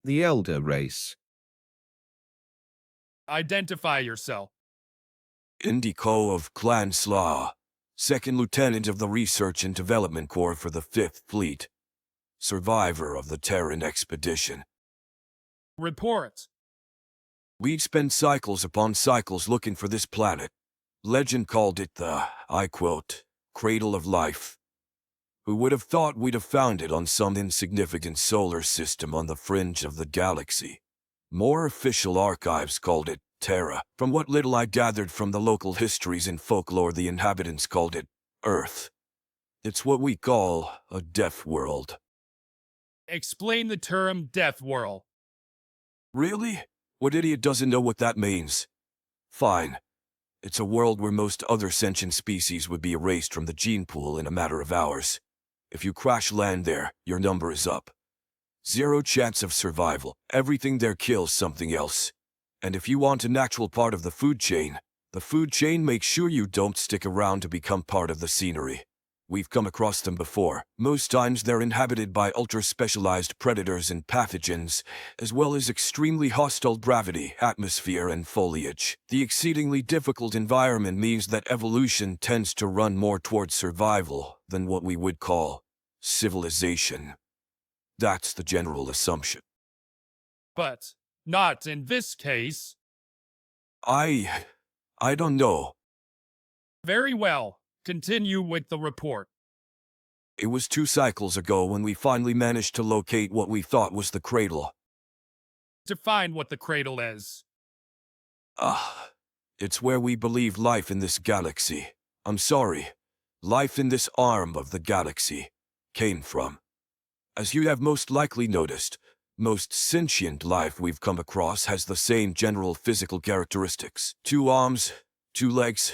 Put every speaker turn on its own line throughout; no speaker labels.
The Elder Race.
Identify yourself.
Indico of Clan Slaw, Second Lieutenant of the Research and Development Corps for the 5th Fleet. Survivor of the Terran expedition.
Report.
We'd spent cycles upon cycles looking for this planet. Legend called it the, I quote, Cradle of Life. Who would have thought we'd have found it on some insignificant solar system on the fringe of the galaxy? More official archives called it Terra. From what little I gathered from the local histories and folklore, the inhabitants called it Earth. It's what we call a death world.
Explain the term death world.
Really? What idiot doesn't know what that means? Fine. It's a world where most other sentient species would be erased from the gene pool in a matter of hours. If you crash land there, your number is up. Zero chance of survival. Everything there kills something else. And if you want a natural part of the food chain makes sure you don't stick around to become part of the scenery. We've come across them before. Most times they're inhabited by ultra-specialized predators and pathogens, as well as extremely hostile gravity, atmosphere, and foliage. The exceedingly difficult environment means that evolution tends to run more towards survival than what we would call civilization. That's the general assumption.
But not in this case.
I don't know.
Very well. Continue with the report.
It was 2 cycles ago when we finally managed to locate what we thought was the cradle.
Define what the cradle is.
It's where we believe life in this galaxy. I'm sorry. Life in this arm of the galaxy came from. As you have most likely noticed, most sentient life we've come across has the same general physical characteristics. 2 arms, 2 legs,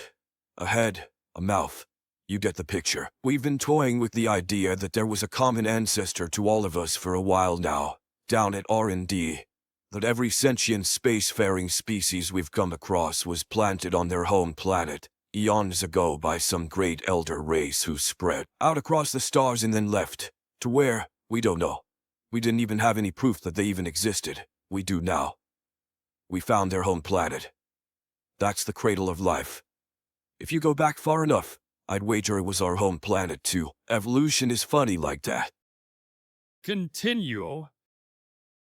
a head, a mouth. You get the picture. We've been toying with the idea that there was a common ancestor to all of us for a while now, down at R&D. That every sentient spacefaring species we've come across was planted on their home planet, eons ago by some great elder race who spread out across the stars and then left. To where? We don't know. We didn't even have any proof that they even existed. We do now. We found their home planet. That's the cradle of life. If you go back far enough, I'd wager it was our home planet too. Evolution is funny like that.
Continue.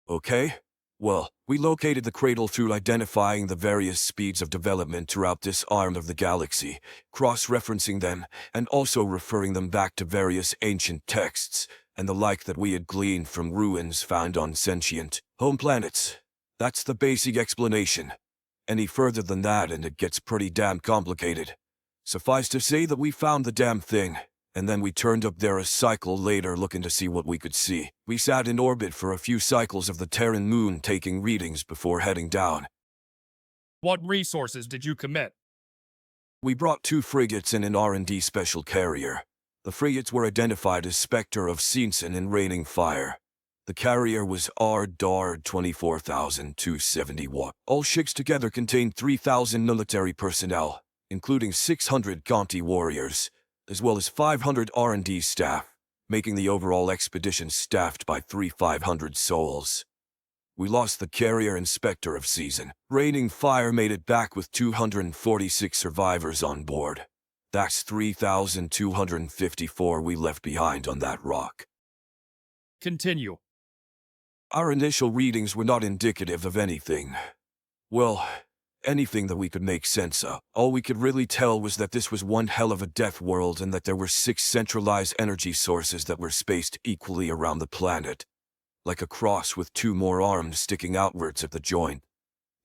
Okay? Well, we located the cradle through identifying the various speeds of development throughout this arm of the galaxy, cross-referencing them, and also referring them back to various ancient texts, and the like that we had gleaned from ruins found on sentient home planets. That's the basic explanation. Any further than that and it gets pretty damn complicated. Suffice to say that we found the damn thing, and then we turned up there a cycle later looking to see what we could see. We sat in orbit for a few cycles of the Terran moon taking readings before heading down.
What resources did you commit?
We brought 2 frigates and an R&D special carrier. The frigates were identified as Spectre of Seanson and Raining Fire. The carrier was R-DAR 24,270 watt. All ships together contained 3,000 military personnel, including 600 Khanti warriors, as well as 500 R&D staff, making the overall expedition staffed by 3,500 souls. We lost the carrier and Spectre of Season. Raining Fire made it back with 246 survivors on board. That's 3,254 we left behind on that rock.
Continue.
Our initial readings were not indicative of anything. Well, anything that we could make sense of. All we could really tell was that this was one hell of a death world and that there were 6 centralized energy sources that were spaced equally around the planet. Like a cross with 2 more arms sticking outwards at the joint.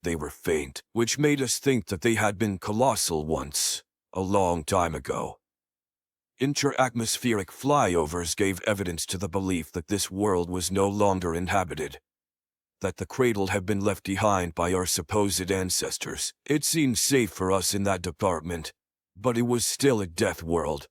They were faint, which made us think that they had been colossal once, a long time ago. Intra-atmospheric flyovers gave evidence to the belief that this world was no longer inhabited. That the cradle had been left behind by our supposed ancestors. It seemed safe for us in that department, but it was still a death world.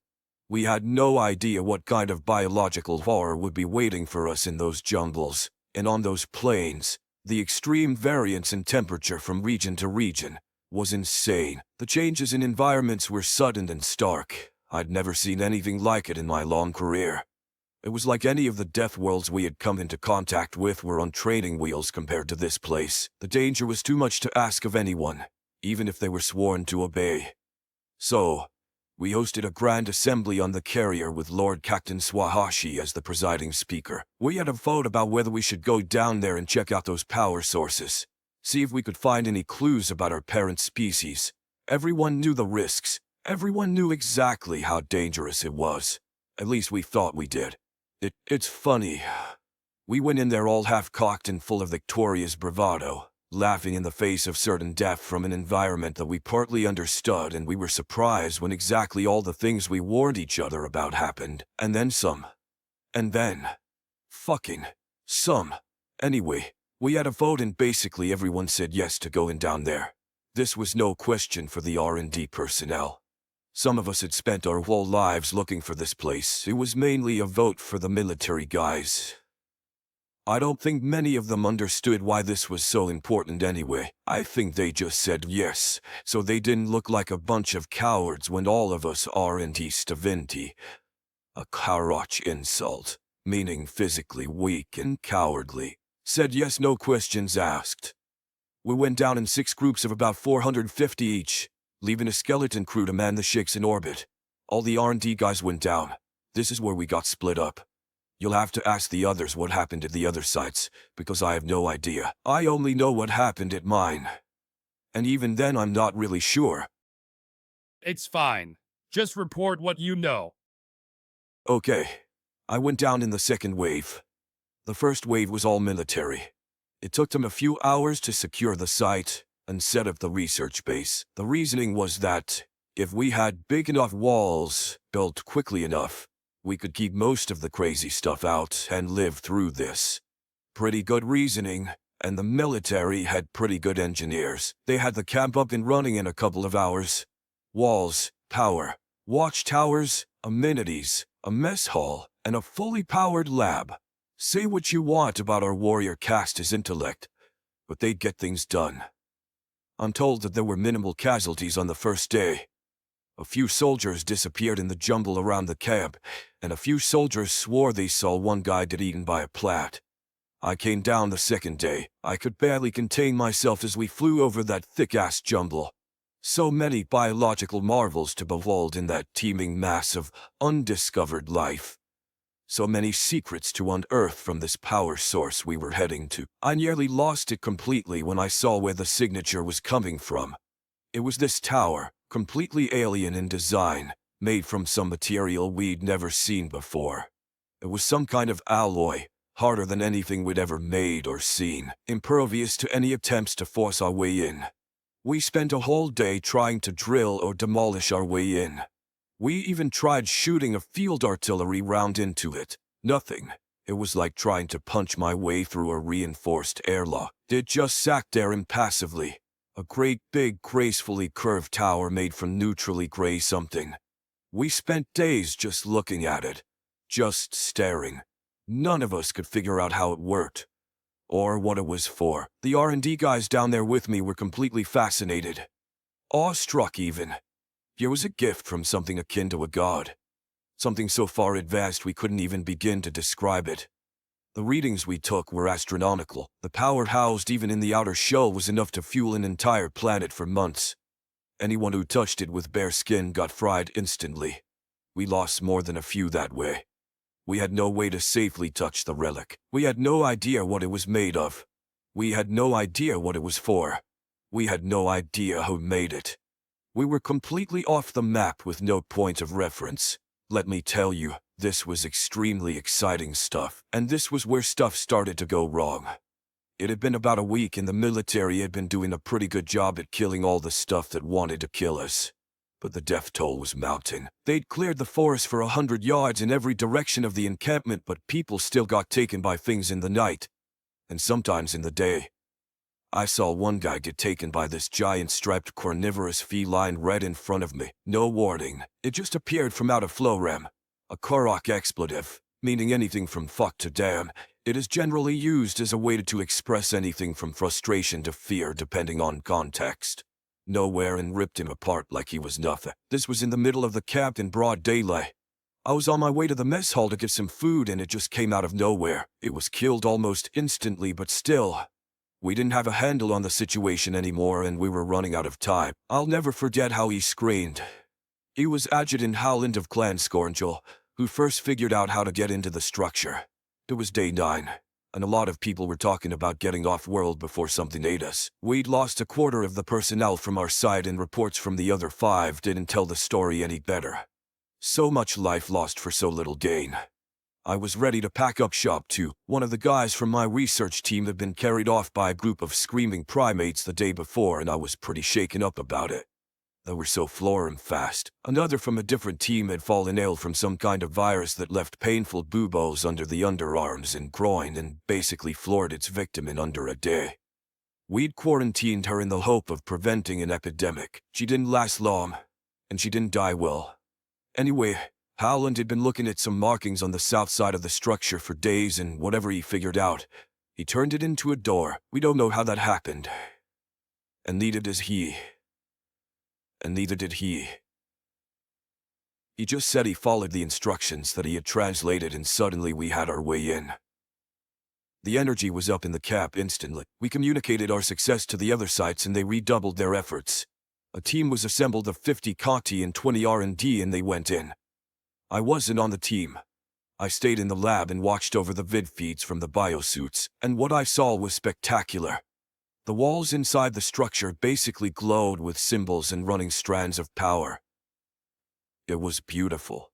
We had no idea what kind of biological horror would be waiting for us in those jungles, and on those plains. The extreme variance in temperature from region to region was insane. The changes in environments were sudden and stark. I'd never seen anything like it in my long career. It was like any of the death worlds we had come into contact with were on training wheels compared to this place. The danger was too much to ask of anyone, even if they were sworn to obey. So, we hosted a grand assembly on the carrier with Lord Captain Swahashi as the presiding speaker. We had a vote about whether we should go down there and check out those power sources, see if we could find any clues about our parent species. Everyone knew the risks. Everyone knew exactly how dangerous it was. At least we thought we did. It's funny. We went in there all half-cocked and full of Victoria's bravado, laughing in the face of certain death from an environment that we partly understood, and we were surprised when exactly all the things we warned each other about happened. And then some. And then. Fucking. Some. Anyway, we had a vote and basically everyone said yes to going down there. This was no question for the R&D personnel. Some of us had spent our whole lives looking for this place. It was mainly a vote for the military guys. I don't think many of them understood why this was so important anyway. I think they just said yes, so they didn't look like a bunch of cowards when all of us R&D stavinti. A Karach insult, meaning physically weak and cowardly. Said yes, no questions asked. We went down in 6 groups of about 450 each, leaving a skeleton crew to man the ships in orbit. All the R&D guys went down. This is where we got split up. You'll have to ask the others what happened at the other sites, because I have no idea. I only know what happened at mine. And even then I'm not really sure.
It's fine. Just report what you know.
Okay. I went down in the second wave. The first wave was all military. It took them a few hours to secure the site and set up the research base. The reasoning was that, if we had big enough walls, built quickly enough, we could keep most of the crazy stuff out and live through this. Pretty good reasoning, and the military had pretty good engineers. They had the camp up and running in a couple of hours. Walls, power, watchtowers, amenities, a mess hall, and a fully powered lab. Say what you want about our warrior caste's intellect, but they'd get things done. I'm told that there were minimal casualties on the first day. A few soldiers disappeared in the jumble around the camp, and a few soldiers swore they saw one guy get eaten by a plat. I came down the second day. I could barely contain myself as we flew over that thick-ass jumble. So many biological marvels to behold in that teeming mass of undiscovered life. So many secrets to unearth from this power source we were heading to. I nearly lost it completely when I saw where the signature was coming from. It was this tower, completely alien in design, made from some material we'd never seen before. It was some kind of alloy, harder than anything we'd ever made or seen, impervious to any attempts to force our way in. We spent a whole day trying to drill or demolish our way in. We even tried shooting a field artillery round into it. Nothing. It was like trying to punch my way through a reinforced airlock. It just sat there impassively. A great big gracefully curved tower made from neutrally gray something. We spent days just looking at it. Just staring. None of us could figure out how it worked. Or what it was for. The R&D guys down there with me were completely fascinated. Awestruck even. Here was a gift from something akin to a god. Something so far advanced we couldn't even begin to describe it. The readings we took were astronomical. The power housed even in the outer shell was enough to fuel an entire planet for months. Anyone who touched it with bare skin got fried instantly. We lost more than a few that way. We had no way to safely touch the relic. We had no idea what it was made of. We had no idea what it was for. We had no idea who made it. We were completely off the map with no point of reference. Let me tell you, this was extremely exciting stuff, and this was where stuff started to go wrong. It had been about a week and the military had been doing a pretty good job at killing all the stuff that wanted to kill us. But the death toll was mounting. They'd cleared the forest for 100 yards in every direction of the encampment, but people still got taken by things in the night, and sometimes in the day. I saw one guy get taken by this giant striped carnivorous feline right in front of me. No warning. It just appeared from out of Florem. A Korok expletive, meaning anything from fuck to damn. It is generally used as a way to express anything from frustration to fear depending on context. Nowhere and ripped him apart like he was nothing. This was in the middle of the camp in broad daylight. I was on my way to the mess hall to get some food and it just came out of nowhere. It was killed almost instantly, but still. We didn't have a handle on the situation anymore and we were running out of time. I'll never forget how he screamed. He was Adjutant Howland of Clan Scorngel, who first figured out how to get into the structure. It was day 9, and a lot of people were talking about getting off-world before something ate us. We'd lost a quarter of the personnel from our side and reports from the other 5 didn't tell the story any better. So much life lost for so little gain. I was ready to pack up shop too. One of the guys from my research team had been carried off by a group of screaming primates the day before and I was pretty shaken up about it. They were so flooring fast. Another from a different team had fallen ill from some kind of virus that left painful buboes under the underarms and groin and basically floored its victim in under a day. We'd quarantined her in the hope of preventing an epidemic. She didn't last long, and she didn't die well. Anyway, Howland had been looking at some markings on the south side of the structure for days and whatever he figured out, he turned it into a door. We don't know how that happened. And neither does he. And neither did he. He just said he followed the instructions that he had translated and suddenly we had our way in. The energy was up in the cap instantly. We communicated our success to the other sites and they redoubled their efforts. A team was assembled of 50 Khanti and 20 R&D and they went in. I wasn't on the team. I stayed in the lab and watched over the vid feeds from the biosuits, and what I saw was spectacular. The walls inside the structure basically glowed with symbols and running strands of power. It was beautiful.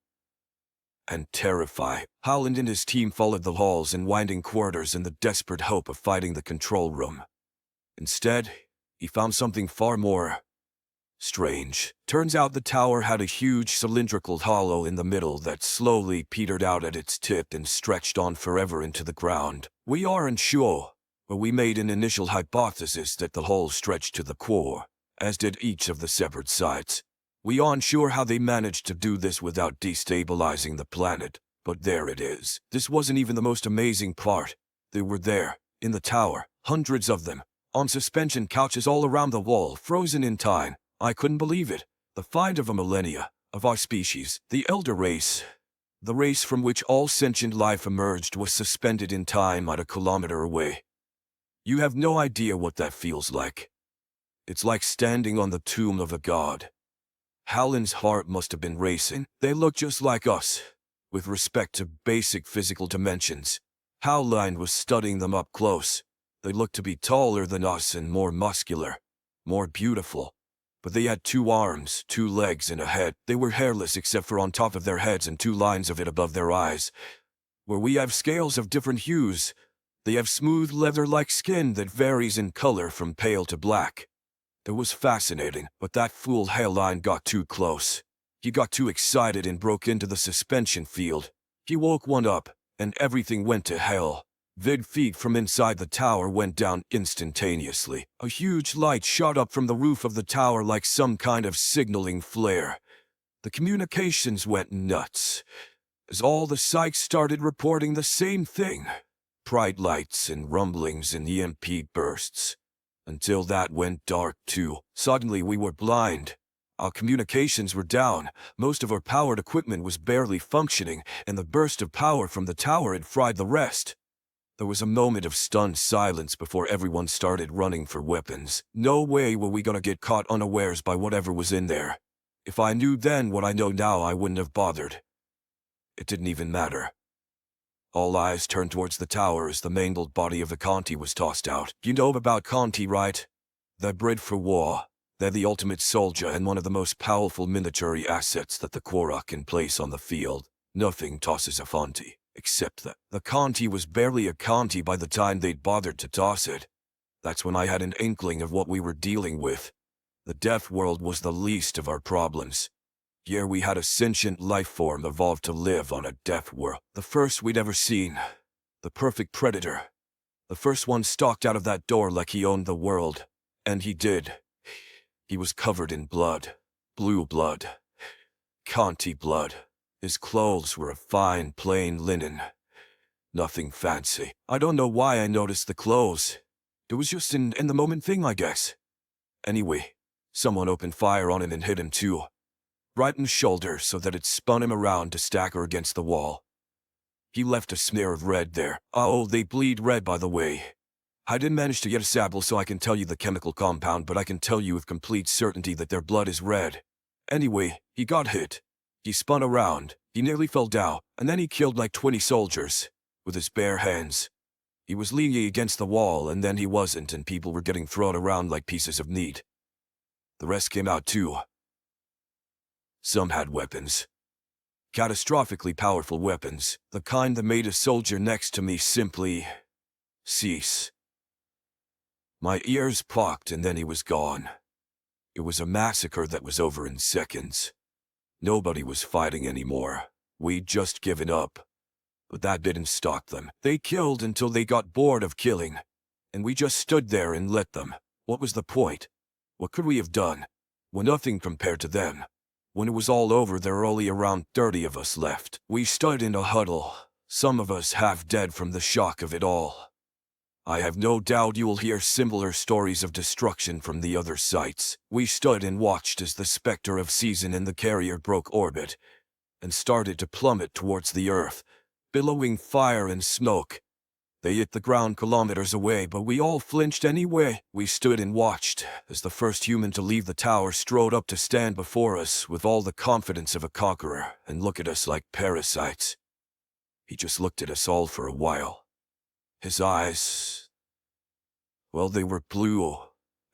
And terrifying. Howland and his team followed the halls and winding corridors in the desperate hope of finding the control room. Instead, he found something far more strange. Turns out the tower had a huge cylindrical hollow in the middle that slowly petered out at its tip and stretched on forever into the ground. We aren't sure, but we made an initial hypothesis that the hole stretched to the core, as did each of the separate sides. We aren't sure how they managed to do this without destabilizing the planet, but there it is. This wasn't even the most amazing part. They were there, in the tower, hundreds of them, on suspension couches all around the wall, frozen in time. I couldn't believe it. The find of a millennia, of our species, the elder race. The race from which all sentient life emerged was suspended in time at a kilometer away. You have no idea what that feels like. It's like standing on the tomb of a god. Howland's heart must have been racing. They look just like us, with respect to basic physical dimensions. Howland was studying them up close. They looked to be taller than us and more muscular, more beautiful. But they had 2 arms, 2 legs, and a head. They were hairless except for on top of their heads and 2 lines of it above their eyes. Where we have scales of different hues, they have smooth leather-like skin that varies in color from pale to black. It was fascinating, but that fool Howland got too close. He got too excited and broke into the suspension field. He woke one up, and everything went to hell. Vid feed from inside the tower went down instantaneously. A huge light shot up from the roof of the tower like some kind of signaling flare. The communications went nuts, as all the sites started reporting the same thing. Bright lights and rumblings and EMP bursts. Until that went dark too. Suddenly we were blind. Our communications were down, most of our powered equipment was barely functioning, and the burst of power from the tower had fried the rest. There was a moment of stunned silence before everyone started running for weapons. No way were we gonna get caught unawares by whatever was in there. If I knew then what I know now, I wouldn't have bothered. It didn't even matter. All eyes turned towards the tower as the mangled body of the Khanti was tossed out. You know about Khanti, right? They're bred for war. They're the ultimate soldier and one of the most powerful military assets that the Quora can place on the field. Nothing tosses a Khanti, except that the Khanti was barely a Khanti by the time they'd bothered to toss it. That's when I had an inkling of what we were dealing with. The death world was the least of our problems. Here we had a sentient life form evolved to live on a death world. The first we'd ever seen. The perfect predator. The first one stalked out of that door like he owned the world. And he did. He was covered in blood. Blue blood. Khanti blood. His clothes were of fine, plain linen. Nothing fancy. I don't know why I noticed the clothes. It was just an in-the-moment thing, I guess. Anyway, someone opened fire on him and hit him too. right in the shoulder so that it spun him around to stack her against the wall. He left a smear of red there. Oh, they bleed red, by the way. I didn't manage to get a sample so I can tell you the chemical compound, but I can tell you with complete certainty that their blood is red. Anyway, he got hit. He spun around, he nearly fell down, and then he killed like 20 soldiers, with his bare hands. He was leaning against the wall, and then he wasn't, and people were getting thrown around like pieces of meat. The rest came out too. Some had weapons. Catastrophically powerful weapons, the kind that made a soldier next to me simply cease. My ears popped and then he was gone. It was a massacre that was over in seconds. Nobody was fighting anymore. We'd just given up. But that didn't stop them. They killed until they got bored of killing. And we just stood there and let them. What was the point? What could we have done? Well, nothing compared to them. When it was all over, there were only around 30 of us left. We stood in a huddle, some of us half dead from the shock of it all. I have no doubt you will hear similar stories of destruction from the other sites. We stood and watched as the specter of season in the carrier broke orbit and started to plummet towards the Earth, billowing fire and smoke. They hit the ground kilometers away, but we all flinched anyway. We stood and watched as the first human to leave the tower strode up to stand before us with all the confidence of a conqueror and look at us like parasites. He just looked at us all for a while. His eyes, well, they were blue,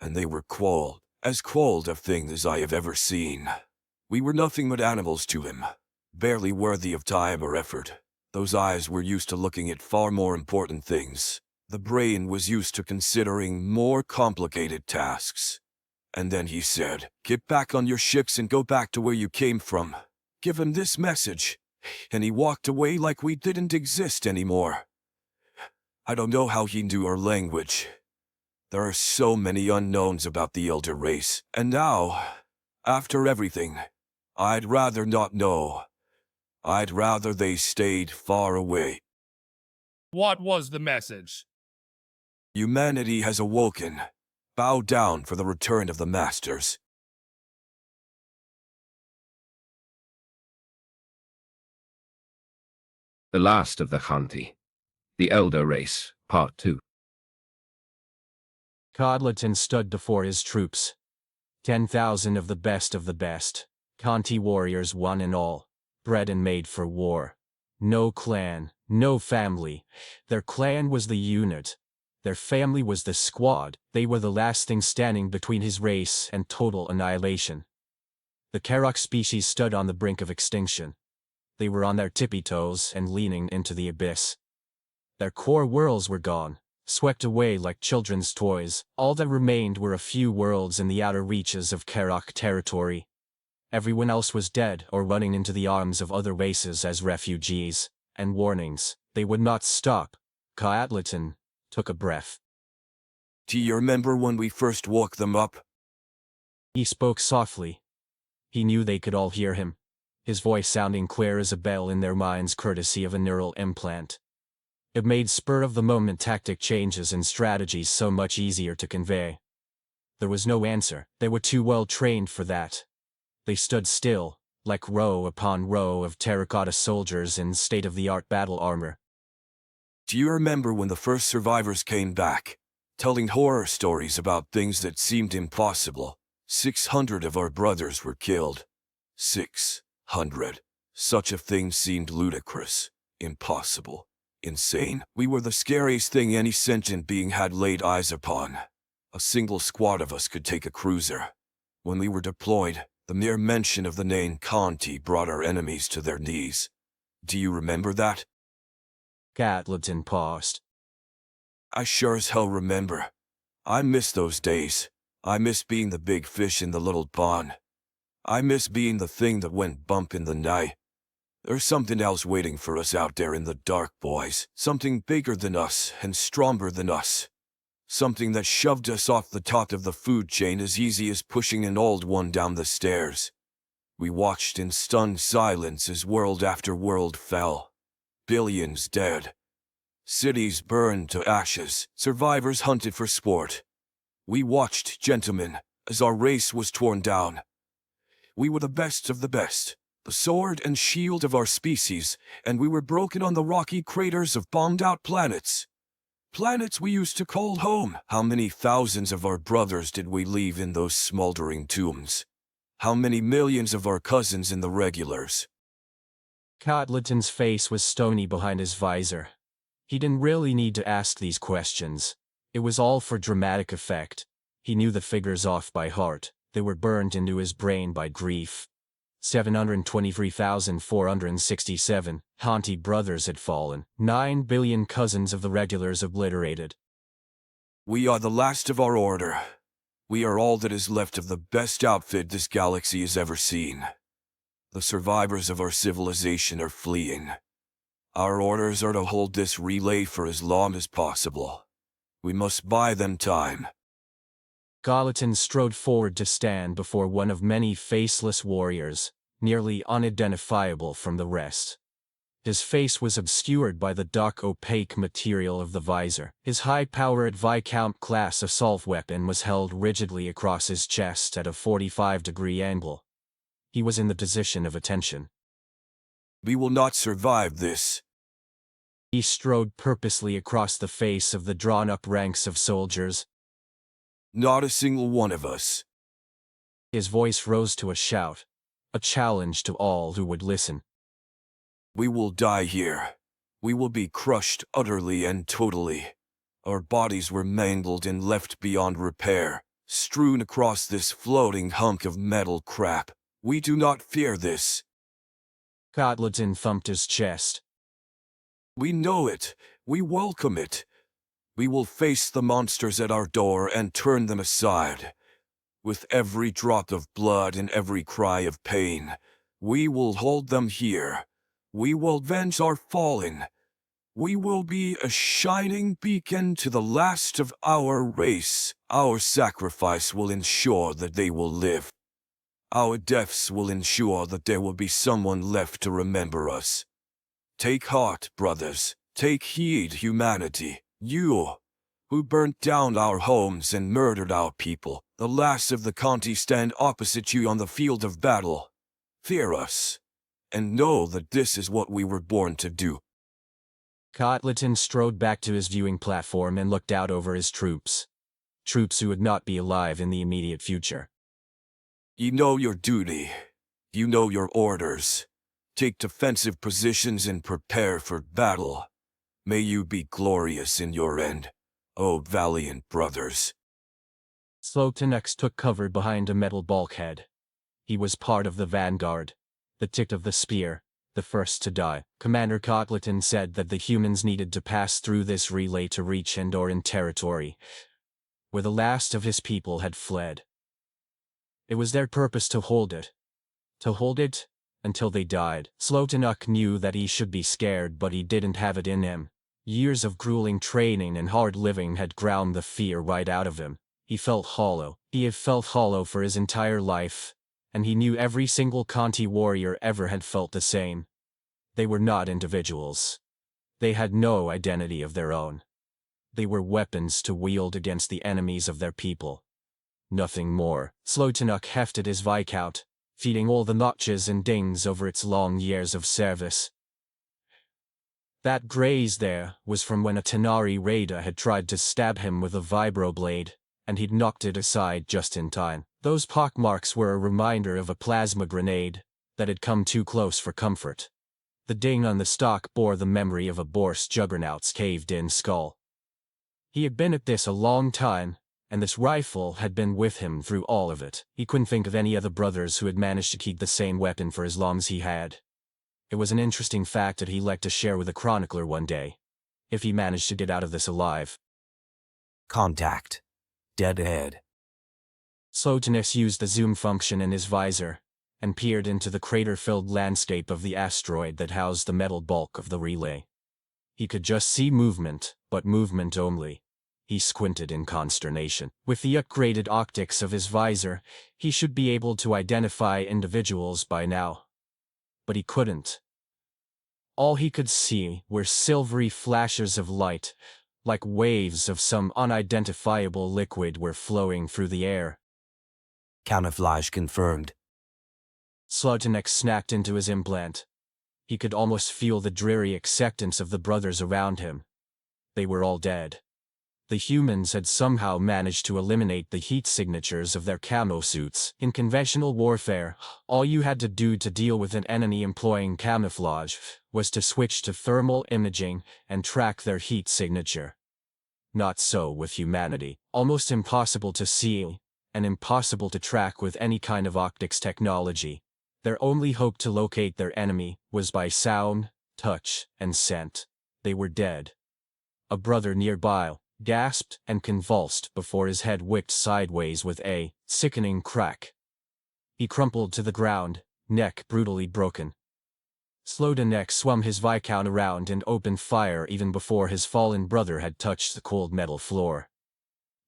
and they were cold, as cold a thing as I have ever seen. We were nothing but animals to him, barely worthy of time or effort. Those eyes were used to looking at far more important things. The brain was used to considering more complicated tasks. And then he said, "Get back on your ships and go back to where you came from. Give him this message." And he walked away like we didn't exist anymore. I don't know how he knew our language. There are so many unknowns about the Elder race. And now, after everything, I'd rather not know. I'd rather they stayed far away.
What was the message?
Humanity has awoken. Bow down for the return of the Masters.
The Last of the Khanti. The Elder Race, Part 2.
Codleton stood before his troops. 10,000 of the best, Khanti warriors one and all, bred and made for war. No clan, no family. Their clan was the unit. Their family was the squad. They were the last thing standing between his race and total annihilation. The Karok species stood on the brink of extinction. They were on their tippy toes and leaning into the abyss. Their core worlds were gone, swept away like children's toys. All that remained were a few worlds in the outer reaches of Karok territory. Everyone else was dead or running into the arms of other races as refugees. And warnings, they would not stop. Codleton took a breath.
Do you remember when we first woke them up?
He spoke softly. He knew they could all hear him, his voice sounding clear as a bell in their minds courtesy of a neural implant. It made spur-of-the-moment tactic changes and strategies so much easier to convey. There was no answer. They were too well trained for that. They stood still, like row upon row of terracotta soldiers in state-of-the-art battle armor.
Do you remember when the first survivors came back, telling horror stories about things that seemed impossible? 600 of our brothers were killed. 600. Such a thing seemed ludicrous, impossible, insane. We were the scariest thing any sentient being had laid eyes upon. A single squad of us could take a cruiser. When we were deployed, the mere mention of the name Khanti brought our enemies to their knees. Do you remember that?
Codleton paused.
I sure as hell remember. I miss those days. I miss being the big fish in the little pond. I miss being the thing that went bump in the night. There's something else waiting for us out there in the dark, boys. Something bigger than us and stronger than us. Something that shoved us off the top of the food chain as easy as pushing an old one down the stairs. We watched in stunned silence as world after world fell. Billions dead. Cities burned to ashes. Survivors hunted for sport. We watched, gentlemen, as our race was torn down. We were the best of the best, the sword and shield of our species, and we were broken on the rocky craters of bombed-out planets. Planets we used to call home. How many thousands of our brothers did we leave in those smoldering tombs? How many millions of our cousins in the regulars?
Cotleton's face was stony behind his visor. He didn't really need to ask these questions. It was all for dramatic effect. He knew the figures off by heart. They were burned into his brain by grief. 723,467 Khanti brothers had fallen. 9 billion cousins of the regulars obliterated.
We are the last of our order. We are all that is left of the best outfit this galaxy has ever seen. The survivors of our civilization are fleeing. Our orders are to hold this relay for as long as possible. We must buy them time.
Gallatin strode forward to stand before one of many faceless warriors, nearly unidentifiable from the rest. His face was obscured by the dark opaque material of the visor. His high-powered Viscount-class assault weapon was held rigidly across his chest at a 45-degree angle. He was in the position of attention.
We will not survive this.
He strode purposely across the face of the drawn-up ranks of soldiers.
Not a single one of us.
His voice rose to a shout, a challenge to all who would listen.
We will die here. We will be crushed utterly and totally. Our bodies were mangled and left beyond repair, strewn across this floating hunk of metal crap. We do not fear this.
Cotleton thumped his chest.
We know it. We welcome it. We will face the monsters at our door and turn them aside. With every drop of blood and every cry of pain, we will hold them here. We will avenge our fallen. We will be a shining beacon to the last of our race. Our sacrifice will ensure that they will live. Our deaths will ensure that there will be someone left to remember us. Take heart, brothers. Take heed, humanity. You, who burnt down our homes and murdered our people, the last of the Khanti stand opposite you on the field of battle. Fear us, and know that this is what we were born to do.
Cotleton strode back to his viewing platform and looked out over his troops. Troops who would not be alive in the immediate future.
You know your duty. You know your orders. Take defensive positions and prepare for battle. May you be glorious in your end, O valiant brothers.
Slotenex took cover behind a metal bulkhead. He was part of the vanguard, the tick of the spear, the first to die. Commander Cotleton said that the humans needed to pass through this relay to reach Endoran territory, where the last of his people had fled. It was their purpose to hold it. To hold it until they died. Slotenuk knew that he should be scared, but he didn't have it in him. Years of grueling training and hard living had ground the fear right out of him. He felt hollow. He had felt hollow for his entire life, and he knew every single Khanti warrior ever had felt the same. They were not individuals. They had no identity of their own. They were weapons to wield against the enemies of their people. Nothing more. Slotenuk hefted his Viscount, feeding all the notches and dings over its long years of service. That graze there was from when a Tenari raider had tried to stab him with a vibroblade, and he'd knocked it aside just in time. Those pockmarks were a reminder of a plasma grenade that had come too close for comfort. The ding on the stock bore the memory of a Bourse juggernaut's caved-in skull. He had been at this a long time, and this rifle had been with him through all of it. He couldn't think of any other brothers who had managed to keep the same weapon for as long as he had. It was an interesting fact that he'd like to share with a chronicler one day, if he managed to get out of this alive.
Contact. Dead ahead.
Slotenus used the zoom function in his visor, and peered into the crater-filled landscape of the asteroid that housed the metal bulk of the relay. He could just see movement, but movement only. He squinted in consternation. With the upgraded optics of his visor, he should be able to identify individuals by now. But he couldn't. All he could see were silvery flashes of light, like waves of some unidentifiable liquid were flowing through the air.
Camouflage confirmed.
Slutanek snapped into his implant. He could almost feel the dreary acceptance of the brothers around him. They were all dead. The humans had somehow managed to eliminate the heat signatures of their camo suits. In conventional warfare, all you had to do to deal with an enemy employing camouflage was to switch to thermal imaging and track their heat signature. Not so with humanity. Almost impossible to see, and impossible to track with any kind of optics technology. Their only hope to locate their enemy was by sound, touch, and scent. They were dead. A brother nearby gasped and convulsed before his head whipped sideways with a sickening crack. He crumpled to the ground, neck brutally broken. Slutanek swung his Viscount around and opened fire even before his fallen brother had touched the cold metal floor.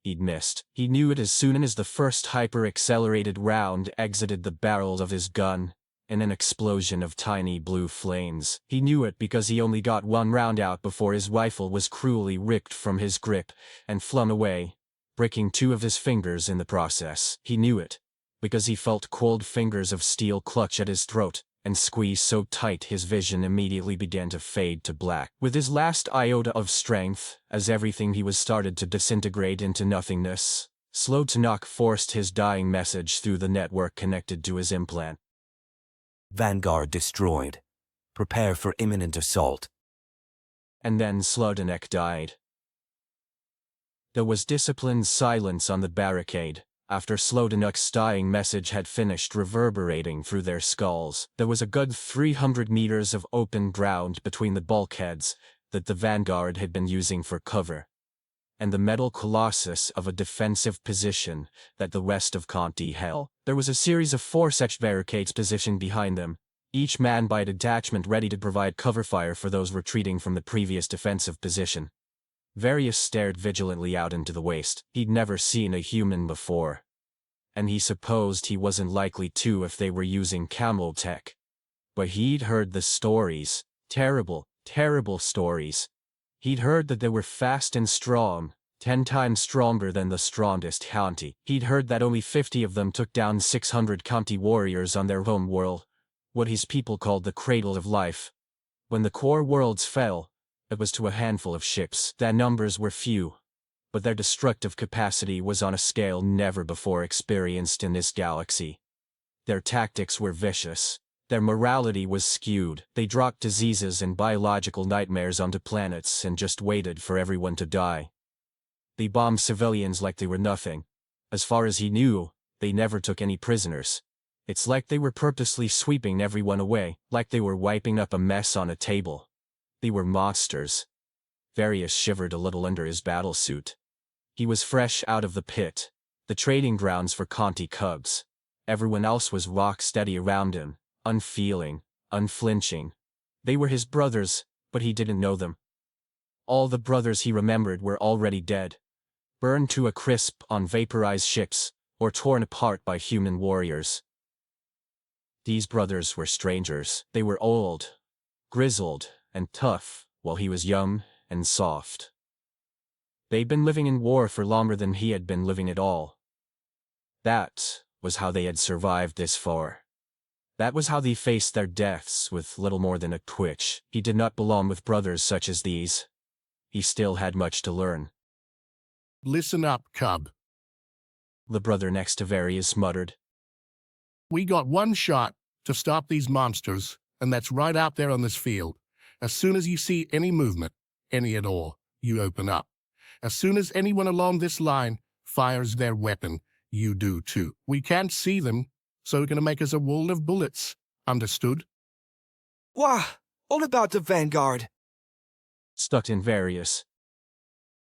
He'd missed. He knew it as soon as the first hyper-accelerated round exited the barrel of his gun, in an explosion of tiny blue flames. He knew it because he only got one round out before his rifle was cruelly ripped from his grip and flung away, breaking two of his fingers in the process. He knew it because he felt cold fingers of steel clutch at his throat and squeeze so tight his vision immediately began to fade to black. With his last iota of strength, as everything he was started to disintegrate into nothingness, Slutanek forced his dying message through the network connected to his implant.
Vanguard destroyed. Prepare for imminent assault.
And then Slutanek died. There was disciplined silence on the barricade. After Slutanek's dying message had finished reverberating through their skulls, there was a good 300 meters of open ground between the bulkheads that the Vanguard had been using for cover, and the metal colossus of a defensive position that the rest of Khanti held. There was a series of 4 such barricades positioned behind them, each manned by a detachment ready to provide cover fire for those retreating from the previous defensive position. Various stared vigilantly out into the waste. He'd never seen a human before, and he supposed he wasn't likely to if they were using camo tech. But he'd heard the stories. Terrible, terrible stories. He'd heard that they were fast and strong, 10 times stronger than the strongest Khanti. He'd heard that only 50 of them took down 600 Khanti warriors on their home world, what his people called the Cradle of Life. When the core worlds fell, it was to a handful of ships. Their numbers were few, but their destructive capacity was on a scale never before experienced in this galaxy. Their tactics were vicious. Their morality was skewed. They dropped diseases and biological nightmares onto planets and just waited for everyone to die. They bombed civilians like they were nothing. As far as he knew, they never took any prisoners. It's like they were purposely sweeping everyone away, like they were wiping up a mess on a table. They were monsters. Varius shivered a little under his battlesuit. He was fresh out of the pit, the trading grounds for Khanti cubs. Everyone else was rock steady around him, unfeeling, unflinching. They were his brothers, but he didn't know them. All the brothers he remembered were already dead, burned to a crisp on vaporized ships, or torn apart by human warriors. These brothers were strangers. They were old, grizzled, and tough, while he was young and soft. They'd been living in war for longer than he had been living at all. That was how they had survived this far. That was how they faced their deaths with little more than a twitch. He did not belong with brothers such as these. He still had much to learn.
Listen up, cub.
The brother next to Varius muttered.
We got one shot to stop these monsters, and that's right out there on this field. As soon as you see any movement, any at all, you open up. As soon as anyone along this line fires their weapon, you do too. We can't see them, so we're going to make us a wall of bullets. Understood?
Wah! All about the Vanguard.
Stuck in Varius.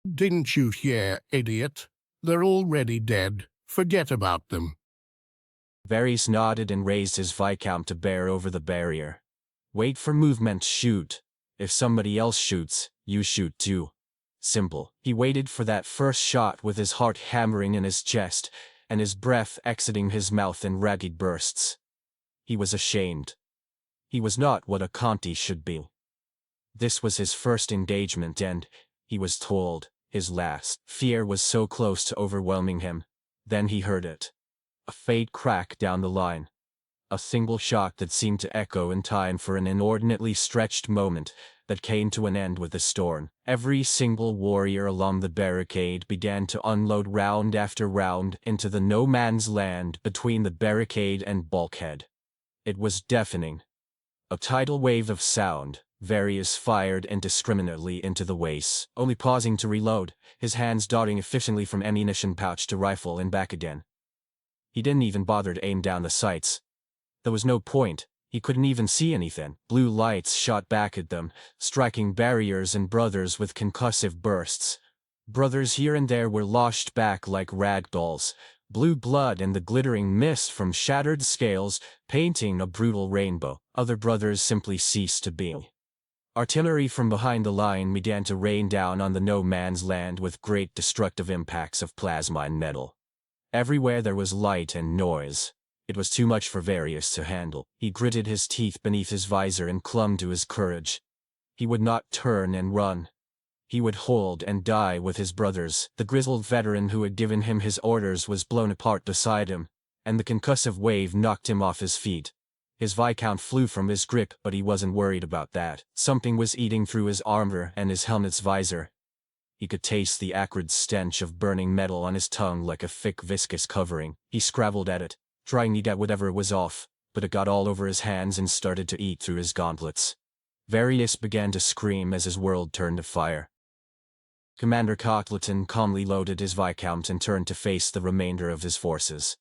Didn't you hear, idiot? They're already dead. Forget about them.
Varius nodded and raised his Viscount to bear over the barrier. Wait for movement, shoot. If somebody else shoots, you shoot too. Simple. He waited for that first shot with his heart hammering in his chest, and his breath exiting his mouth in ragged bursts. He was ashamed. He was not what a Khanti should be. This was his first engagement and, he was told, his last. Fear was so close to overwhelming him. Then he heard it. A faint crack down the line. A single shot that seemed to echo in time for an inordinately stretched moment that came to an end with the storm. Every single warrior along the barricade began to unload round after round into the no man's land between the barricade and bulkhead. It was deafening. A tidal wave of sound, Various fired indiscriminately into the waist, only pausing to reload, his hands darting efficiently from ammunition pouch to rifle and back again. He didn't even bother to aim down the sights. There was no point. He couldn't even see anything. Blue lights shot back at them, striking barriers and brothers with concussive bursts. Brothers here and there were loshed back like rag dolls, blue blood and the glittering mist from shattered scales painting a brutal rainbow. Other brothers simply ceased to be. Artillery from behind the line began to rain down on the no man's land with great destructive impacts of plasma and metal. Everywhere there was light and noise. It was too much for Various to handle. He gritted his teeth beneath his visor and clung to his courage. He would not turn and run. He would hold and die with his brothers. The grizzled veteran who had given him his orders was blown apart beside him, and the concussive wave knocked him off his feet. His Viscount flew from his grip, but he wasn't worried about that. Something was eating through his armor and his helmet's visor. He could taste the acrid stench of burning metal on his tongue like a thick viscous covering. He scrabbled at it, trying to get whatever was off, but it got all over his hands and started to eat through his gauntlets. Various began to scream as his world turned to fire. Commander Cockleton calmly loaded his Viscount and turned to face the remainder of his forces.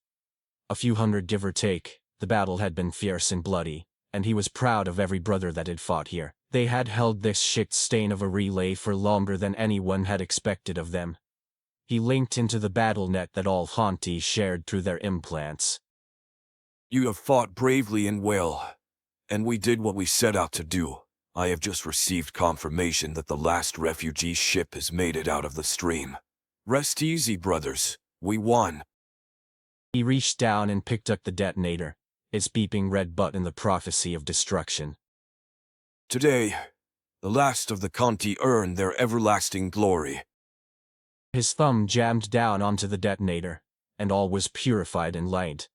A few hundred give or take, the battle had been fierce and bloody, and he was proud of every brother that had fought here. They had held this shit stain of a relay for longer than anyone had expected of them. He linked into the battle net that all Khanti shared through their implants.
You have fought bravely and well, and we did what we set out to do. I have just received confirmation that the last refugee ship has made it out of the stream. Rest easy, brothers. We won.
He reached down and picked up the detonator, its beeping red button the prophecy of destruction.
Today, the last of the Khanti earned their everlasting glory.
His thumb jammed down onto the detonator, and all was purified in light.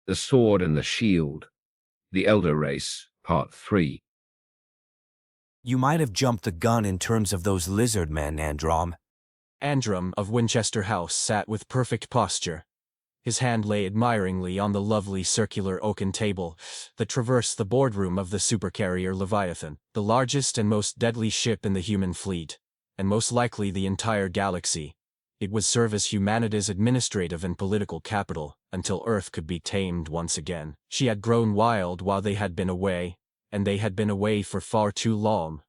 The Sword and the Shield. The Elder Race, Part 3.
You might have jumped the gun in terms of those lizard men, Androm.
Androm of Winchester House sat with perfect posture. His hand lay admiringly on the lovely circular oaken table that traversed the boardroom of the supercarrier Leviathan, the largest and most deadly ship in the human fleet, and most likely the entire galaxy. It would serve as humanity's administrative and political capital until Earth could be tamed once again. She had grown wild while they had been away, and they had been away for far too long.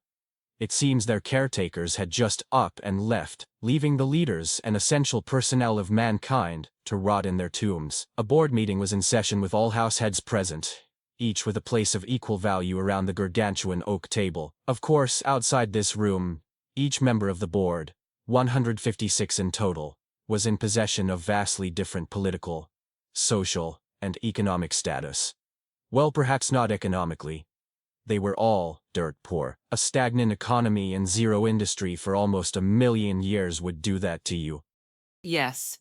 It seems their caretakers had just up and left, leaving the leaders and essential personnel of mankind to rot in their tombs. A board meeting was in session with all house heads present, each with a place of equal value around the gargantuan oak table. Of course, outside this room, each member of the board, 156 in total, was in possession of vastly different political, social, and economic status. Well, perhaps not economically. They were all dirt poor. A stagnant economy and zero industry for almost 1,000,000 years would do that to you.
Yes.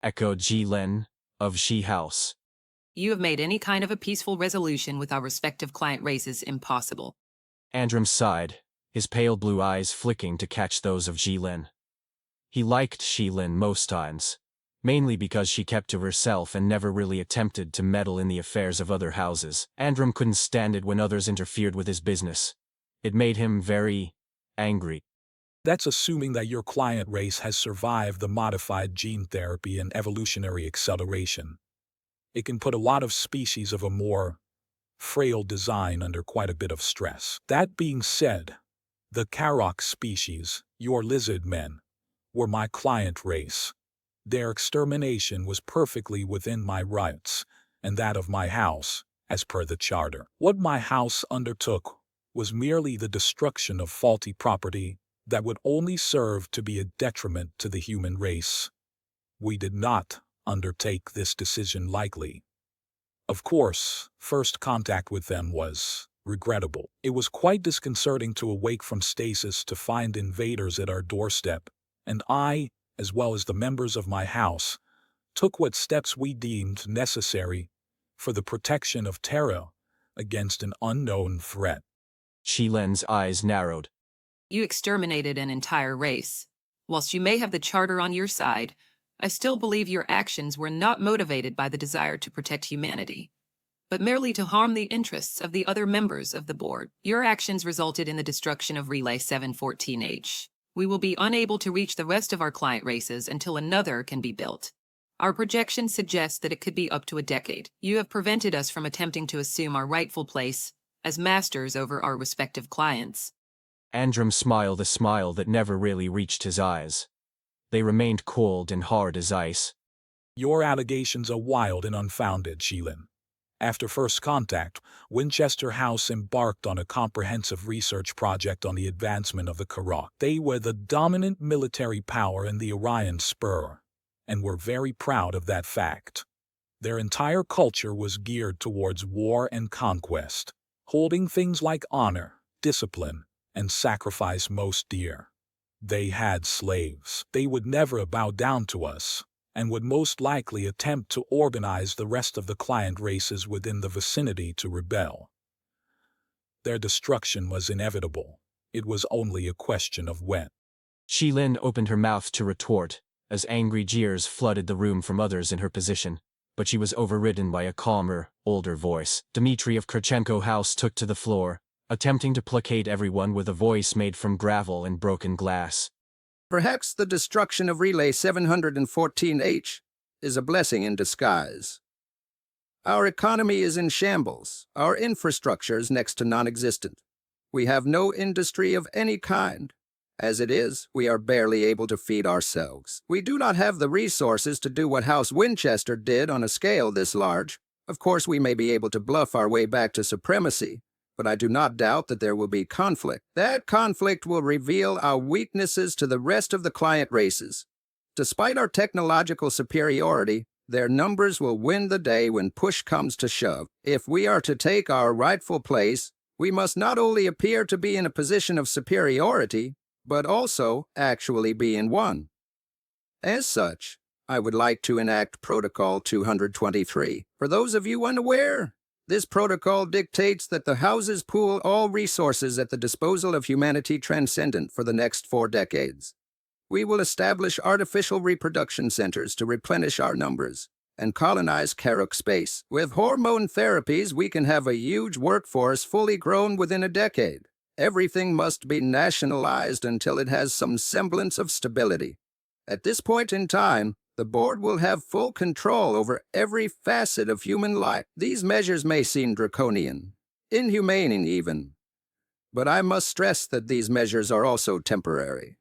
Echoed Ji-Len of She House.
You have made any kind of a peaceful resolution with our respective client races impossible.
Androm sighed, his pale blue eyes flicking to catch those of Ji-Len. He liked Ji-Len most times, mainly because she kept to herself and never really attempted to meddle in the affairs of other houses. Androm couldn't stand it when others interfered with his business. It made him very angry.
That's assuming that your client race has survived the modified gene therapy and evolutionary acceleration. It can put a lot of species of a more frail design under quite a bit of stress. That being said, the Karok species, your lizard men, were my client race. Their extermination was perfectly within my rights and that of my house, as per the charter. What my house undertook was merely the destruction of faulty property that would only serve to be a detriment to the human race. We did not undertake this decision lightly. Of course, first contact with them was regrettable. It was quite disconcerting to awake from stasis to find invaders at our doorstep, and I, as well as the members of my house, took what steps we deemed necessary for the protection of Terra against an unknown threat.
Shilen's eyes narrowed.
You exterminated an entire race. Whilst you may have the Charter on your side, I still believe your actions were not motivated by the desire to protect humanity, but merely to harm the interests of the other members of the board. Your actions resulted in the destruction of Relay 714H. We will be unable to reach the rest of our client races until another can be built. Our projections suggest that it could be up to a decade. You have prevented us from attempting to assume our rightful place as masters over our respective clients.
Androm smiled a smile that never really reached his eyes. They remained cold and hard as ice.
Your allegations are wild and unfounded, Shilen. After first contact, Winchester House embarked on a comprehensive research project on the advancement of the Karak. They were the dominant military power in the Orion Spur, and were very proud of that fact. Their entire culture was geared towards war and conquest, holding things like honor, discipline, and sacrifice most dear. They had slaves. They would never bow down to us, and would most likely attempt to organize the rest of the client races within the vicinity to rebel. Their destruction was inevitable. It was only a question of when.
Shilin opened her mouth to retort, as angry jeers flooded the room from others in her position, but she was overridden by a calmer, older voice. Dmitri of Kurchenko House took to the floor, attempting to placate everyone with a voice made from gravel and broken glass.
Perhaps the destruction of Relay 714H is a blessing in disguise. Our economy is in shambles. Our infrastructure is next to non-existent. We have no industry of any kind. As it is, we are barely able to feed ourselves. We do not have the resources to do what House Winchester did on a scale this large. Of course, we may be able to bluff our way back to Supremacy, but I do not doubt that there will be conflict. That conflict will reveal our weaknesses to the rest of the client races. Despite our technological superiority, their numbers will win the day when push comes to shove. If we are to take our rightful place, we must not only appear to be in a position of superiority, but also actually be in one. As such, I would like to enact Protocol 223. For those of you unaware, this protocol dictates that the houses pool all resources at the disposal of humanity transcendent for the next 4 decades. We will establish artificial reproduction centers to replenish our numbers and colonize Karuk space. With hormone therapies, we can have a huge workforce fully grown within a decade. Everything must be nationalized until it has some semblance of stability. At this point in time, the board will have full control over every facet of human life. These measures may seem draconian, inhumane even, but I must stress that these measures are also temporary.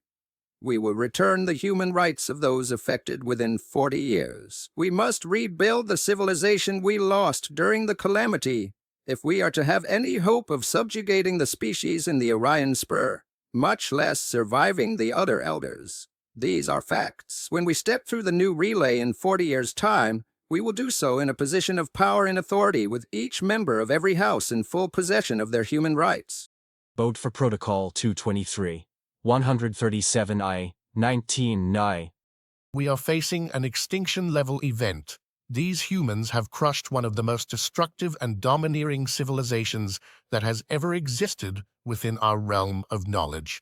We will return the human rights of those affected within 40 years. We must rebuild the civilization we lost during the calamity if we are to have any hope of subjugating the species in the Orion Spur, much less surviving the other elders. These are facts. When we step through the new relay in 40 years' time, we will do so in a position of power and authority with each member of every house in full possession of their human rights.
Vote for Protocol 223. 137 I, 19 Ni.
We are facing an extinction-level event. These humans have crushed one of the most destructive and domineering civilizations that has ever existed within our realm of knowledge.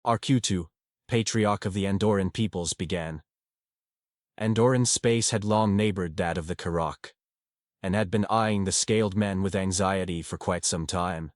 RQ2, Patriarch of the Andoran peoples, began. Andoran space had long neighbored that of the Karak, and had been eyeing the scaled men with anxiety for quite some time.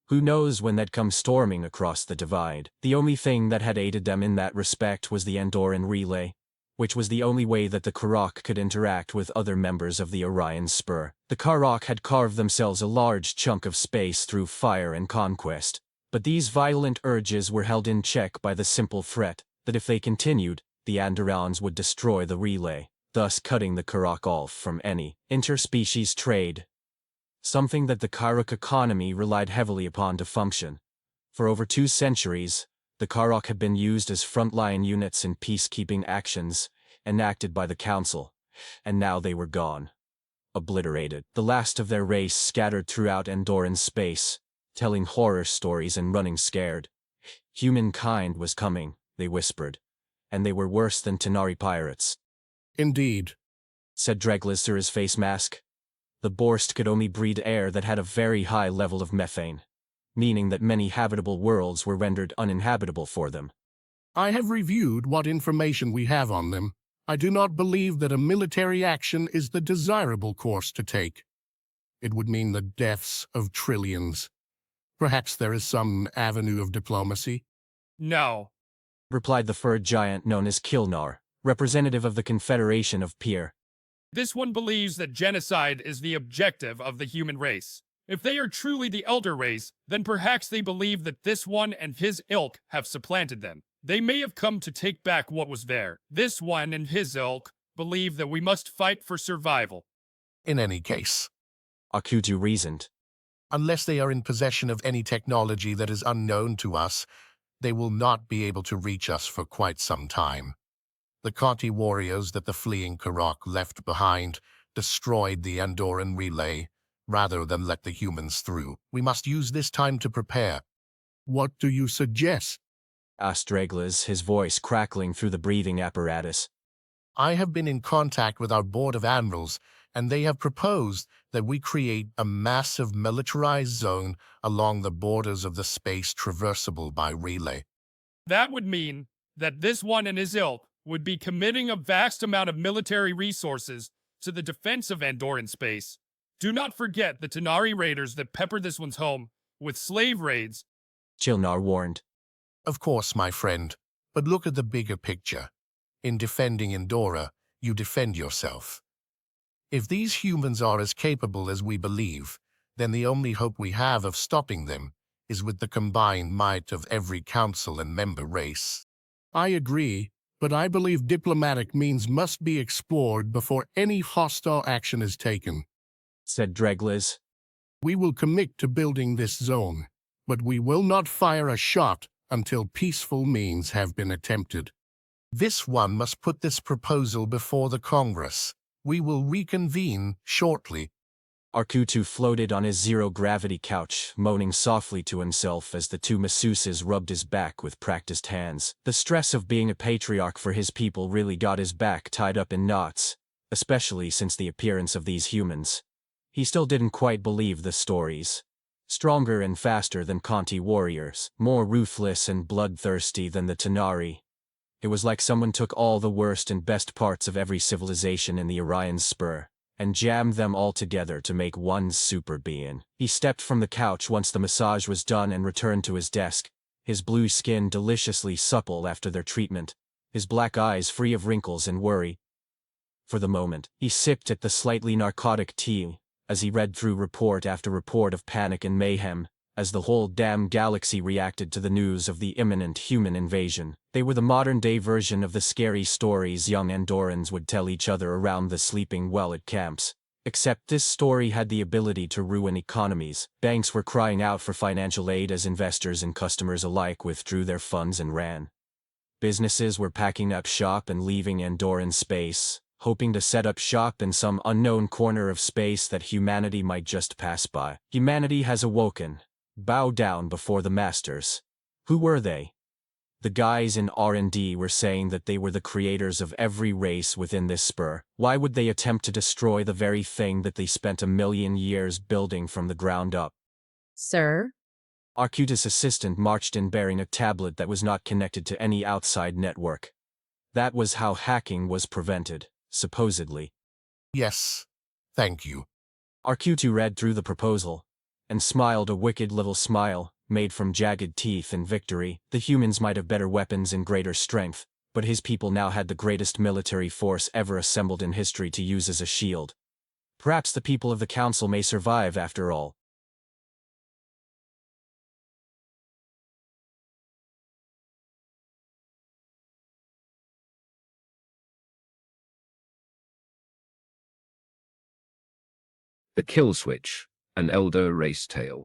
Who knows when they'd come storming across the divide? The only thing that had aided them in that respect was the Andoran relay, which was the only way that the Karak could interact with other members of the Orion Spur. The Karak had carved themselves a large chunk of space through fire and conquest, but these violent urges were held in check by the simple threat that if they continued, the Andorans would destroy the relay, thus cutting the Karak off from any interspecies trade. Something that the Karak economy relied heavily upon to function. For over 2 centuries, the Karak had been used as frontline units in peacekeeping actions enacted by the Council, and now they were gone. obliterated. The last of their race scattered throughout Andorran space, telling horror stories and running scared. Humankind was coming, they whispered. And they were worse than Tenari pirates,
Indeed.
said Dreglas through his face mask. The Borst could only breathe air that had a very high level of methane, meaning that many habitable worlds were rendered uninhabitable for them.
I have reviewed what information we have on them. I do not believe that a military action is the desirable course to take. It would mean the deaths of trillions. Perhaps there is some avenue of diplomacy.
No.
Replied the furred giant known as Kilnar, representative of the Confederation of Pyr.
This one believes that genocide is the objective of the human race. If they are truly the elder race, then perhaps they believe that this one and his ilk have supplanted them. They may have come to take back what was there. This one and his ilk believe that we must fight for survival.
In any case,
Akutu reasoned.
unless they are in possession of any technology that is unknown to us, they will not be able to reach us for quite some time. The Khanti warriors that the fleeing Karak left behind destroyed the Andorran relay, rather than let the humans through. We must use this time to prepare. What do you suggest?
Asked Dreglas, his voice crackling through the breathing apparatus.
I have been in contact with our Board of Admirals, and they have proposed that we create a massive militarized zone along the borders of the space traversable by relay.
That would mean that this one and his ilk would be committing a vast amount of military resources to the defense of Andorran space. Do not forget the Tenari raiders that peppered this one's home with slave raids.
Kilnar warned.
Of course, my friend, but look at the bigger picture. In defending Andorra, you defend yourself. If these humans are as capable as we believe, then the only hope we have of stopping them is with the combined might of every council and member race. I agree, but I believe diplomatic means must be explored before any hostile action is taken.
Said Dreglas.
We will commit to building this zone, but we will not fire a shot until peaceful means have been attempted. This one must put this proposal before the Congress. We will reconvene shortly.
Arkutu floated on his zero-gravity couch, moaning softly to himself as the two masseuses rubbed his back with practiced hands. The stress of being a patriarch for his people really got his back tied up in knots, especially since the appearance of these humans. He still didn't quite believe the stories. Stronger and faster than Khanti warriors, more ruthless and bloodthirsty than the Tenari. It was like someone took all the worst and best parts of every civilization in the Orion's Spur and jammed them all together to make one super being. He stepped from the couch once the massage was done and returned to his desk, his blue skin deliciously supple after their treatment, his black eyes free of wrinkles and worry. For the moment, he sipped at the slightly narcotic tea as he read through report after report of panic and mayhem, as the whole damn galaxy reacted to the news of the imminent human invasion. They were the modern-day version of the scary stories young Andorrans would tell each other around the sleeping well at camps. Except this story had the ability to ruin economies. Banks were crying out for financial aid as investors and customers alike withdrew their funds and ran. Businesses were packing up shop and leaving Andorran space, hoping to set up shop in some unknown corner of space that humanity might just pass by. Humanity has awoken. Bow down before the masters. Who were they? The guys in R&D were saying that they were the creators of every race within this spur. Why would they attempt to destroy the very thing that they spent 1,000,000 years building from the ground up?
Sir?
Arkutus' assistant marched in bearing a tablet that was not connected to any outside network. That was how hacking was prevented, supposedly.
Yes, thank you.
Arkutu read through the proposal and smiled a wicked little smile, made from jagged teeth in victory. The humans might have better weapons and greater strength, but his people now had the greatest military force ever assembled in history to use as a shield. Perhaps the people of the council may survive after all.
The Kill Switch, an Elder Race Tale.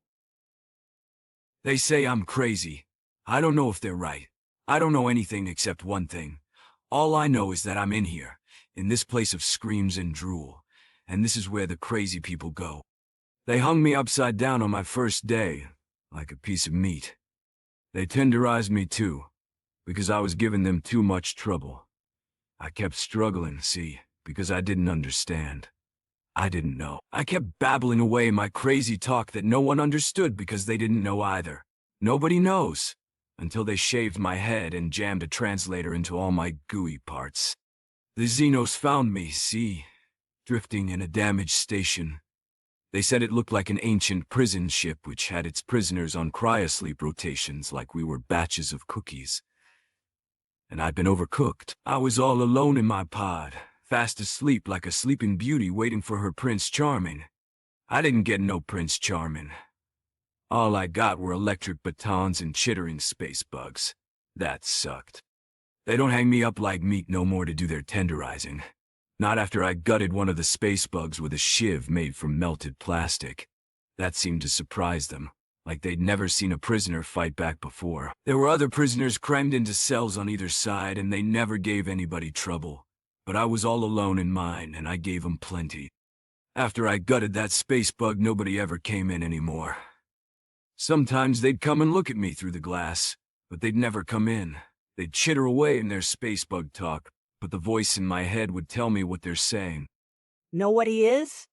They say I'm crazy. I don't know if they're right. I don't know anything except one thing. All I know is that I'm in here, in this place of screams and drool, And this is where the crazy people go. They hung me upside down on my first day, like a piece of meat. They tenderized me too, because I was giving them too much trouble. I kept struggling, see, because I didn't understand. I didn't know. I kept babbling away my crazy talk that no one understood because they didn't know either. Nobody knows, until they shaved my head and jammed a translator into all my gooey parts. The Xenos found me, see, drifting in a damaged station. They said it looked like an ancient prison ship which had its prisoners on cryosleep rotations like we were batches of cookies. And I'd been overcooked. I was all alone in my pod, fast asleep like a sleeping beauty waiting for her Prince Charming. I didn't get no Prince Charming. All I got were electric batons and chittering space bugs. That sucked. They don't hang me up like meat no more to do their tenderizing. Not after I gutted one of the space bugs with a shiv made from melted plastic. That seemed to surprise them, like they'd never seen a prisoner fight back before. There were other prisoners crammed into cells on either side, and they never gave anybody trouble. But I was all alone in mine, and I gave them plenty. After I gutted that space bug, nobody ever came in anymore. Sometimes they'd come and look at me through the glass, but they'd never come in. They'd chitter away in their space bug talk, but the voice in my head would tell me what they're saying.
Know what he is?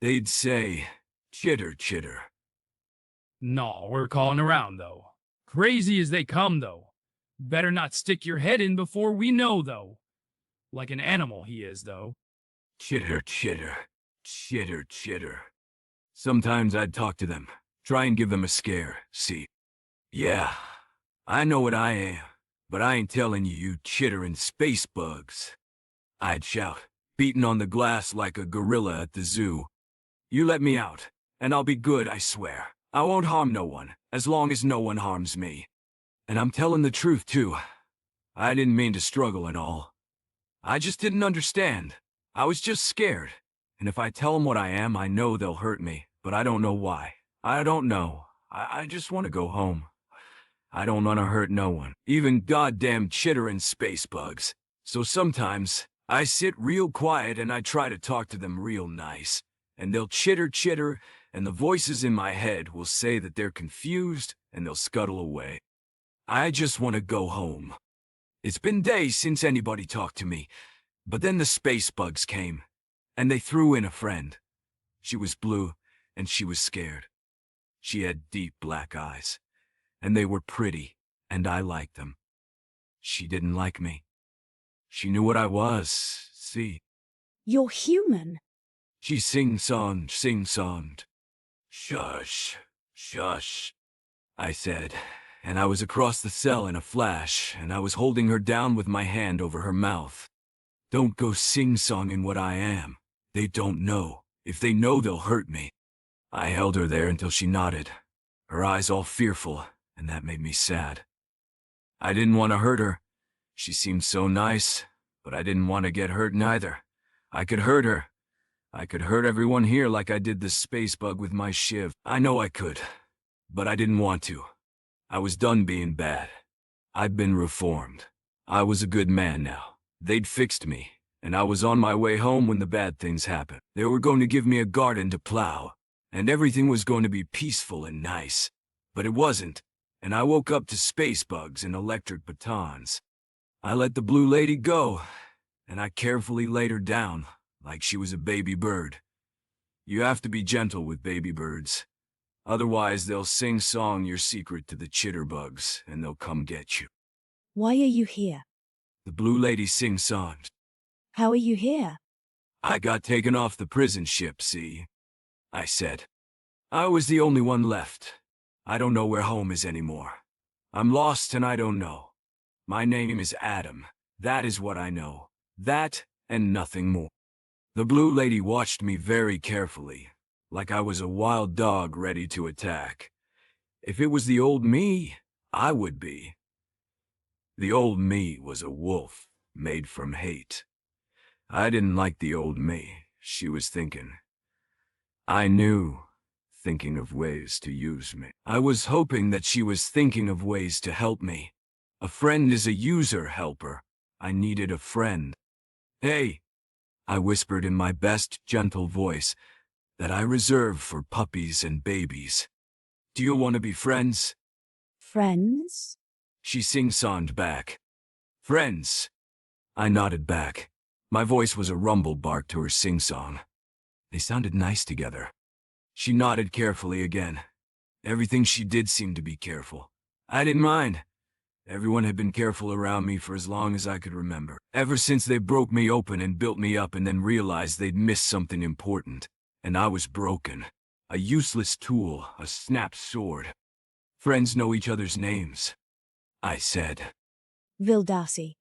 They'd say, chitter, chitter.
No, we're calling around, though. Crazy as they come, though. Better not stick your head in before we know, though. Like an animal he is, though.
Chitter, chitter, chitter, chitter. Sometimes I'd talk to them, try and give them a scare, see. Yeah, I know what I am, but I ain't telling you, you chittering space bugs. I'd shout, beating on the glass like a gorilla at the zoo. You let me out, and I'll be good, I swear. I won't harm no one, as long as no one harms me. And I'm telling the truth, too. I didn't mean to struggle at all. I just didn't understand. I was just scared. And if I tell them what I am, I know they'll hurt me, but I don't know why. I don't know. I just want to go home. I don't want to hurt no one, even goddamn chittering space bugs. So sometimes, I sit real quiet and I try to talk to them real nice. And they'll chitter, chitter, and the voices in my head will say that they're confused and they'll scuttle away. I just want to go home. It's been days since anybody talked to me, but then the space bugs came, and they threw in a friend. She was blue, and she was scared. She had deep black eyes, and they were pretty, and I liked them. She didn't like me. She knew what I was, see.
You're human.
She sing-songed, sing-songed. Shush, shush, I said, and I was across the cell in a flash, and I was holding her down with my hand over her mouth. Don't go sing-songing what I am. They don't know. If they know, they'll hurt me. I held her there until she nodded, her eyes all fearful, and that made me sad. I didn't want to hurt her. She seemed so nice, but I didn't want to get hurt neither. I could hurt her. I could hurt everyone here like I did the space bug with my shiv. I know I could, but I didn't want to. I was done being bad. I'd been reformed. I was a good man now. They'd fixed me, and I was on my way home when the bad things happened. They were going to give me a garden to plow, and everything was going to be peaceful and nice. But it wasn't, and I woke up to space bugs and electric batons. I let the blue lady go, and I carefully laid her down, like she was a baby bird. You have to be gentle with baby birds. Otherwise, they'll sing-song your secret to the chitterbugs, and they'll come get you.
Why are you here?
The blue lady sing-songed.
How are you here?
I got taken off the prison ship, see? I said. I was the only one left. I don't know where home is anymore. I'm lost and I don't know. My name is Adam. That is what I know. That and nothing more. The blue lady watched me very carefully, like I was a wild dog ready to attack. If it was the old me, I would be. The old me was a wolf made from hate. I didn't like the old me, she was thinking. I knew, thinking of ways to use me. I was hoping that she was thinking of ways to help me. A friend is a user helper. I needed a friend. Hey, I whispered in my best gentle voice that I reserve for puppies and babies. Do you want to be friends?
Friends?
She sing-songed back. Friends. I nodded back. My voice was a rumble bark to her sing-song. They sounded nice together. She nodded carefully again. Everything she did seemed to be careful. I didn't mind. Everyone had been careful around me for as long as I could remember. Ever since they broke me open and built me up and then realized they'd missed something important. And I was broken. A useless tool, a snapped sword. Friends know each other's names, I said.
Vildasi.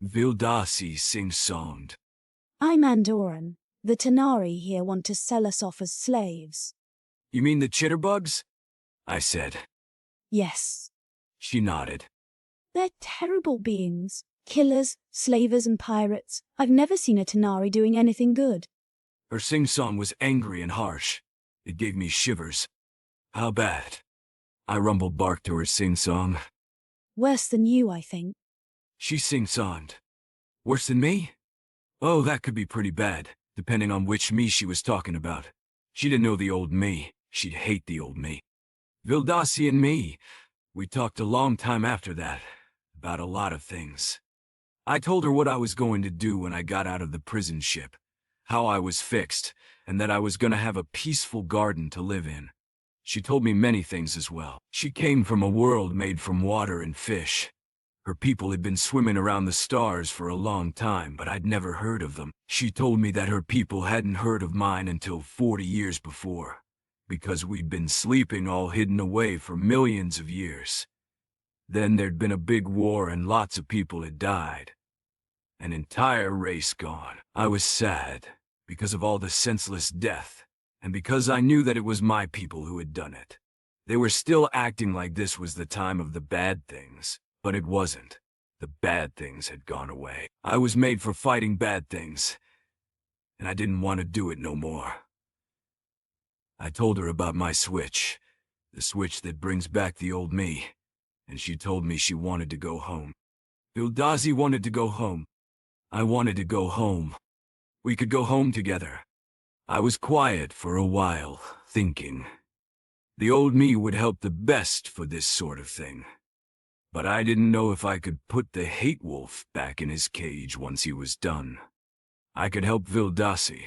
Vildasi sing-songed.
I'm Andoran. The Tanari here want to sell us off as slaves.
You mean the chitterbugs? I said.
Yes.
She nodded.
They're terrible beings. Killers, slavers, and pirates. I've never seen a Tanari doing anything good.
Her sing-song was angry and harsh. It gave me shivers. How bad? I rumbled bark to her sing-song.
Worse than you, I think.
She sing-songed. Worse than me? Oh, that could be pretty bad, depending on which me she was talking about. She didn't know the old me. She'd hate the old me. Vildasi and me, we talked a long time after that, about a lot of things. I told her what I was going to do when I got out of the prison ship, how I was fixed, and that I was going to have a peaceful garden to live in. She told me many things as well. She came from a world made from water and fish. Her people had been swimming around the stars for a long time, but I'd never heard of them. She told me that her people hadn't heard of mine until 40 years before, because we'd been sleeping all hidden away for millions of years. Then there'd been a big war and lots of people had died. An entire race gone. I was sad, because of all the senseless death, and because I knew that it was my people who had done it. They were still acting like this was the time of the bad things, but it wasn't. The bad things had gone away. I was made for fighting bad things, and I didn't want to do it no more. I told her about my switch, the switch that brings back the old me, and she told me she wanted to go home. Vildasi wanted to go home. I wanted to go home. We could go home together. I was quiet for a while, thinking. The old me would help the best for this sort of thing. But I didn't know if I could put the hate wolf back in his cage once he was done. I could help Vildasi.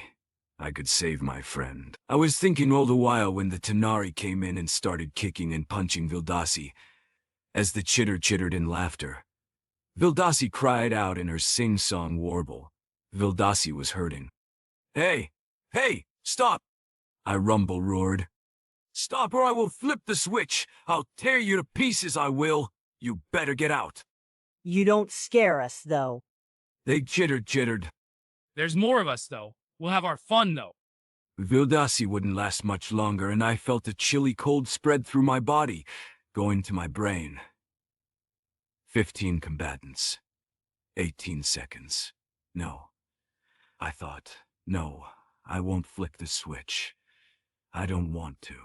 I could save my friend. I was thinking all the while when the Tanari came in and started kicking and punching Vildasi, as the chitter chittered in laughter. Vildasi cried out in her sing-song warble. Vildasi was hurting. Hey! Hey! Stop! I rumble roared. Stop or I will flip the switch! I'll tear you to pieces, I will! You better get out!
You don't scare us, though.
They chittered.
There's more of us, though. We'll have our fun, though.
Vildasi wouldn't last much longer, and I felt a chilly cold spread through my body, going to my brain. 15 combatants. 18 seconds. No. I thought, no, I won't flick the switch. I don't want to.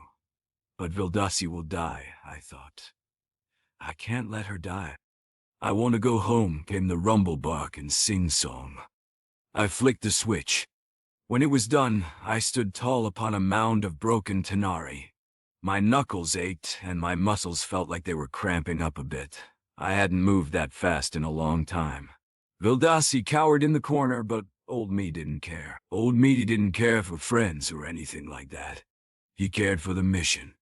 But Vildasi will die, I thought. I can't let her die. I want to go home, came the rumble bark and sing-song. I flicked the switch. When it was done, I stood tall upon a mound of broken Tanari. My knuckles ached, and my muscles felt like they were cramping up a bit. I hadn't moved that fast in a long time. Vildasi cowered in the corner, but old me didn't care. Old me didn't care for friends or anything like that. He cared for the mission.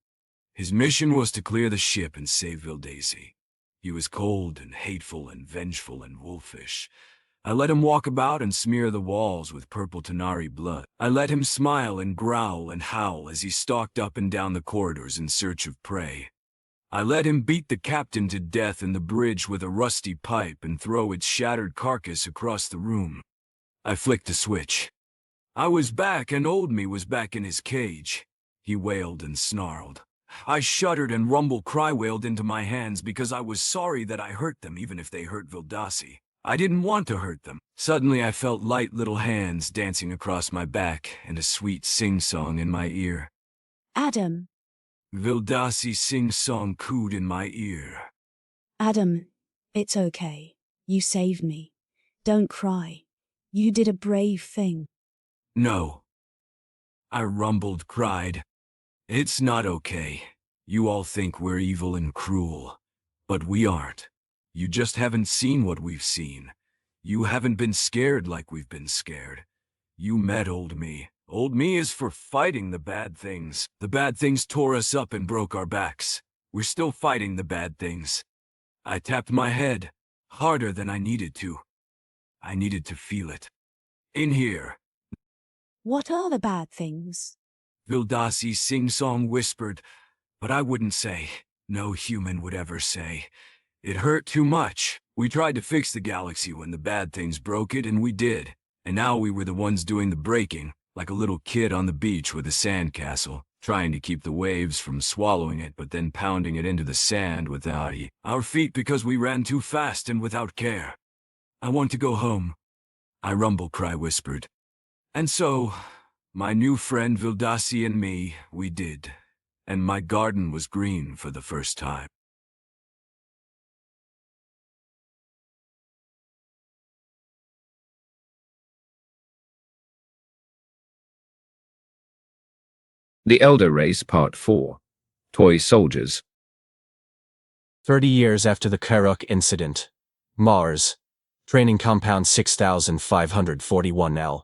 His mission was to clear the ship and save Vildasi. He was cold and hateful and vengeful and wolfish. I let him walk about and smear the walls with purple Tanari blood. I let him smile and growl and howl as he stalked up and down the corridors in search of prey. I let him beat the captain to death in the bridge with a rusty pipe and throw its shattered carcass across the room. I flicked a switch. I was back and old me was back in his cage. He wailed and snarled. I shuddered and rumble cry-wailed into my hands because I was sorry that I hurt them even if they hurt Vildasi. I didn't want to hurt them. Suddenly I felt light little hands dancing across my back and a sweet sing-song in my ear.
Adam.
Vildasi sing-song cooed in my ear.
Adam, it's okay. You saved me. Don't cry. You did a brave thing.
No. I rumbled, cried. It's not okay. You all think we're evil and cruel. But we aren't. You just haven't seen what we've seen. You haven't been scared like we've been scared. You met old me. Old me is for fighting the bad things. The bad things tore us up and broke our backs. We're still fighting the bad things. I tapped my head, harder than I needed to. I needed to feel it. In here.
What are the bad things?
Vildasi's sing-song whispered, but I wouldn't say. No human would ever say. It hurt too much. We tried to fix the galaxy when the bad things broke it, and we did. And now we were the ones doing the breaking, like a little kid on the beach with a sandcastle, trying to keep the waves from swallowing it, but then pounding it into the sand without our feet because we ran too fast and without care. I want to go home, I rumble cry whispered. And so, my new friend Vildasi and me, we did. And my garden was green for the first time.
The Elder Race Part 4. Toy Soldiers.
30 years after the Karuk incident. Mars. Training Compound 6541L.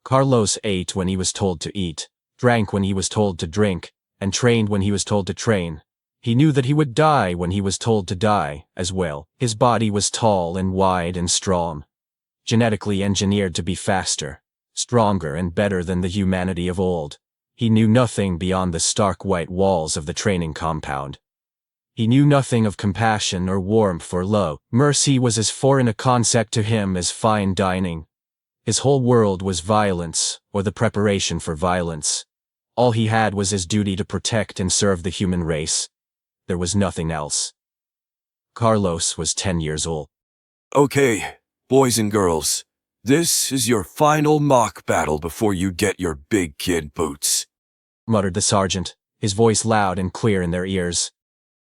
Carlos ate when he was told to eat, drank when he was told to drink, and trained when he was told to train. He knew that he would die when he was told to die, as well. His body was tall and wide and strong. Genetically engineered to be faster, stronger and better than the humanity of old. He knew nothing beyond the stark white walls of the training compound. He knew nothing of compassion or warmth or love. Mercy was as foreign a concept to him as fine dining. His whole world was violence, or the preparation for violence. All he had was his duty to protect and serve the human race. There was nothing else. Carlos was 10 years old.
Okay, boys and girls, this is your final mock battle before you get your big kid boots,
muttered the sergeant, his voice loud and clear in their ears.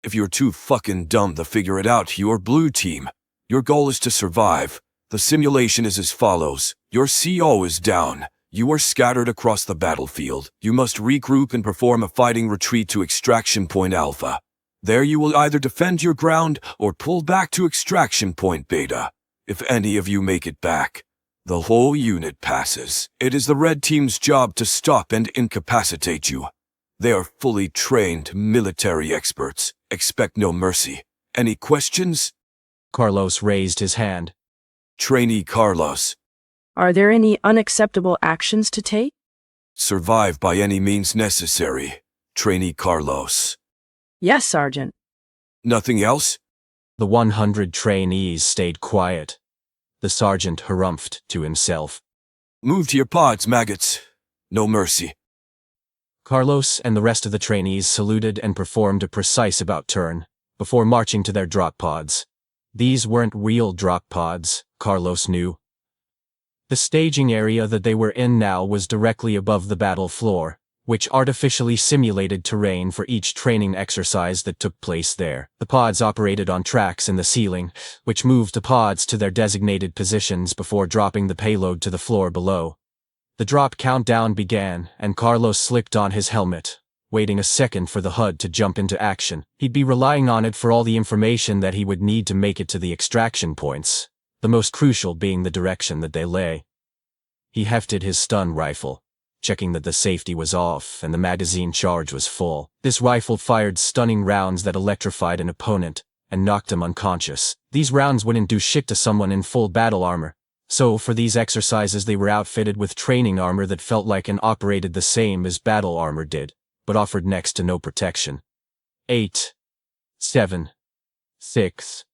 If you're too fucking dumb to figure it out, you're blue team. Your goal is to survive. The simulation is as follows. Your CO is down. You are scattered across the battlefield. You must regroup and perform a fighting retreat to Extraction Point Alpha. There you will either defend your ground or pull back to Extraction Point Beta. If any of you make it back, the whole unit passes. It is the red team's job to stop and incapacitate you. They are fully trained military experts. Expect no mercy. Any questions?
Carlos raised his hand.
Trainee Carlos.
Are there any unacceptable actions to take?
Survive by any means necessary. Trainee Carlos.
Yes, Sergeant.
Nothing else?
The 100 trainees stayed quiet. The sergeant harumphed to himself.
Move to your pods, maggots. No mercy.
Carlos and the rest of the trainees saluted and performed a precise about-turn before marching to their drop pods. These weren't real drop pods, Carlos knew. The staging area that they were in now was directly above the battle floor, which artificially simulated terrain for each training exercise that took place there. The pods operated on tracks in the ceiling, which moved the pods to their designated positions before dropping the payload to the floor below. The drop countdown began, and Carlos slicked on his helmet, waiting a second for the HUD to jump into action. He'd be relying on it for all the information that he would need to make it to the extraction points, the most crucial being the direction that they lay. He hefted his stun rifle, checking that the safety was off and the magazine charge was full. This rifle fired stunning rounds that electrified an opponent and knocked him unconscious. These rounds wouldn't do shit to someone in full battle armor. So, for these exercises they were outfitted with training armor that felt like and operated the same as battle armor did, but offered next to no protection. 8. 7. 6.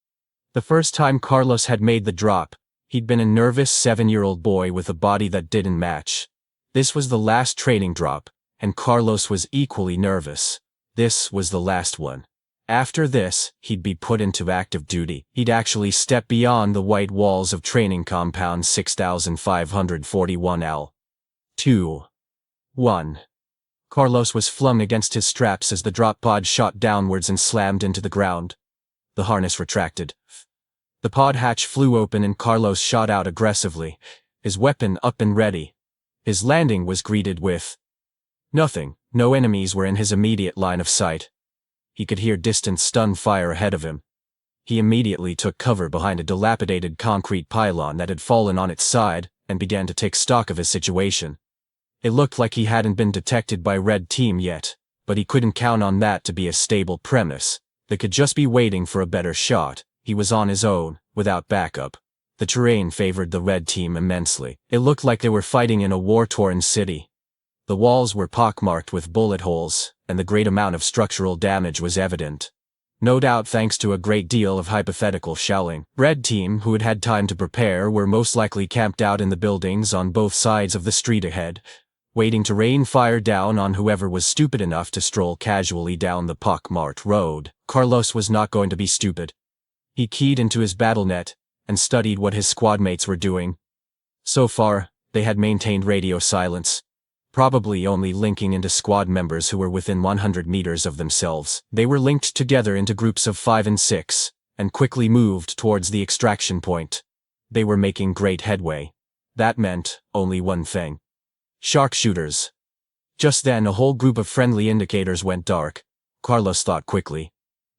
The first time Carlos had made the drop, he'd been a nervous 7-year-old boy with a body that didn't match. This was the last training drop, and Carlos was equally nervous. This was the last one. After this, he'd be put into active duty. He'd actually step beyond the white walls of training compound 6541L. 2. 1. Carlos was flung against his straps as the drop pod shot downwards and slammed into the ground. The harness retracted. The pod hatch flew open and Carlos shot out aggressively, his weapon up and ready. His landing was greeted with nothing. No enemies were in his immediate line of sight. He could hear distant stun fire ahead of him. He immediately took cover behind a dilapidated concrete pylon that had fallen on its side and began to take stock of his situation. It looked like he hadn't been detected by Red Team yet, but he couldn't count on that to be a stable premise. They could just be waiting for a better shot. He was on his own, without backup. The terrain favored the Red Team immensely. It looked like they were fighting in a war-torn city. The walls were pockmarked with bullet holes, and the great amount of structural damage was evident. No doubt thanks to a great deal of hypothetical shelling. Red Team, who had had time to prepare, were most likely camped out in the buildings on both sides of the street ahead, waiting to rain fire down on whoever was stupid enough to stroll casually down the pockmarked road. Carlos was not going to be stupid. He keyed into his BattleNet and studied what his squadmates were doing. So far, they had maintained radio silence, probably only linking into squad members who were within 100 meters of themselves. They were linked together into groups of 5 and 6, and quickly moved towards the extraction point. They were making great headway. That meant only one thing. Sharpshooters. Just then a whole group of friendly indicators went dark. Carlos thought quickly.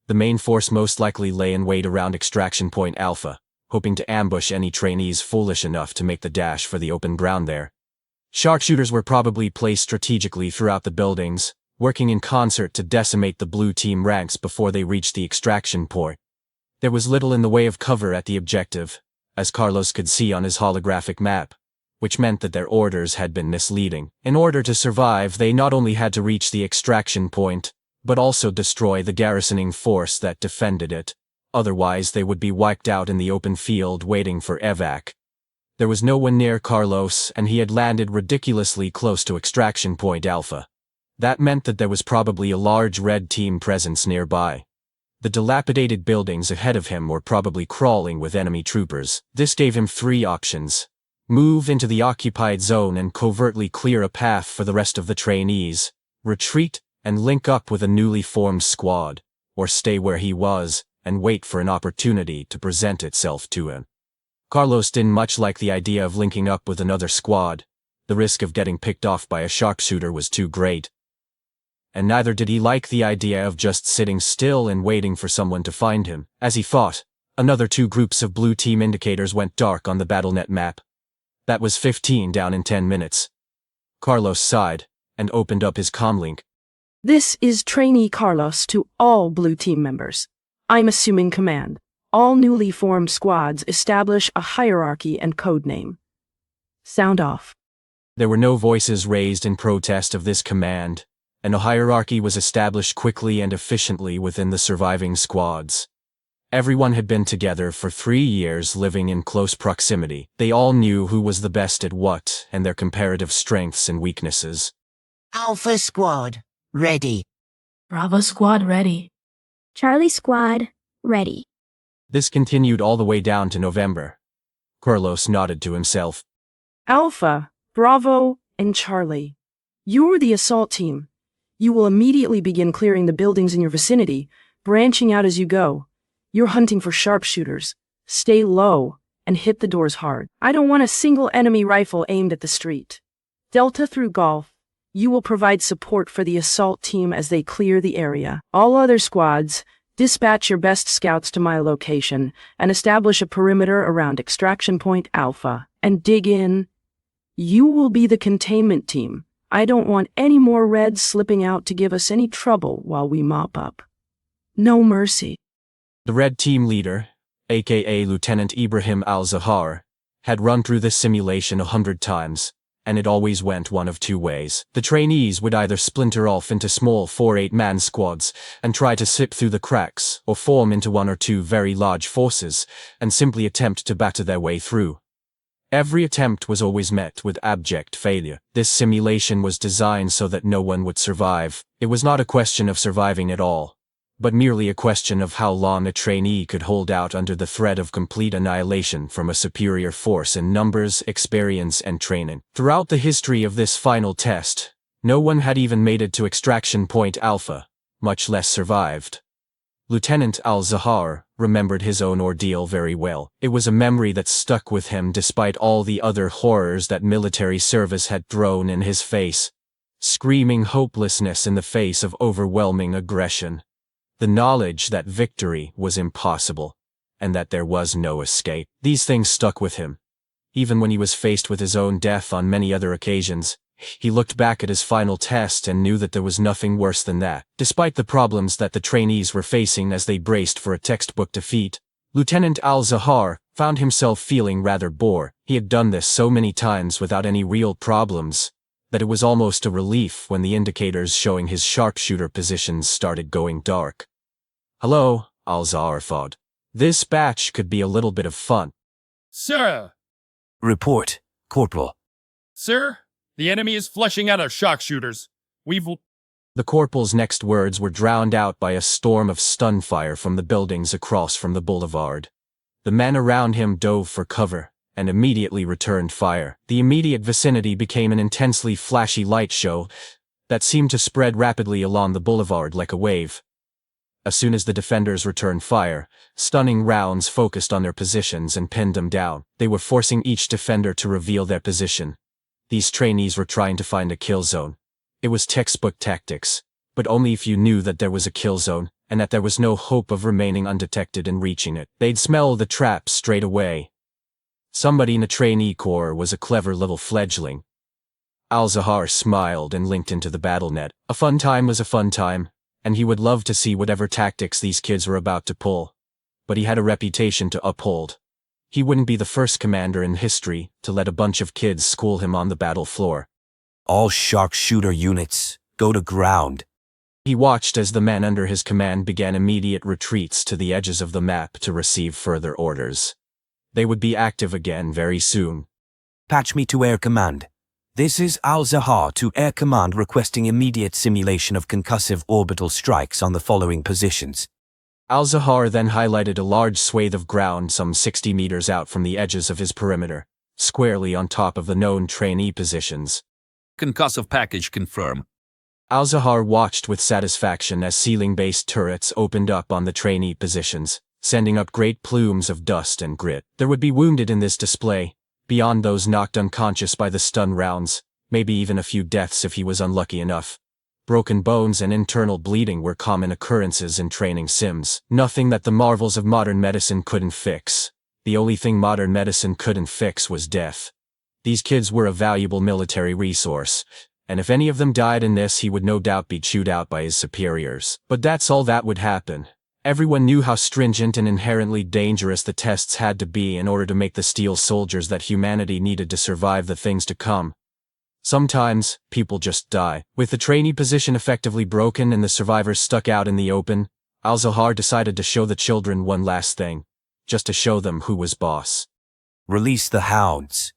The main force most likely lay in wait around extraction point Alpha, hoping to ambush any trainees foolish enough to make the dash for the open ground there. Sharpshooters were probably placed strategically throughout the buildings, working in concert to decimate the blue team ranks before they reached the extraction point. There was little in the way of cover at the objective, as Carlos could see on his holographic map, which meant that their orders had been misleading. In order to survive, they not only had to reach the extraction point, but also destroy the garrisoning force that defended it. Otherwise, they would be wiped out in the open field waiting for evac. There was no one near Carlos, and he had landed ridiculously close to extraction point Alpha. That meant that there was probably a large Red Team presence nearby. The dilapidated buildings ahead of him were probably crawling with enemy troopers. This gave him 3 options. Move into the occupied zone and covertly clear a path for the rest of the trainees, retreat and link up with a newly formed squad, or stay where he was and wait for an opportunity to present itself to him. Carlos didn't much like the idea of linking up with another squad. The risk of getting picked off by a sharpshooter was too great. And neither did he like the idea of just sitting still and waiting for someone to find him. As he fought, another 2 groups of blue team indicators went dark on the BattleNet map. That was 15 down in 10 minutes. Carlos sighed and opened up his comlink.
This is Trainee Carlos to all Blue Team members. I'm assuming command. All newly formed squads establish a hierarchy and code name. Sound off.
There were no voices raised in protest of this command, and a hierarchy was established quickly and efficiently within the surviving squads. Everyone had been together for 3 years, living in close proximity. They all knew who was the best at what and their comparative strengths and weaknesses.
Alpha Squad, ready.
Bravo Squad, ready.
Charlie Squad, ready.
This continued all the way down to November. Carlos nodded to himself.
Alpha, Bravo, and Charlie. You're the assault team. You will immediately begin clearing the buildings in your vicinity, branching out as you go. You're hunting for sharpshooters. Stay low and hit the doors hard. I don't want a single enemy rifle aimed at the street. Delta through Golf, you will provide support for the assault team as they clear the area. All other squads, dispatch your best scouts to my location and establish a perimeter around extraction point Alpha and dig in. You will be the containment team. I don't want any more Reds slipping out to give us any trouble while we mop up. No mercy.
The Red Team leader, aka Lieutenant Ibrahim al-Zahar, had run through this simulation 100 times, and it always went one of 2 ways. The trainees would either splinter off into small 4-8-man squads and try to slip through the cracks, or form into 1 or 2 very large forces and simply attempt to batter their way through. Every attempt was always met with abject failure. This simulation was designed so that no one would survive. It was not a question of surviving at all, but merely a question of how long a trainee could hold out under the threat of complete annihilation from a superior force in numbers, experience, and training. Throughout the history of this final test, no one had even made it to extraction point Alpha, much less survived. Lieutenant Al-Zahar remembered his own ordeal very well. It was a memory that stuck with him despite all the other horrors that military service had thrown in his face. Screaming hopelessness in the face of overwhelming aggression. The knowledge that victory was impossible, and that there was no escape. These things stuck with him. Even when he was faced with his own death on many other occasions, he looked back at his final test and knew that there was nothing worse than that. Despite the problems that the trainees were facing as they braced for a textbook defeat, Lieutenant Al-Zahar found himself feeling rather bored. He had done this so many times without any real problems, that it was almost a relief when the indicators showing his sharpshooter positions started going dark. "Hello," Al-Zahar thought. "This batch could be a little bit of fun."
Sir!
Report, Corporal.
Sir, the enemy is flushing out our shock shooters.
The corporal's next words were drowned out by a storm of stun fire from the buildings across from the boulevard. The men around him dove for cover and immediately returned fire. The immediate vicinity became an intensely flashy light show that seemed to spread rapidly along the boulevard like a wave. As soon as the defenders returned fire, stunning rounds focused on their positions and pinned them down. They were forcing each defender to reveal their position. These trainees were trying to find a kill zone. It was textbook tactics, but only if you knew that there was a kill zone, and that there was no hope of remaining undetected and reaching it. They'd smell the trap straight away. Somebody in the trainee corps was a clever little fledgling. Al-Zahar smiled and linked into the BattleNet. A fun time was a fun time, and he would love to see whatever tactics these kids were about to pull. But he had a reputation to uphold. He wouldn't be the first commander in history to let a bunch of kids school him on the battle floor.
All sharpshooter units, go to ground.
He watched as the men under his command began immediate retreats to the edges of the map to receive further orders. They would be active again very soon.
Patch me to Air Command. This is Al-Zahar to Air Command requesting immediate simulation of concussive orbital strikes on the following positions.
Al-Zahar then highlighted a large swathe of ground some 60 meters out from the edges of his perimeter, squarely on top of the known trainee positions.
Concussive package confirm.
Al-Zahar watched with satisfaction as ceiling-based turrets opened up on the trainee positions, sending up great plumes of dust and grit. There would be wounded in this display, beyond those knocked unconscious by the stun rounds, maybe even a few deaths if he was unlucky enough. Broken bones and internal bleeding were common occurrences in training sims. Nothing that the marvels of modern medicine couldn't fix. The only thing modern medicine couldn't fix was death. These kids were a valuable military resource, and if any of them died in this, he would no doubt be chewed out by his superiors. But that's all that would happen. Everyone knew how stringent and inherently dangerous the tests had to be in order to make the steel soldiers that humanity needed to survive the things to come. Sometimes, people just die. With the trainee position effectively broken and the survivors stuck out in the open, Al-Zahar decided to show the children one last thing, just to show them who was boss.
Release the hounds.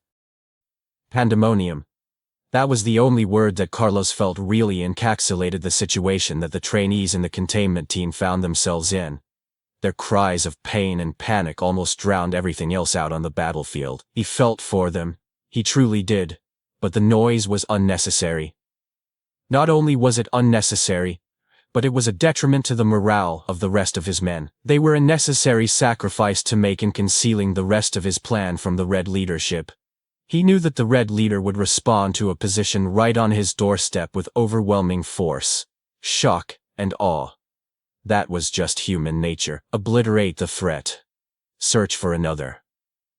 Pandemonium. That was the only word that Carlos felt really encapsulated the situation that the trainees in the containment team found themselves in. Their cries of pain and panic almost drowned everything else out on the battlefield. He felt for them. He truly did. But the noise was unnecessary. Not only was it unnecessary, but it was a detriment to the morale of the rest of his men. They were a necessary sacrifice to make in concealing the rest of his plan from the Red leadership. He knew that the Red leader would respond to a position right on his doorstep with overwhelming force, shock, and awe. That was just human nature. Obliterate the threat. Search for another.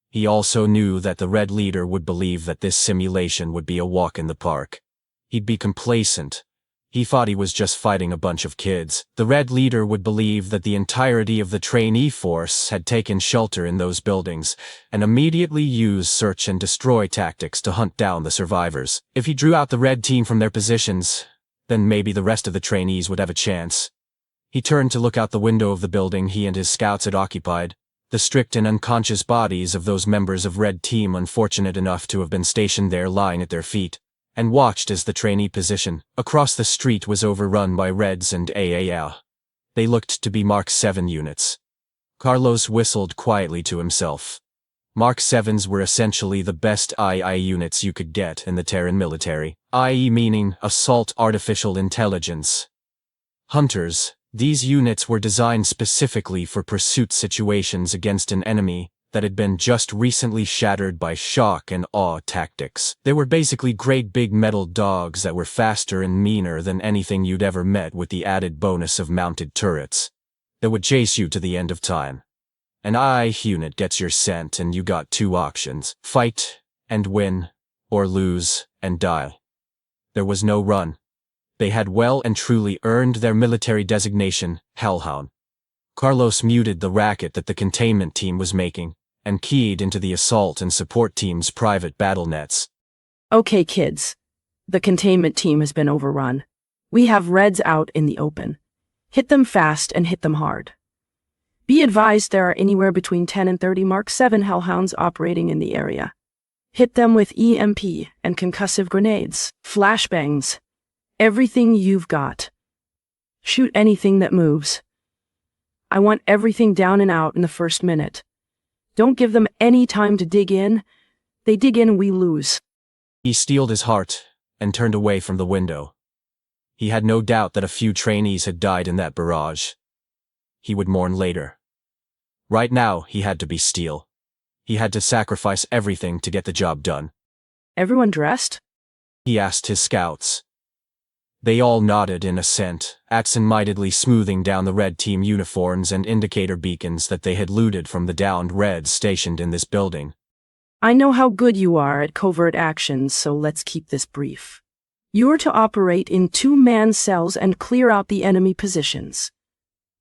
He also knew that the Red leader would believe that this simulation would be a walk in the park. He'd be complacent. He thought he was just fighting a bunch of kids. The Red leader would believe that the entirety of the trainee force had taken shelter in those buildings, and immediately use search and destroy tactics to hunt down the survivors. If he drew out the Red team from their positions, then maybe the rest of the trainees would have a chance. He turned to look out the window of the building he and his scouts had occupied, the strict and unconscious bodies of those members of Red team unfortunate enough to have been stationed there lying at their feet, and watched as the trainee position across the street was overrun by Reds and AAL. They looked to be Mark 7 units. Carlos whistled quietly to himself. Mark 7s were essentially the best II units you could get in the Terran military, IE meaning Assault Artificial Intelligence. Hunters, These units were designed specifically for pursuit situations against an enemy that had been just recently shattered by shock and awe tactics. They were basically great big metal dogs that were faster and meaner than anything you'd ever met, with the added bonus of mounted turrets that would chase you to the end of time. An I unit gets your scent and you got two options: fight and win, or lose and die. There was no run. They had well and truly earned their military designation, Hellhound. Carlos muted the racket that the containment team was making and keyed into the assault and support team's private battle nets.
Okay, kids. The containment team has been overrun. We have Reds out in the open. Hit them fast and hit them hard. Be advised there are anywhere between 10 and 30 Mark 7 Hellhounds operating in the area. Hit them with EMP and concussive grenades, flashbangs, everything you've got. Shoot anything that moves. I want everything down and out in the first minute. Don't give them any time to dig in. They dig in and we lose.
He steeled his heart and turned away from the window. He had no doubt that a few trainees had died in that barrage. He would mourn later. Right now, he had to be steel. He had to sacrifice everything to get the job done.
Everyone dressed?
He asked his scouts. They all nodded in assent, absent-mindedly smoothing down the red team uniforms and indicator beacons that they had looted from the downed Reds stationed in this building.
I know how good you are at covert actions, so let's keep this brief. You're to operate in two-man cells and clear out the enemy positions.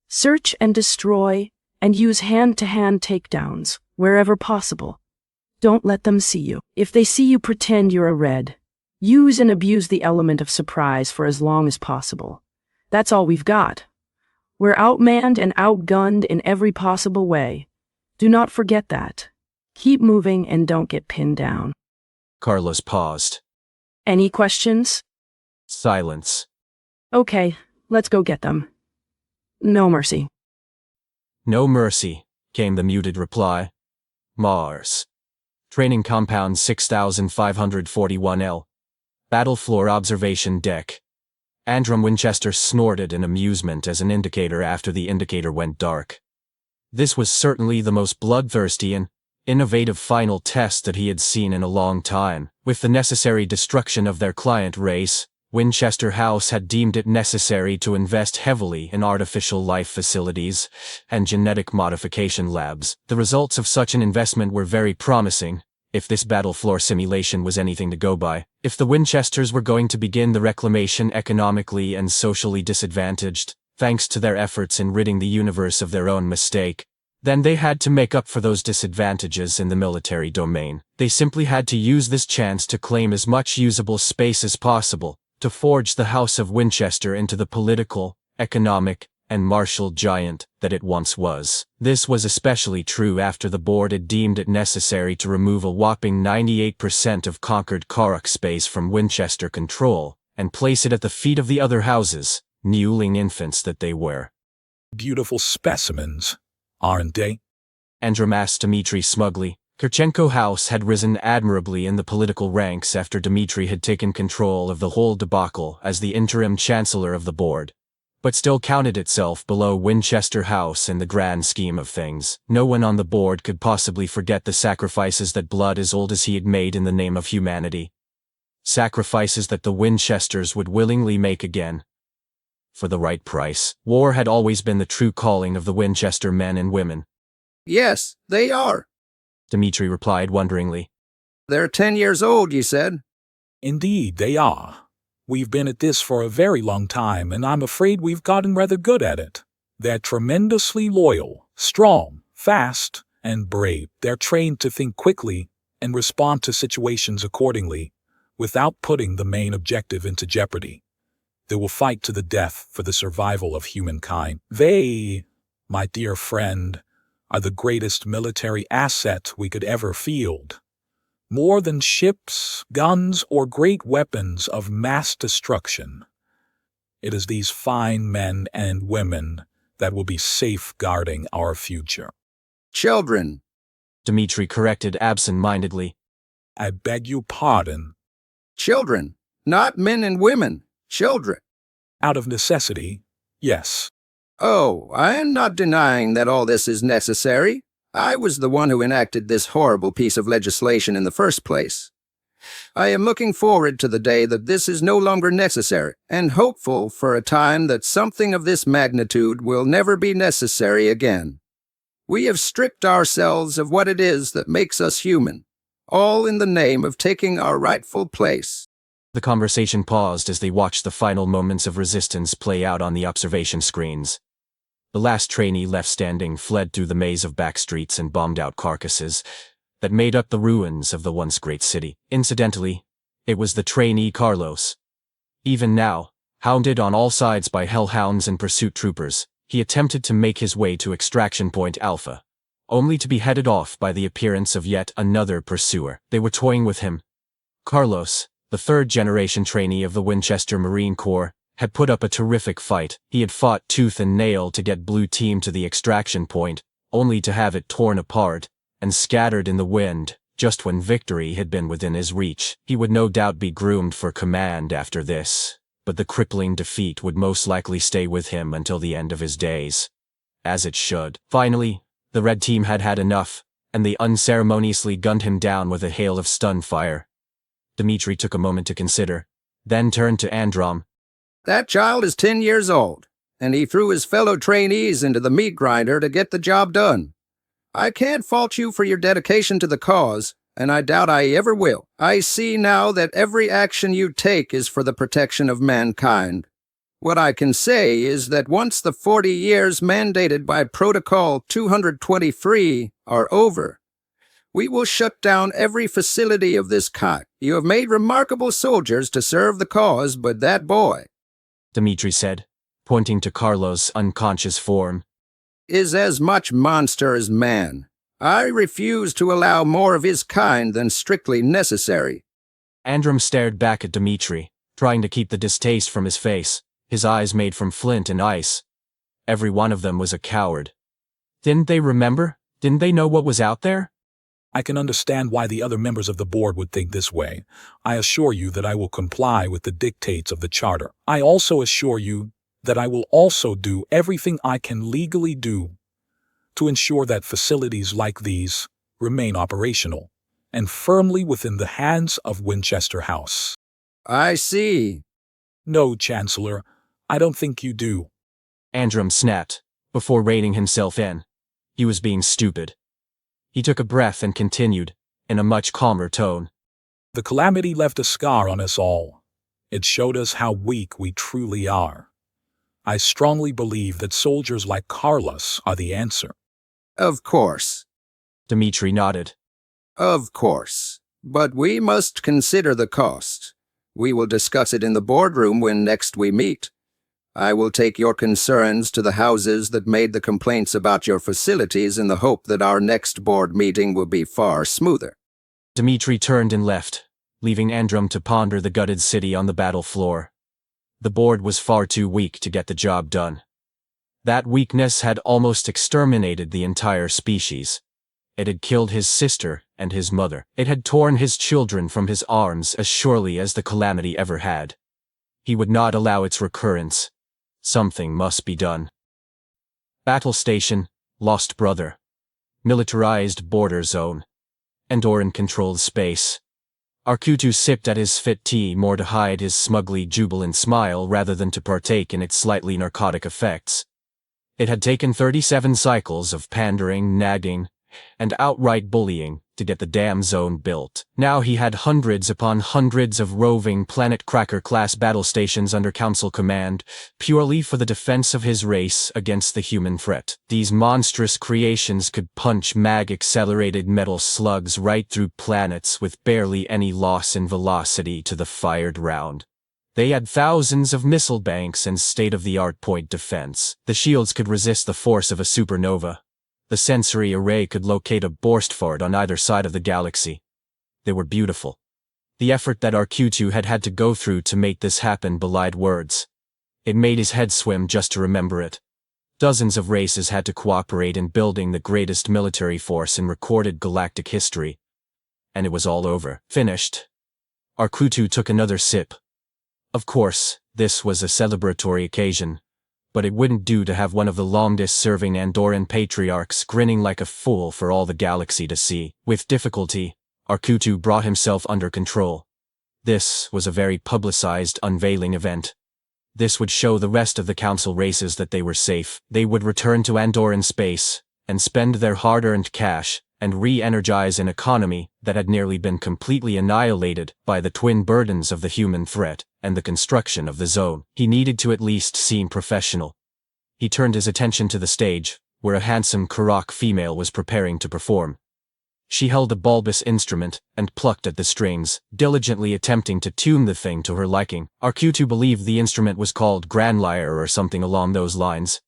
Search and destroy, and use hand-to-hand takedowns, wherever possible. Don't let them see you. If they see you, pretend you're a Red. Use and abuse the element of surprise for as long as possible. That's all we've got. We're outmanned and outgunned in every possible way. Do not forget that. Keep moving and don't get pinned down.
Carlos paused.
Any questions?
Silence.
Okay, let's go get them. No mercy.
No mercy, came the muted reply. Mars. Training Compound 6541L. Battle Floor Observation Deck. Androm Winchester snorted in amusement as an indicator after the indicator went dark. This was certainly the most bloodthirsty and innovative final test that he had seen in a long time. With the necessary destruction of their client race, Winchester House had deemed it necessary to invest heavily in artificial life facilities and genetic modification labs. The results of such an investment were very promising, if this battle floor simulation was anything to go by. If the Winchesters were going to begin the reclamation economically and socially disadvantaged, thanks to their efforts in ridding the universe of their own mistake, then they had to make up for those disadvantages in the military domain. They simply had to use this chance to claim as much usable space as possible, to forge the House of Winchester into the political, economic, and martial giant that it once was. This was especially true after the board had deemed it necessary to remove a whopping 98% of conquered Karak space from Winchester control, and place it at the feet of the other houses, mewling infants that they were.
Beautiful specimens, aren't they?
Androm asked Dmitri smugly. Kirchenko House had risen admirably in the political ranks after Dmitri had taken control of the whole debacle as the interim chancellor of the board, but still counted itself below Winchester House in the grand scheme of things. No one on the board could possibly forget the sacrifices that blood as old as he had made in the name of humanity. Sacrifices that the Winchesters would willingly make again. For the right price. War had always been the true calling of the Winchester men and women.
Yes, they are,
Dmitri replied wonderingly.
They're 10 years old, you said?
Indeed, they are. We've been at this for a very long time, and I'm afraid we've gotten rather good at it. They're tremendously loyal, strong, fast, and brave. They're trained to think quickly and respond to situations accordingly, without putting the main objective into jeopardy. They will fight to the death for the survival of humankind. They, my dear friend, are the greatest military asset we could ever field. More than ships, guns, or great weapons of mass destruction. It is these fine men and women that will be safeguarding our future.
Children,
Dmitri corrected absent-mindedly.
I beg your pardon.
Children, not men and women. Children.
Out of necessity, yes.
Oh, I am not denying that all this is necessary. I was the one who enacted this horrible piece of legislation in the first place. I am looking forward to the day that this is no longer necessary, and hopeful for a time that something of this magnitude will never be necessary again. We have stripped ourselves of what it is that makes us human, all in the name of taking our rightful place.
The conversation paused as they watched the final moments of resistance play out on the observation screens. The last trainee left standing fled through the maze of back streets and bombed out carcasses that made up the ruins of the once great city. Incidentally, it was the trainee Carlos. Even now, hounded on all sides by hellhounds and pursuit troopers, he attempted to make his way to Extraction Point Alpha, only to be headed off by the appearance of yet another pursuer. They were toying with him. Carlos, the third-generation trainee of the Winchester Marine Corps, had put up a terrific fight. He had fought tooth and nail to get Blue Team to the extraction point, only to have it torn apart and scattered in the wind just when victory had been within his reach. He would no doubt be groomed for command after this, but the crippling defeat would most likely stay with him until the end of his days. As it should. Finally, the Red Team had had enough, and they unceremoniously gunned him down with a hail of stun fire. Dmitri took a moment to consider, then turned to Androm.
That child is 10 years old, and he threw his fellow trainees into the meat grinder to get the job done. I can't fault you for your dedication to the cause, and I doubt I ever will. I see now that every action you take is for the protection of mankind. What I can say is that once the 40 years mandated by Protocol 223 are over, we will shut down every facility of this kind. You have made remarkable soldiers to serve the cause, but that boy,
Dmitri said, pointing to Carlos' unconscious form,
is as much monster as man. I refuse to allow more of his kind than strictly necessary.
Androm stared back at Dmitri, trying to keep the distaste from his face, his eyes made from flint and ice. Every one of them was a coward. Didn't they remember? Didn't they know what was out there?
I can understand why the other members of the board would think this way. I assure you that I will comply with the dictates of the charter. I also assure you that I will also do everything I can legally do to ensure that facilities like these remain operational and firmly within the hands of Winchester House.
I see.
No, Chancellor, I don't think you do.
Androm snapped, before reining himself in. He was being stupid. He took a breath and continued, in a much calmer tone.
The calamity left a scar on us all. It showed us how weak we truly are. I strongly believe that soldiers like Carlos are the answer.
Of course.
Dmitri nodded.
Of course. But we must consider the cost. We will discuss it in the boardroom when next we meet. I will take your concerns to the houses that made the complaints about your facilities in the hope that our next board meeting will be far smoother.
Dmitri turned and left, leaving Androm to ponder the gutted city on the battle floor. The board was far too weak to get the job done. That weakness had almost exterminated the entire species. It had killed his sister and his mother. It had torn his children from his arms as surely as the calamity ever had. He would not allow its recurrence. Something must be done. Battle station, lost brother. Militarized border zone. Andoran-controlled space. Arkutu sipped at his fit tea more to hide his smugly jubilant smile rather than to partake in its slightly narcotic effects. It had taken 37 cycles of pandering, nagging, and outright bullying to get the damn zone built. Now he had hundreds upon hundreds of roving Planet Cracker-class battle stations under council command, purely for the defense of his race against the human threat. These monstrous creations could punch mag-accelerated metal slugs right through planets with barely any loss in velocity to the fired round. They had thousands of missile banks and state-of-the-art point defense. The shields could resist the force of a supernova. The sensory array could locate a Borstfart on either side of the galaxy. They were beautiful. The effort that Arkutu had had to go through to make this happen belied words. It made his head swim just to remember it. Dozens of races had to cooperate in building the greatest military force in recorded galactic history. And it was all over. Finished. Arkutu took another sip. Of course, this was a celebratory occasion, But it wouldn't do to have one of the longest-serving Andorran patriarchs grinning like a fool for all the galaxy to see. With difficulty, Arkutu brought himself under control. This was a very publicized, unveiling event. This would show the rest of the council races that they were safe. They would return to Andorran space and spend their hard-earned cash and re-energize an economy that had nearly been completely annihilated by the twin burdens of the human threat and the construction of the zone. He needed to at least seem professional. He turned his attention to the stage, where a handsome Karak female was preparing to perform. She held a bulbous instrument and plucked at the strings, diligently attempting to tune the thing to her liking. Arkutu believed the instrument was called Granlyre or something along those lines.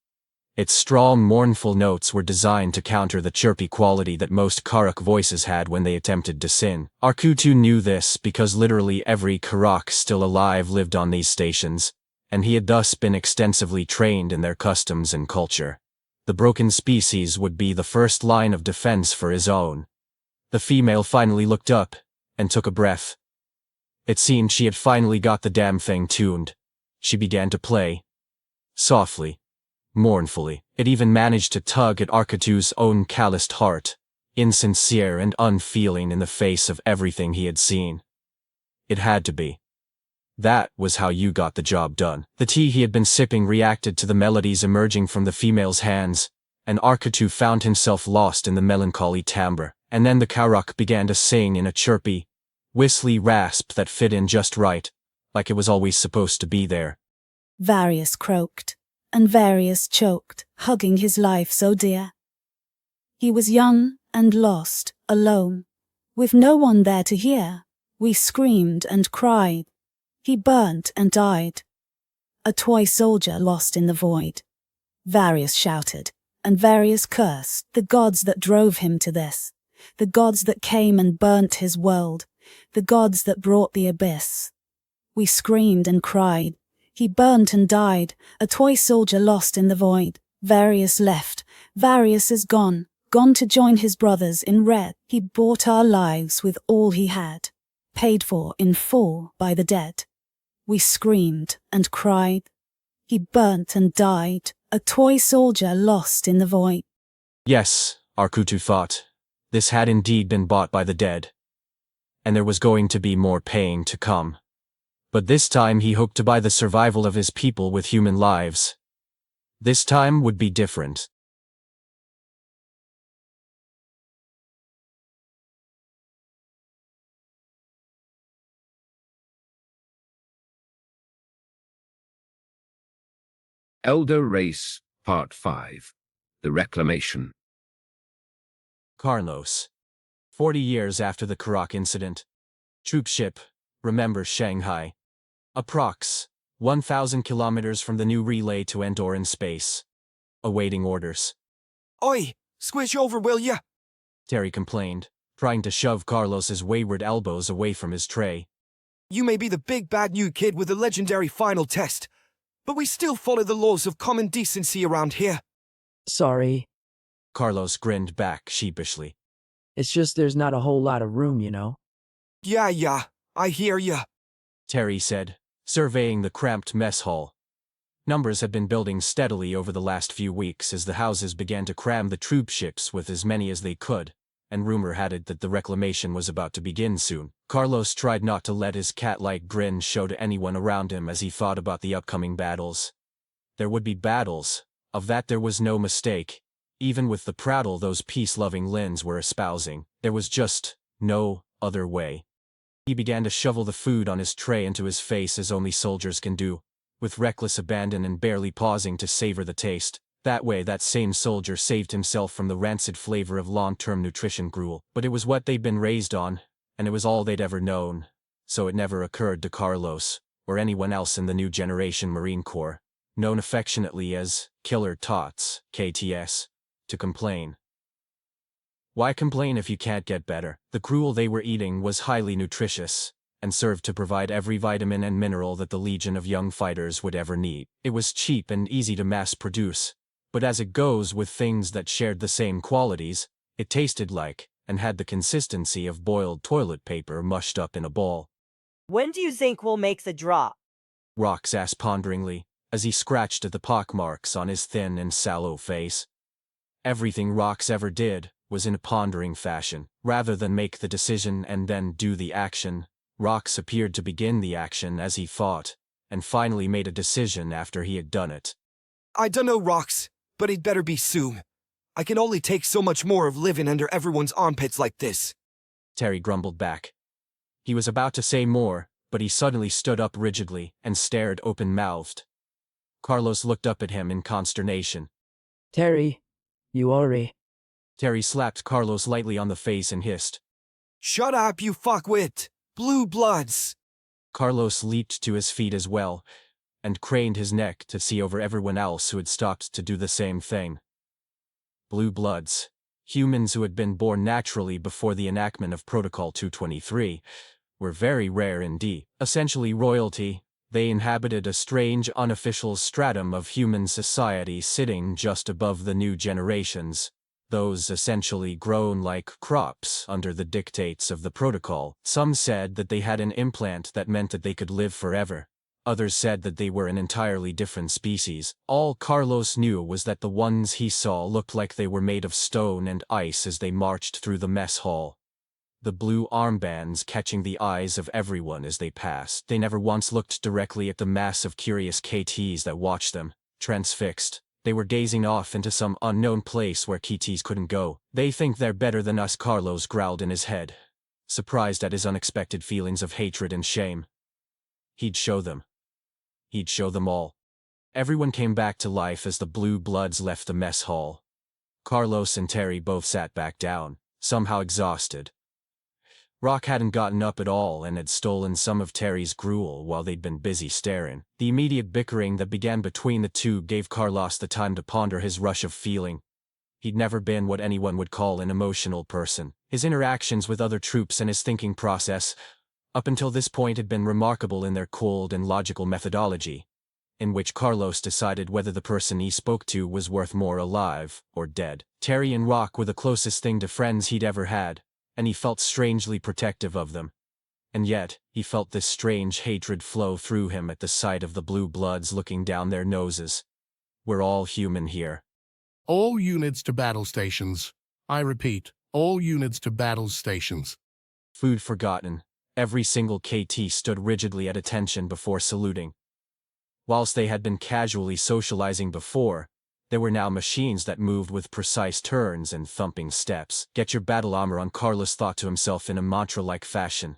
Its strong, mournful notes were designed to counter the chirpy quality that most Karak voices had when they attempted to sing. Arkutu knew this because literally every Karak still alive lived on these stations, and he had thus been extensively trained in their customs and culture. The broken species would be the first line of defense for his own. The female finally looked up and took a breath. It seemed she had finally got the damn thing tuned. She began to play. Softly. Mournfully. It even managed to tug at Arkutu's own calloused heart, insincere and unfeeling in the face of everything he had seen. It had to be. That was how you got the job done. The tea he had been sipping reacted to the melodies emerging from the female's hands, and Arkutu found himself lost in the melancholy timbre. And then the Karak began to sing in a chirpy, whistly rasp that fit in just right, like it was always supposed to be there.
Various croaked, and Various choked, hugging his life so dear. He was young and lost, alone, with no one there to hear. We screamed and cried. He burnt and died. A toy soldier lost in the void. Various shouted, and Various cursed the gods that drove him to this, the gods that came and burnt his world, the gods that brought the abyss. We screamed and cried. He burnt and died, a toy soldier lost in the void. Various left, Various is gone, gone to join his brothers in red. He bought our lives with all he had, paid for in full by the dead. We screamed and cried. He burnt and died, a toy soldier lost in the void.
Yes, Arkutu thought. This had indeed been bought by the dead. And there was going to be more paying to come. But this time he hoped to buy the survival of his people with human lives. This time would be different.
Elder Race, Part 5. The Reclamation.
Carlos. 40 years after the Karak incident. Troop ship, remember Shanghai. Approx. 1,000 kilometers from the new relay to Andorran space. Awaiting orders.
Oi, squish over, will ya?
Terry complained, trying to shove Carlos's wayward elbows away from his tray.
You may be the big bad new kid with the legendary final test, but we still follow the laws of common decency around here.
Sorry.
Carlos grinned back sheepishly.
It's just there's not a whole lot of room, you know.
Yeah, I hear ya.
Terry said, surveying the cramped mess hall. Numbers had been building steadily over the last few weeks as the houses began to cram the troop ships with as many as they could, and rumor had it that the reclamation was about to begin soon. Carlos tried not to let his cat-like grin show to anyone around him as he thought about the upcoming battles. There would be battles, of that there was no mistake. Even with the prattle those peace-loving Lins were espousing, there was just no other way. He began to shovel the food on his tray into his face as only soldiers can do, with reckless abandon and barely pausing to savor the taste. That way that same soldier saved himself from the rancid flavor of long-term nutrition gruel. But it was what they'd been raised on, and it was all they'd ever known, so it never occurred to Carlos, or anyone else in the new generation Marine Corps, known affectionately as Killer Tots, KTS, to complain. Why complain if you can't get better? The gruel they were eating was highly nutritious, and served to provide every vitamin and mineral that the legion of young fighters would ever need. It was cheap and easy to mass produce, but as it goes with things that shared the same qualities, it tasted like, and had the consistency of boiled toilet paper mushed up in a ball.
When do you think we'll make the drop?
Rox asked ponderingly, as he scratched at the pockmarks on his thin and sallow face. Everything Rox ever did was in a pondering fashion. Rather than make the decision and then do the action, Rox appeared to begin the action as he fought, and finally made a decision after he had done it.
I dunno, Rox, but it better be soon. I can only take so much more of living under everyone's armpits like this.
Terry grumbled back. He was about to say more, but he suddenly stood up rigidly and stared open-mouthed. Carlos looked up at him in consternation.
Terry, you alright?
Terry slapped Carlos lightly on the face and hissed.
Shut up, you fuckwit! Blue bloods!
Carlos leaped to his feet as well, and craned his neck to see over everyone else who had stopped to do the same thing. Blue bloods, humans who had been born naturally before the enactment of Protocol 223, were very rare indeed. Essentially royalty, they inhabited a strange unofficial stratum of human society sitting just above the new generations, those essentially grown like crops under the dictates of the protocol. Some said that they had an implant that meant that they could live forever. Others said that they were an entirely different species. All Carlos knew was that the ones he saw looked like they were made of stone and ice as they marched through the mess hall, the blue armbands catching the eyes of everyone as they passed. They never once looked directly at the mass of curious KTs that watched them, transfixed. They were gazing off into some unknown place where KTs couldn't go. They think they're better than us, Carlos growled in his head, surprised at his unexpected feelings of hatred and shame. He'd show them. He'd show them all. Everyone came back to life as the blue bloods left the mess hall. Carlos and Terry both sat back down, somehow exhausted. Rock hadn't gotten up at all and had stolen some of Terry's gruel while they'd been busy staring. The immediate bickering that began between the two gave Carlos the time to ponder his rush of feeling. He'd never been what anyone would call an emotional person. His interactions with other troops and his thinking process, up until this point, had been remarkable in their cold and logical methodology, in which Carlos decided whether the person he spoke to was worth more alive or dead. Terry and Rock were the closest thing to friends he'd ever had, and he felt strangely protective of them. And yet, he felt this strange hatred flow through him at the sight of the blue bloods looking down their noses. We're all human here.
All units to battle stations. I repeat, all units to battle stations.
Food forgotten, every single KT stood rigidly at attention before saluting. Whilst they had been casually socializing before, there were now machines that moved with precise turns and thumping steps. Get your battle armor on, Carlos thought to himself in a mantra-like fashion.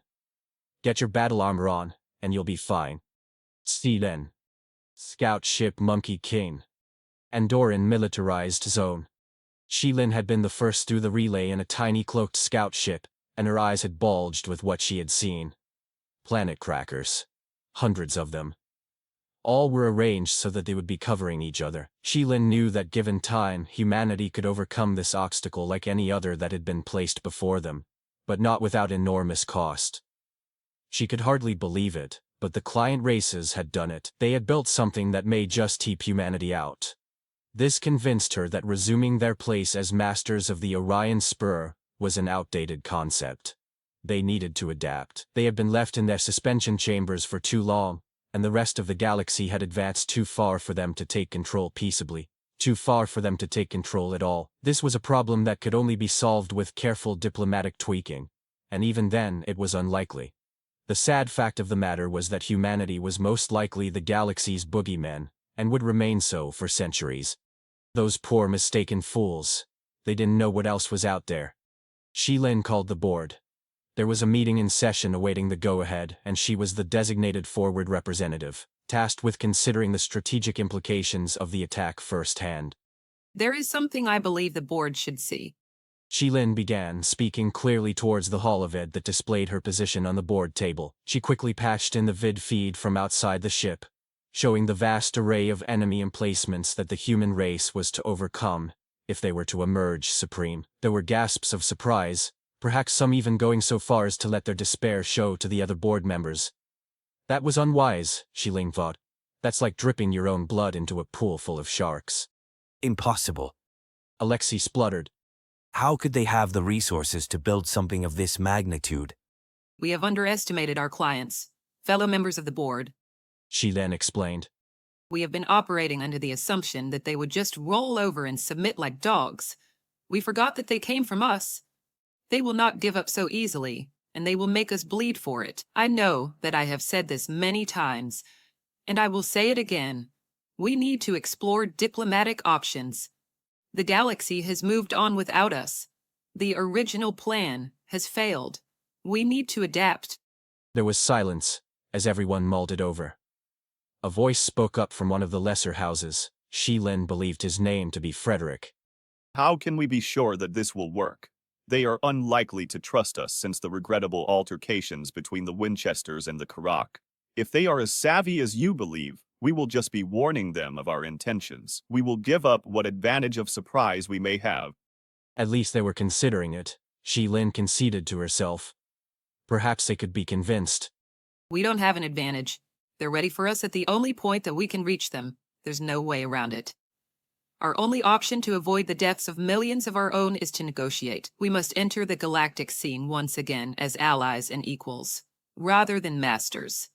Get your battle armor on, and you'll be fine. See then. Scout ship Monkey King. Andorran militarized zone. Shilin had been the first through the relay in a tiny cloaked scout ship, and her eyes had bulged with what she had seen. Planet crackers. Hundreds of them. All were arranged so that they would be covering each other. Shilin knew that given time, humanity could overcome this obstacle like any other that had been placed before them, but not without enormous cost. She could hardly believe it, but the client races had done it. They had built something that may just keep humanity out. This convinced her that resuming their place as masters of the Orion Spur was an outdated concept. They needed to adapt. They had been left in their suspension chambers for too long, and the rest of the galaxy had advanced too far for them to take control peaceably, too far for them to take control at all. This was a problem that could only be solved with careful diplomatic tweaking, and even then it was unlikely. The sad fact of the matter was that humanity was most likely the galaxy's boogeyman, and would remain so for centuries. Those poor mistaken fools. They didn't know what else was out there. Shilin called the board. There was a meeting in session awaiting the go-ahead, and she was the designated forward representative, tasked with considering the strategic implications of the attack firsthand.
There is something I believe the board should see.
Shilin began, speaking clearly towards the holovid that displayed her position on the board table. She quickly patched in the vid feed from outside the ship, showing the vast array of enemy emplacements that the human race was to overcome if they were to emerge supreme. There were gasps of surprise, perhaps some even going so far as to let their despair show to the other board members. That was unwise, Shilin thought. That's like dripping your own blood into a pool full of sharks.
Impossible.
Alexei spluttered.
How could they have the resources to build something of this magnitude?
We have underestimated our clients, fellow members of the board.
She then explained.
We have been operating under the assumption that they would just roll over and submit like dogs. We forgot that they came from us. They will not give up so easily, and they will make us bleed for it. I know that I have said this many times, and I will say it again. We need to explore diplomatic options. The galaxy has moved on without us. The original plan has failed. We need to adapt.
There was silence, as everyone mulled it over. A voice spoke up from one of the lesser houses. Shi-Lin believed his name to be Frederick.
How can we be sure that this will work? They are unlikely to trust us since the regrettable altercations between the Winchesters and the Karak. If they are as savvy as you believe, we will just be warning them of our intentions. We will give up what advantage of surprise we may have.
At least they were considering it, Shi-Lin conceded to herself. Perhaps they could be convinced.
We don't have an advantage. They're ready for us at the only point that we can reach them. There's no way around it. Our only option to avoid the deaths of millions of our own is to negotiate. We must enter the galactic scene once again as allies and equals, rather than masters.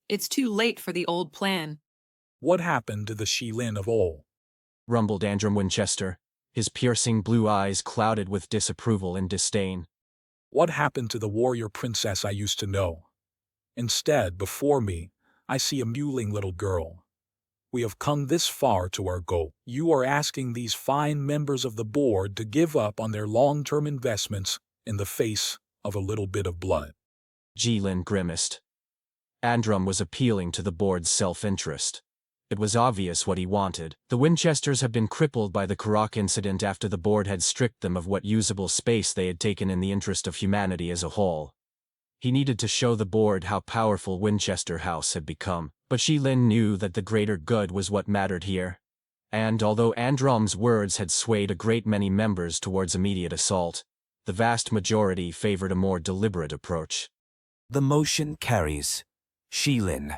It's too late for the old plan.
What happened to the Shi-Lin of old?
Rumbled Androm Winchester, his piercing blue eyes clouded with disapproval and disdain.
What happened to the warrior princess I used to know? Instead, before me, I see a mewling little girl. We have come this far to our goal. You are asking these fine members of the board to give up on their long-term investments in the face of a little bit of blood.
Ji-Lin grimaced. Androm was appealing to the board's self-interest. It was obvious what he wanted. The Winchesters had been crippled by the Karak incident after the board had stripped them of what usable space they had taken in the interest of humanity as a whole. He needed to show the board how powerful Winchester House had become, but Shi-Lin knew that the greater good was what mattered here. And although Androm's words had swayed a great many members towards immediate assault, the vast majority favored a more deliberate approach.
The motion carries. Shi-Lin,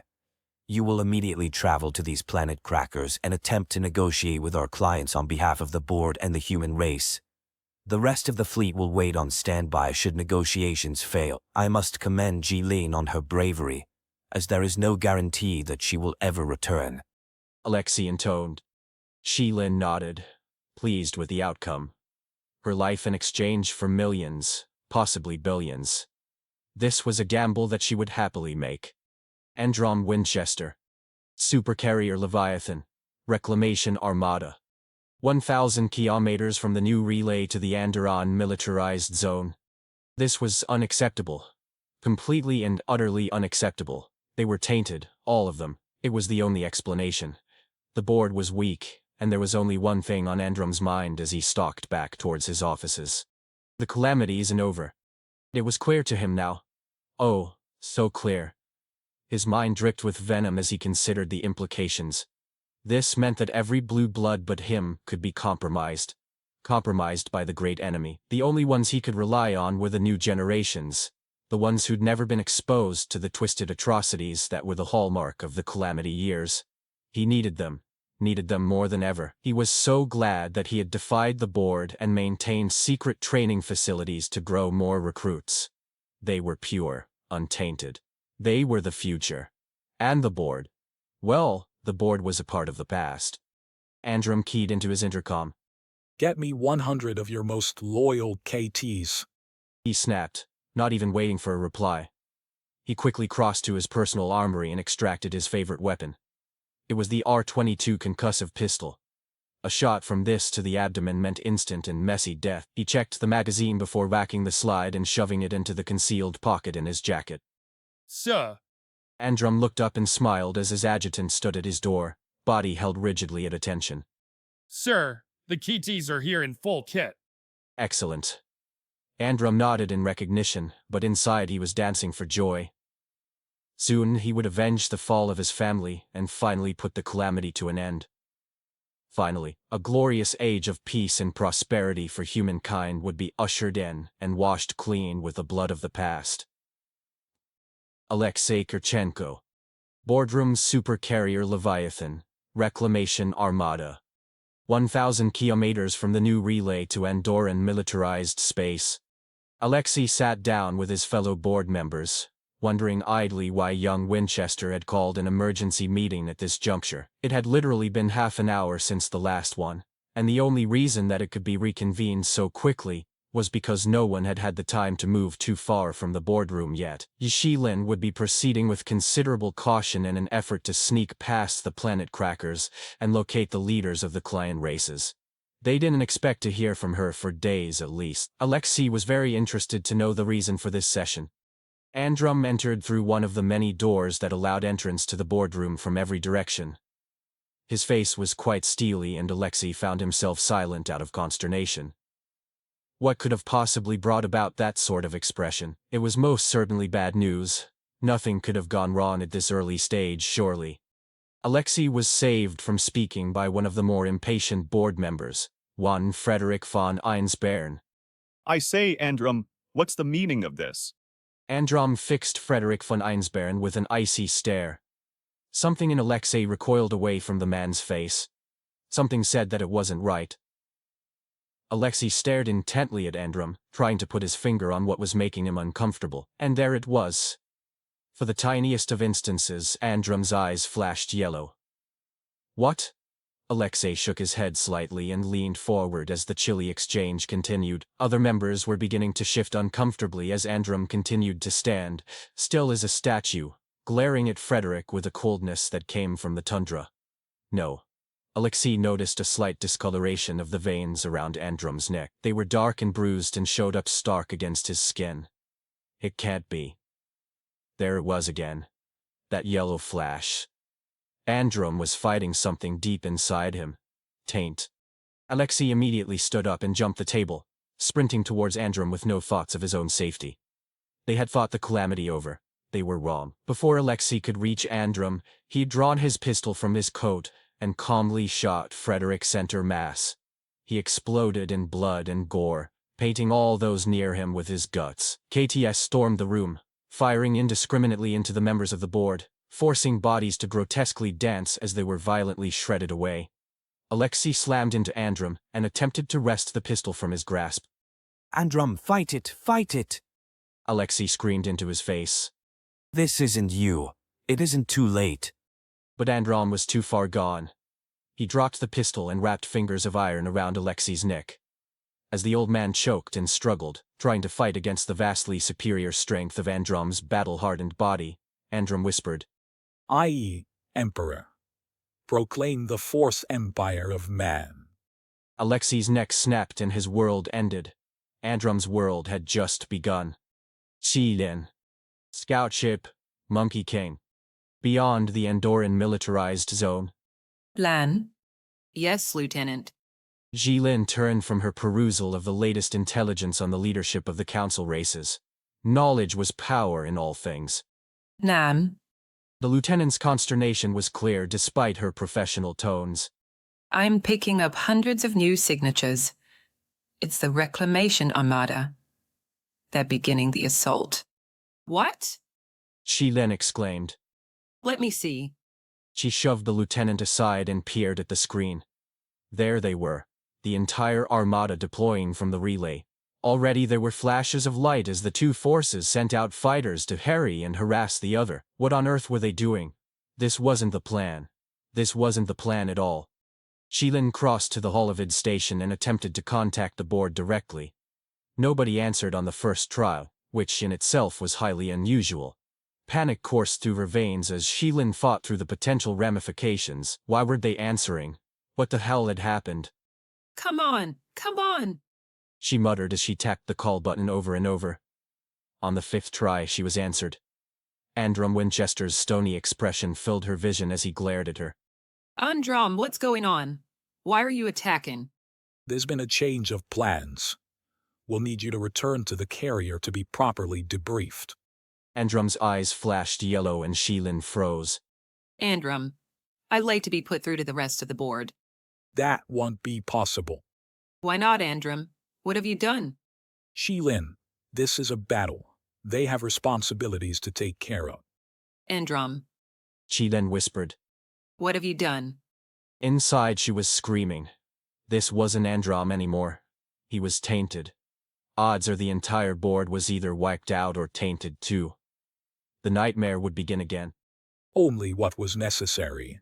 you will immediately travel to these planet crackers and attempt to negotiate with our clients on behalf of the board and the human race. The rest of the fleet will wait on standby should negotiations fail. I must commend Ji-Lin on her bravery, as there is no guarantee that she will ever return.
Alexei intoned. Shi-Lin nodded, pleased with the outcome. Her life in exchange for millions, possibly billions. This was a gamble that she would happily make. Androm Winchester. Supercarrier Leviathan. Reclamation Armada. 1,000 kilometers from the new relay to the Andorran militarized zone. This was unacceptable. Completely and utterly unacceptable. They were tainted, all of them. It was the only explanation. The board was weak, and there was only one thing on Androm's mind as he stalked back towards his offices. The calamity isn't over. It was clear to him now. Oh, so clear. His mind dripped with venom as he considered the implications. This meant that every blue blood but him could be compromised. Compromised by the great enemy. The only ones he could rely on were the new generations. The ones who'd never been exposed to the twisted atrocities that were the hallmark of the Calamity years. He needed them more than ever. He was so glad that he had defied the board and maintained secret training facilities to grow more recruits. They were pure, untainted. They were the future. And the board. Well, the board was a part of the past. Androm keyed into his intercom.
Get me 100 of your most loyal KTs.
He snapped, not even waiting for a reply. He quickly crossed to his personal armory and extracted his favorite weapon. It was the R-22 concussive pistol. A shot from this to the abdomen meant instant and messy death. He checked the magazine before whacking the slide and shoving it into the concealed pocket in his jacket.
Sir.
Androm looked up and smiled as his adjutant stood at his door, body held rigidly at attention.
Sir, the KTs are here in full kit.
Excellent. Androm nodded in recognition, but inside he was dancing for joy. Soon he would avenge the fall of his family and finally put the calamity to an end. Finally, a glorious age of peace and prosperity for humankind would be ushered in and washed clean with the blood of the past. Alexei Kirchenko. Boardroom Supercarrier Leviathan. Reclamation Armada. 1,000 kilometers from the new relay to Andorran militarized space. Alexei sat down with his fellow board members, wondering idly why young Winchester had called an emergency meeting at this juncture. It had literally been half an hour since the last one, and the only reason that it could be reconvened so quickly was because no one had had the time to move too far from the boardroom yet. Yishilin would be proceeding with considerable caution in an effort to sneak past the planet crackers and locate the leaders of the client races. They didn't expect to hear from her for days at least. Alexei was very interested to know the reason for this session. Androm entered through one of the many doors that allowed entrance to the boardroom from every direction. His face was quite steely and Alexei found himself silent out of consternation. What could have possibly brought about that sort of expression? It was most certainly bad news. Nothing could have gone wrong at this early stage, surely. Alexei was saved from speaking by one of the more impatient board members, one Frederick von Einsberg.
I say, Androm, what's the meaning of this?
Androm fixed Frederick von Einsberg with an icy stare. Something in Alexei recoiled away from the man's face. Something said that it wasn't right. Alexei stared intently at Androm, trying to put his finger on what was making him uncomfortable, and there it was. For the tiniest of instances, Androm's eyes flashed yellow. What? Alexei shook his head slightly and leaned forward as the chilly exchange continued. Other members were beginning to shift uncomfortably as Androm continued to stand, still as a statue, glaring at Frederick with a coldness that came from the tundra. No. Alexei noticed a slight discoloration of the veins around Androm's neck. They were dark and bruised and showed up stark against his skin. It can't be. There it was again. That yellow flash. Androm was fighting something deep inside him. Taint. Alexei immediately stood up and jumped the table, sprinting towards Androm with no thoughts of his own safety. They had fought the calamity over. They were wrong. Before Alexei could reach Androm, he'd drawn his pistol from his coat and calmly shot Frederick center mass. He exploded in blood and gore, painting all those near him with his guts. KTS stormed the room, firing indiscriminately into the members of the board, forcing bodies to grotesquely dance as they were violently shredded away. Alexei slammed into Androm and attempted to wrest the pistol from his grasp.
Androm, fight it, fight it!
Alexei screamed into his face.
This isn't you. It isn't too late.
But Androm was too far gone. He dropped the pistol and wrapped fingers of iron around Alexei's neck. As the old man choked and struggled, trying to fight against the vastly superior strength of Androm's battle-hardened body, Androm whispered,
I, Emperor, proclaim the fourth empire of man.
Alexei's neck snapped and his world ended. Androm's world had just begun. Xilin. Scout ship, Monkey King. Beyond the Andorran militarized zone.
Lan? Yes, Lieutenant.
Jilin turned from her perusal of the latest intelligence on the leadership of the council races. Knowledge was power in all things.
Nan?
The lieutenant's consternation was clear despite her professional tones.
I'm picking up hundreds of new signatures. It's the Reclamation Armada. They're beginning the assault. What?
Jilin exclaimed.
Let me see.
She shoved the lieutenant aside and peered at the screen. There they were, the entire armada deploying from the relay. Already there were flashes of light as the two forces sent out fighters to harry and harass the other. What on earth were they doing? This wasn't the plan. This wasn't the plan at all. Jilin crossed to the Holovid station and attempted to contact the board directly. Nobody answered on the first trial, which in itself was highly unusual. Panic coursed through her veins as Jilin fought through the potential ramifications. Why weren't they answering? What the hell had happened?
Come on, come on!
She muttered as she tapped the call button over and over. On the fifth try, she was answered. Androm Winchester's stony expression filled her vision as he glared at her.
Androm, what's going on? Why are you attacking?
There's been a change of plans. We'll need you to return to the carrier to be properly debriefed.
Androm's eyes flashed yellow and Jilin froze.
Androm, I'd like to be put through to the rest of the board.
That won't be possible.
Why not, Androm? What have you done?
Jilin, this is a battle. They have responsibilities to take care of.
Androm.
Jilin whispered.
What have you done?
Inside she was screaming. This wasn't Androm anymore. He was tainted. Odds are the entire board was either wiped out or tainted too. the nightmare would begin again.
Only what was necessary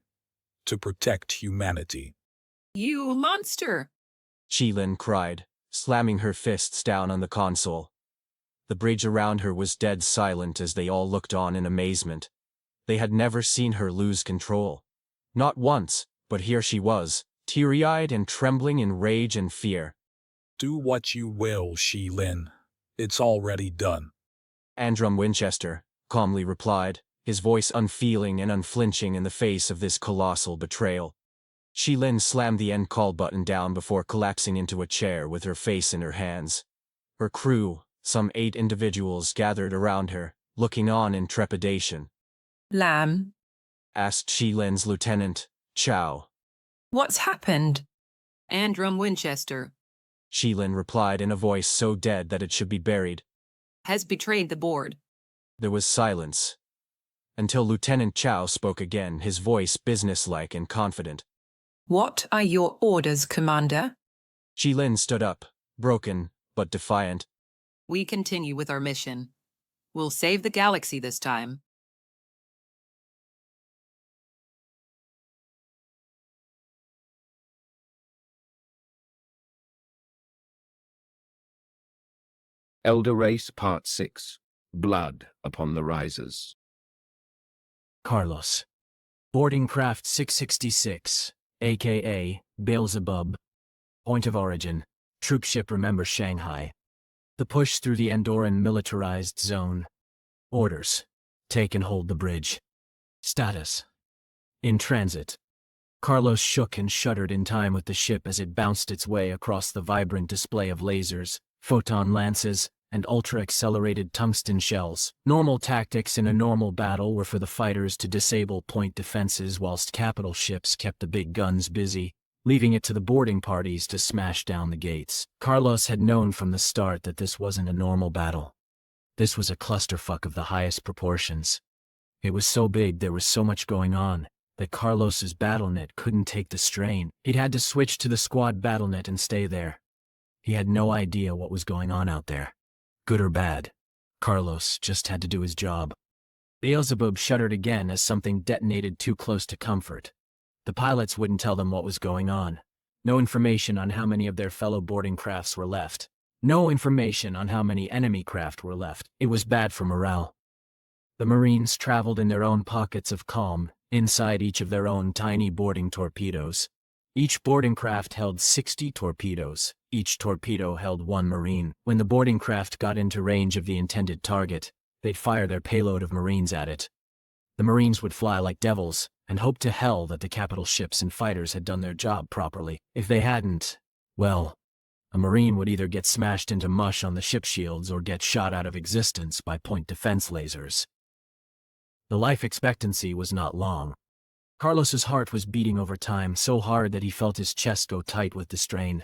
to protect humanity.
You monster!
Shilin cried, slamming her fists down on the console. The bridge around her was dead silent as they all looked on in amazement. They had never seen her lose control. Not once, but here she was, teary-eyed and trembling in rage and fear.
Do what you will, Shilin. It's already done.
Andrum Winchester calmly replied, his voice unfeeling and unflinching in the face of this colossal betrayal. Shilin slammed the end call button down before collapsing into a chair with her face in her hands. Her crew, some 8 individuals, gathered around her, looking on in trepidation.
Lamb,
Asked Shilin's lieutenant, Chow.
what's happened? Andrum Winchester
Shilin replied in a voice so dead that it should be buried.
has betrayed the board.
There was silence. Until Lieutenant Chow spoke again, his voice businesslike and confident.
What are your orders, Commander?
Shilin stood up, broken but defiant.
We continue with our mission. We'll save the galaxy this time.
Elder Race Part 6. Blood upon the Risers.
Carlos. Boarding craft 666, aka Beelzebub. Point of origin, troopship Remember Shanghai. The push through the Andoran militarized zone. Orders. Take and hold the bridge. Status. In transit. Carlos shook and shuddered in time with the ship as it bounced its way across the vibrant display of lasers, photon lances, and ultra-accelerated tungsten shells. Normal tactics in a normal battle were for the fighters to disable point defenses whilst capital ships kept the big guns busy, leaving it to the boarding parties to smash down the gates. Carlos had known from the start that this wasn't a normal battle. This was a clusterfuck of the highest proportions. It was so big, there was so much going on, that Carlos's battlenet couldn't take the strain. He'd had to switch to the squad battlenet and stay there. He had no idea what was going on out there. Good or bad, Carlos just had to do his job. Beelzebub shuddered again as something detonated too close to comfort. The pilots wouldn't tell them what was going on. No information on how many of their fellow boarding crafts were left. No information on how many enemy craft were left. It was bad for morale. The Marines traveled in their own pockets of calm, inside each of their own tiny boarding torpedoes. Each boarding craft held 60 torpedoes. Each torpedo held 1 Marine. When the boarding craft got into range of the intended target, they'd fire their payload of Marines at it. The Marines would fly like devils, and hope to hell that the capital ships and fighters had done their job properly. If they hadn't, well, a Marine would either get smashed into mush on the ship shields or get shot out of existence by point defense lasers. The life expectancy was not long. Carlos's heart was beating over time so hard that he felt his chest go tight with the strain.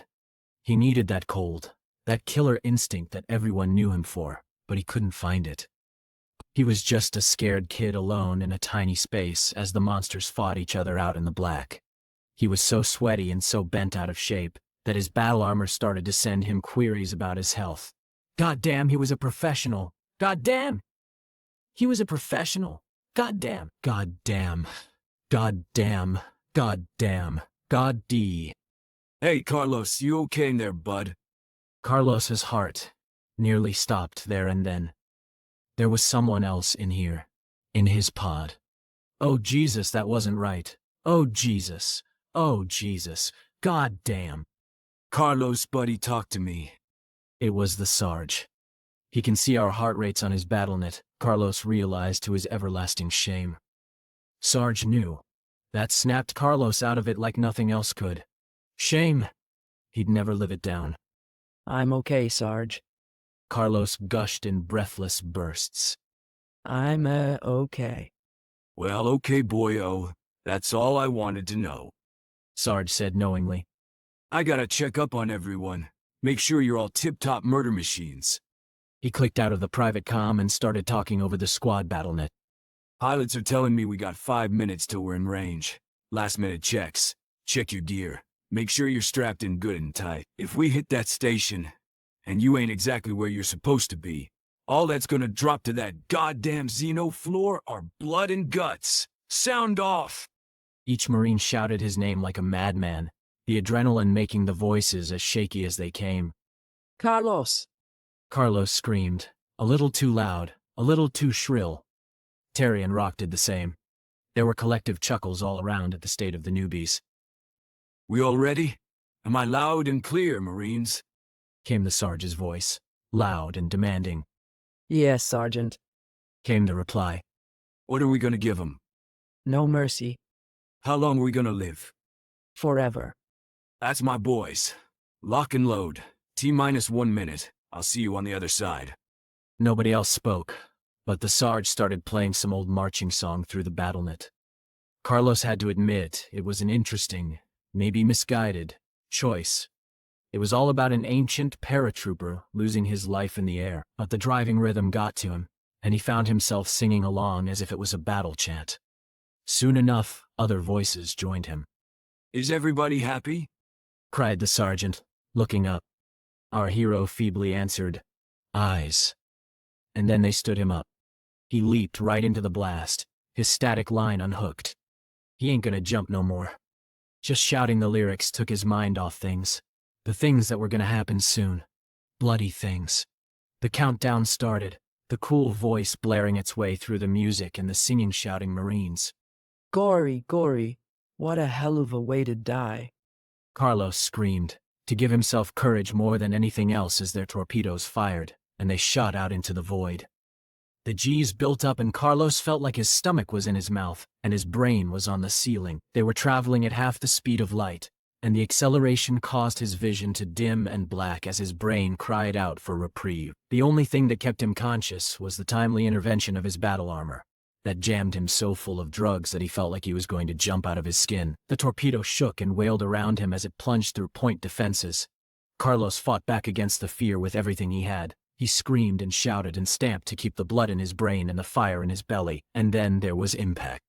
He needed that cold, that killer instinct that everyone knew him for, but he couldn't find it. He was just a scared kid alone in a tiny space as the monsters fought each other out in the black. He was so sweaty and so bent out of shape that his battle armor started to send him queries about his health. Goddamn, he was a professional. Goddamn! He was a professional. Goddamn. Goddamn. Goddamn. Goddamn. God-D.
Hey, Carlos, you okay in there, bud?
Carlos's heart nearly stopped there and then. There was someone else in here, in his pod. Oh Jesus, that wasn't right. Oh Jesus. Oh Jesus. God damn.
Carlos, buddy, talk to me.
It was the Sarge. He can see our heart rates on his battlenet, Carlos realized to his everlasting shame. Sarge knew. That snapped Carlos out of it like nothing else could. Shame. He'd never live it down. I'm okay, Sarge. Carlos gushed in breathless bursts. I'm, okay.
Well, okay, boyo. That's all I wanted to know.
Sarge said knowingly.
I gotta check up on everyone. Make sure you're all tip-top murder machines.
He clicked out of the private comm and started talking over the squad battlenet.
Pilots are telling me we got 5 minutes till we're in range. Last-minute checks. Check your gear. Make sure you're strapped in good and tight. If we hit that station, and you ain't exactly where you're supposed to be,
All that's gonna drop to that goddamn Xeno floor are blood and guts. Sound off!
Each Marine shouted his name like a madman, the adrenaline making the voices as shaky as they came.
Carlos!
Carlos screamed, a little too loud, a little too shrill. Terry and Rock did the same. There were collective chuckles all around at the state of the newbies.
We all ready? Am I loud and clear, Marines?
Came the Sarge's voice, loud and demanding.
Yes, Sergeant.
Came the reply.
What are we gonna give 'em?
No mercy.
How long are we gonna live?
Forever.
That's my boys. Lock and load. T-minus 1 minute. I'll see you on the other side.
Nobody else spoke, but the Sarge started playing some old marching song through the battlenet. Carlos had to admit it was an interesting, maybe misguided, choice. It was all about an ancient paratrooper losing his life in the air, but the driving rhythm got to him, and he found himself singing along as if it was a battle chant. Soon enough, other voices joined him.
Is everybody happy?
Cried the sergeant, looking up. Our hero feebly answered, eyes. And then they stood him up. He leaped right into the blast, his static line unhooked. He ain't gonna jump no more. Just shouting the lyrics took his mind off things. The things that were gonna happen soon. Bloody things. The countdown started, the cool voice blaring its way through the music and the singing shouting Marines.
Gory, gory. What a hell of a way to die.
Carlos screamed, to give himself courage more than anything else as their torpedoes fired, and they shot out into the void. The G's built up and Carlos felt like his stomach was in his mouth, and his brain was on the ceiling. They were traveling at half the speed of light, and the acceleration caused his vision to dim and black as his brain cried out for reprieve. The only thing that kept him conscious was the timely intervention of his battle armor, that jammed him so full of drugs that he felt like he was going to jump out of his skin. The torpedo shook and wailed around him as it plunged through point defenses. Carlos fought back against the fear with everything he had. He screamed and shouted and stamped to keep the blood in his brain and the fire in his belly, and then there was impact.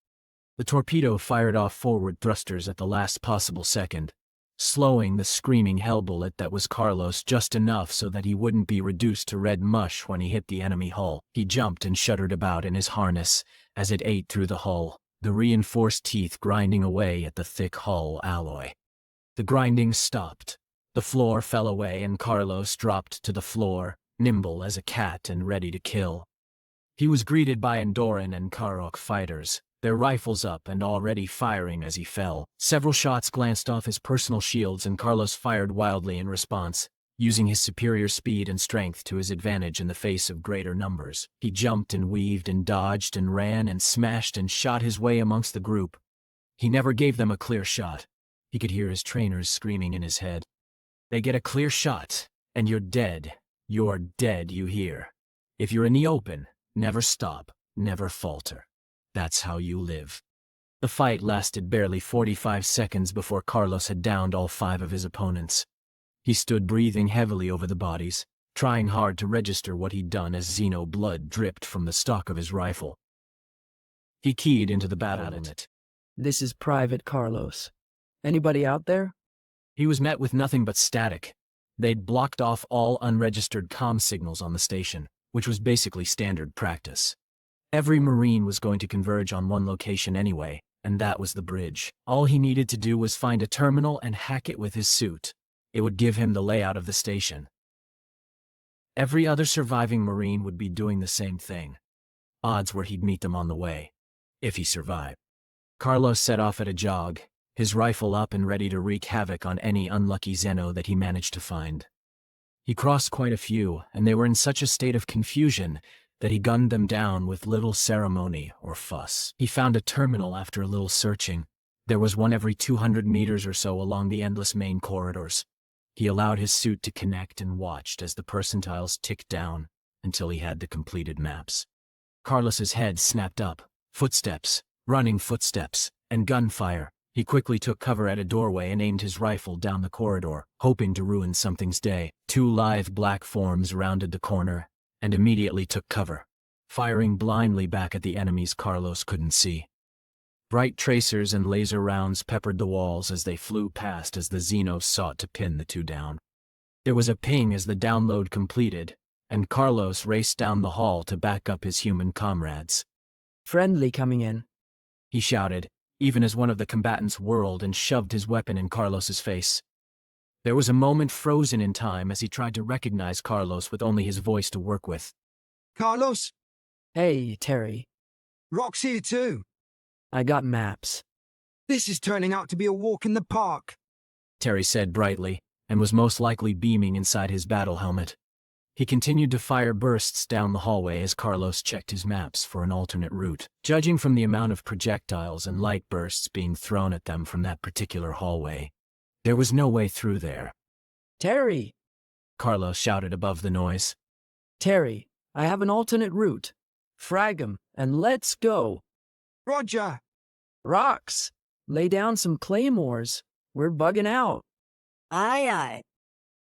The torpedo fired off forward thrusters at the last possible second, slowing the screaming hell bullet that was Carlos just enough so that he wouldn't be reduced to red mush when he hit the enemy hull. He jumped and shuddered about in his harness as it ate through the hull, the reinforced teeth grinding away at the thick hull alloy. The grinding stopped. The floor fell away and Carlos dropped to the floor, nimble as a cat and ready to kill. He was greeted by Andoran and Karok fighters, their rifles up and already firing as he fell. Several shots glanced off his personal shields and Carlos fired wildly in response, using his superior speed and strength to his advantage in the face of greater numbers. He jumped and weaved and dodged and ran and smashed and shot his way amongst the group. He never gave them a clear shot. He could hear his trainers screaming in his head. They get a clear shot, and you're dead. You're dead, you hear. If you're in the open, never stop, never falter. That's how you live. The fight lasted barely 45 seconds before Carlos had downed all 5 of his opponents. He stood breathing heavily over the bodies, trying hard to register what he'd done as Xeno blood dripped from the stock of his rifle. He keyed into the battlenet.
This is Private Carlos. Anybody out there?
He was met with nothing but static. They'd blocked off all unregistered comm signals on the station, which was basically standard practice. Every Marine was going to converge on one location anyway, and that was the bridge. All he needed to do was find a terminal and hack it with his suit. It would give him the layout of the station. Every other surviving Marine would be doing the same thing. Odds were he'd meet them on the way, if he survived. Carlos set off at a jog, his rifle up and ready to wreak havoc on any unlucky Xeno that he managed to find. He crossed quite a few, and they were in such a state of confusion that he gunned them down with little ceremony or fuss. He found a terminal after a little searching. There was one every 200 meters or so along the endless main corridors. He allowed his suit to connect and watched as the percentiles ticked down until he had the completed maps. Carlos's head snapped up. Footsteps, running footsteps, and gunfire. He quickly took cover at a doorway and aimed his rifle down the corridor, hoping to ruin something's day. 2 lithe black forms rounded the corner and immediately took cover, firing blindly back at the enemies Carlos couldn't see. Bright tracers and laser rounds peppered the walls as they flew past as the Xenos sought to pin the 2 down. There was a ping as the download completed, and Carlos raced down the hall to back up his human comrades.
Friendly coming in.
He shouted, even as one of the combatants whirled and shoved his weapon in Carlos's face. There was a moment frozen in time as he tried to recognize Carlos with only his voice to work with.
Carlos?
Hey, Terry.
Rock's here too.
I got maps.
This is turning out to be a walk in the park,
Terry said brightly, and was most likely beaming inside his battle helmet. He continued to fire bursts down the hallway as Carlos checked his maps for an alternate route. Judging from the amount of projectiles and light bursts being thrown at them from that particular hallway, there was no way through there.
Terry!
Carlos shouted above the noise.
Terry, I have an alternate route. Frag 'em, and let's go.
Roger!
Rocks! Lay down some claymores. We're bugging out.
Aye, aye.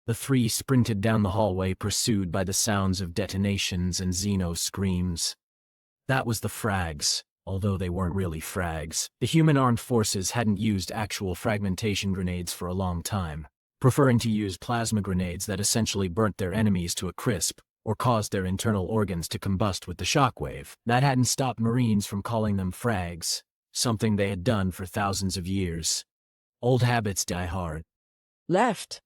The three sprinted down the hallway, pursued by the sounds of detonations and Xeno screams. That was the frags, although they weren't really frags. The human armed forces hadn't used actual fragmentation grenades for a long time, preferring to use plasma grenades that essentially burnt their enemies to a crisp or caused their internal organs to combust with the shockwave. That hadn't stopped Marines from calling them frags, something they had done for thousands of years. Old habits die hard.
Left!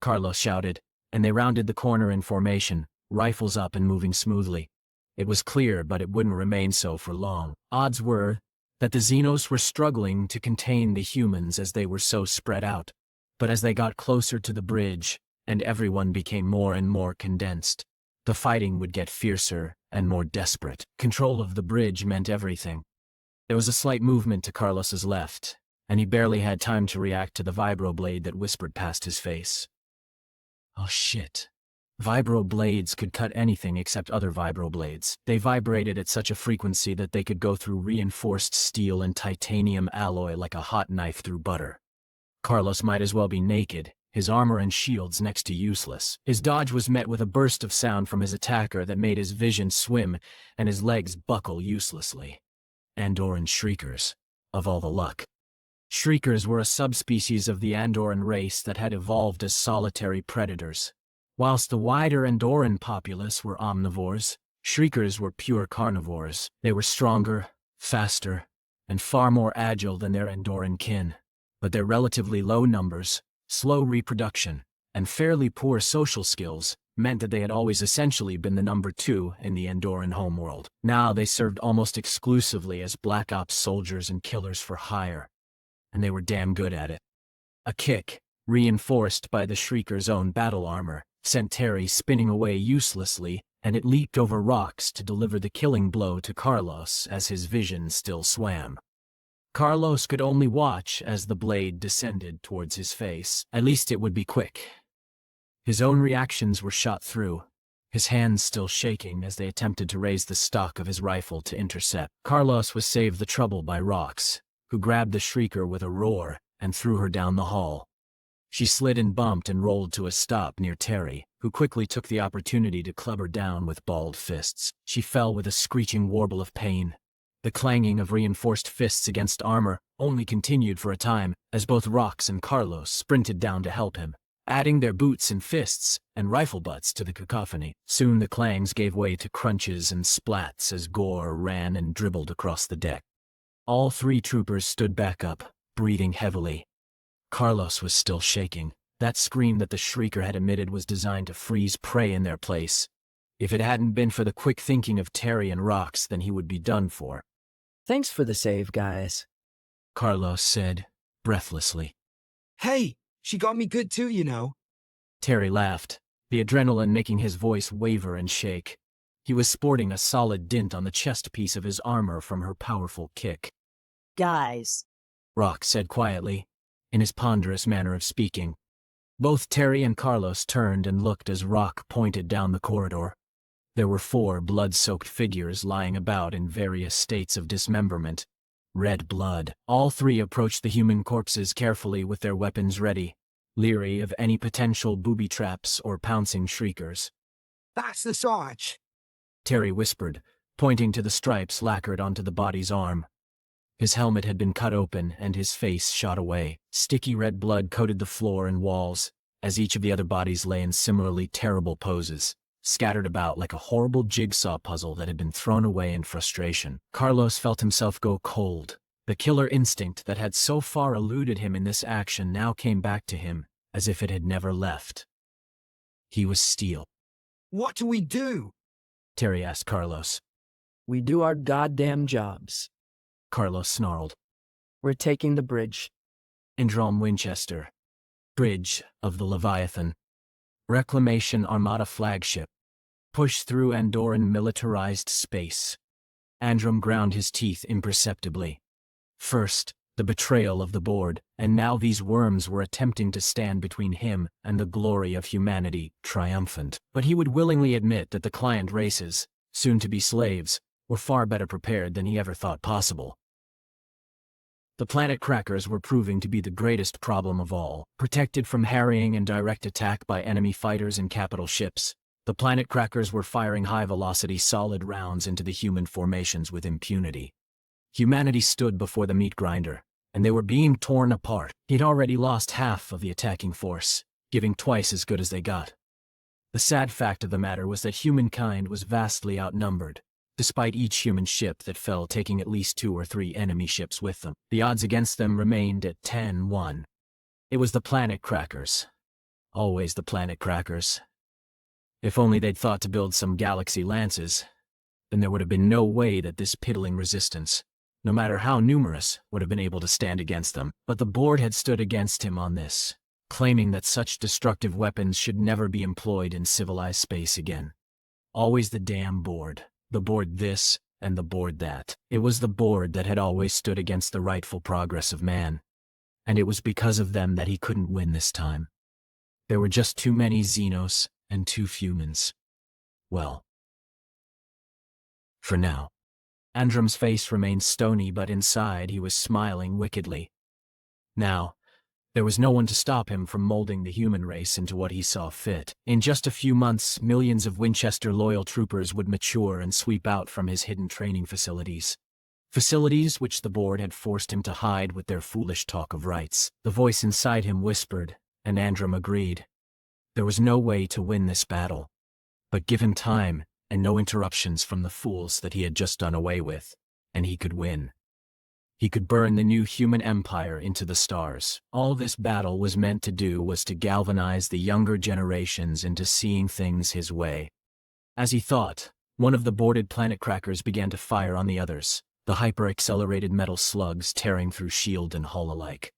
Carlos shouted, and they rounded the corner in formation, rifles up and moving smoothly. It was clear, but it wouldn't remain so for long. Odds were that the Xenos were struggling to contain the humans as they were so spread out. But as they got closer to the bridge, and everyone became more and more condensed, the fighting would get fiercer and more desperate. Control of the bridge meant everything. There was a slight movement to Carlos's left, and he barely had time to react to the vibroblade that whispered past his face. Oh shit. Vibroblades could cut anything except other vibroblades. They vibrated at such a frequency that they could go through reinforced steel and titanium alloy like a hot knife through butter. Carlos might as well be naked, his armor and shields next to useless. His dodge was met with a burst of sound from his attacker that made his vision swim and his legs buckle uselessly. Andoran shriekers. Of all the luck. Shriekers were a subspecies of the Andoran race that had evolved as solitary predators. Whilst the wider Andoran populace were omnivores, Shriekers were pure carnivores. They were stronger, faster, and far more agile than their Andoran kin. But their relatively low numbers, slow reproduction, and fairly poor social skills meant that they had always essentially been the number 2 in the Andoran homeworld. Now they served almost exclusively as Black Ops soldiers and killers for hire. And they were damn good at it. A kick, reinforced by the Shrieker's own battle armor, sent Terry spinning away uselessly, and it leaped over rocks to deliver the killing blow to Carlos as his vision still swam. Carlos could only watch as the blade descended towards his face. At least it would be quick. His own reactions were shot through, his hands still shaking as they attempted to raise the stock of his rifle to intercept. Carlos was saved the trouble by Rox, who grabbed the Shrieker with a roar and threw her down the hall. She slid and bumped and rolled to a stop near Terry, who quickly took the opportunity to club her down with balled fists. She fell with a screeching warble of pain. The clanging of reinforced fists against armor only continued for a time as both Rox and Carlos sprinted down to help him, adding their boots and fists and rifle butts to the cacophony. Soon the clangs gave way to crunches and splats as gore ran and dribbled across the deck. All 3 troopers stood back up, breathing heavily. Carlos was still shaking. That scream that the Shrieker had emitted was designed to freeze prey in their place. If it hadn't been for the quick thinking of Terry and Rox, then he would be done for.
Thanks for the save, guys,
Carlos said, breathlessly.
Hey, she got me good too, you know.
Terry laughed, the adrenaline making his voice waver and shake. He was sporting a solid dint on the chest piece of his armor from her powerful kick.
Guys,
Rox said quietly, in his ponderous manner of speaking. Both Terry and Carlos turned and looked as Rock pointed down the corridor. There were 4 blood-soaked figures lying about in various states of dismemberment. Red blood. All 3 approached the human corpses carefully with their weapons ready, leery of any potential booby traps or pouncing Shriekers.
That's the Sarge,
Terry whispered, pointing to the stripes lacquered onto the body's arm. His helmet had been cut open and his face shot away. Sticky red blood coated the floor and walls, as each of the other bodies lay in similarly terrible poses. scattered about like a horrible jigsaw puzzle that had been thrown away in frustration. Carlos felt himself go cold. The killer instinct that had so far eluded him in this action now came back to him, as if it had never left. He was steel.
What do we do?
Terry asked Carlos.
We do our goddamn jobs.
Carlos snarled.
We're taking the bridge.
Indrom Winchester. Bridge of the Leviathan. Reclamation Armada flagship. Push through Andorran militarized space. Androm ground his teeth imperceptibly. First, the betrayal of the board, and now these worms were attempting to stand between him and the glory of humanity, triumphant. But he would willingly admit that the client races, soon to be slaves, were far better prepared than he ever thought possible. The planet crackers were proving to be the greatest problem of all. Protected from harrying and direct attack by enemy fighters and capital ships, the planet crackers were firing high-velocity solid rounds into the human formations with impunity. Humanity stood before the meat grinder, and they were being torn apart. He'd already lost half of the attacking force, giving twice as good as they got. The sad fact of the matter was that humankind was vastly outnumbered, despite each human ship that fell taking at least 2 or 3 enemy ships with them. The odds against them remained at 10-1. It was the planet crackers. Always the planet crackers. If only they'd thought to build some galaxy lances, then there would have been no way that this piddling resistance, no matter how numerous, would have been able to stand against them. But the board had stood against him on this, claiming that such destructive weapons should never be employed in civilized space again. Always the damn board. The board this, and the board that. It was the board that had always stood against the rightful progress of man. And it was because of them that he couldn't win this time. There were just too many Xenos and too few humans. Well, for now. Androm's face remained stony, but inside he was smiling wickedly. Now, there was no one to stop him from molding the human race into what he saw fit. In just a few months, millions of Winchester loyal troopers would mature and sweep out from his hidden training facilities. Facilities which the board had forced him to hide with their foolish talk of rights. The voice inside him whispered, and Androm agreed. There was no way to win this battle. But give him time, and no interruptions from the fools that he had just done away with, and he could win. He could burn the new human empire into the stars. All this battle was meant to do was to galvanize the younger generations into seeing things his way. As he thought, one of the boarded planet crackers began to fire on the others, the hyper-accelerated metal slugs tearing through shield and hull alike.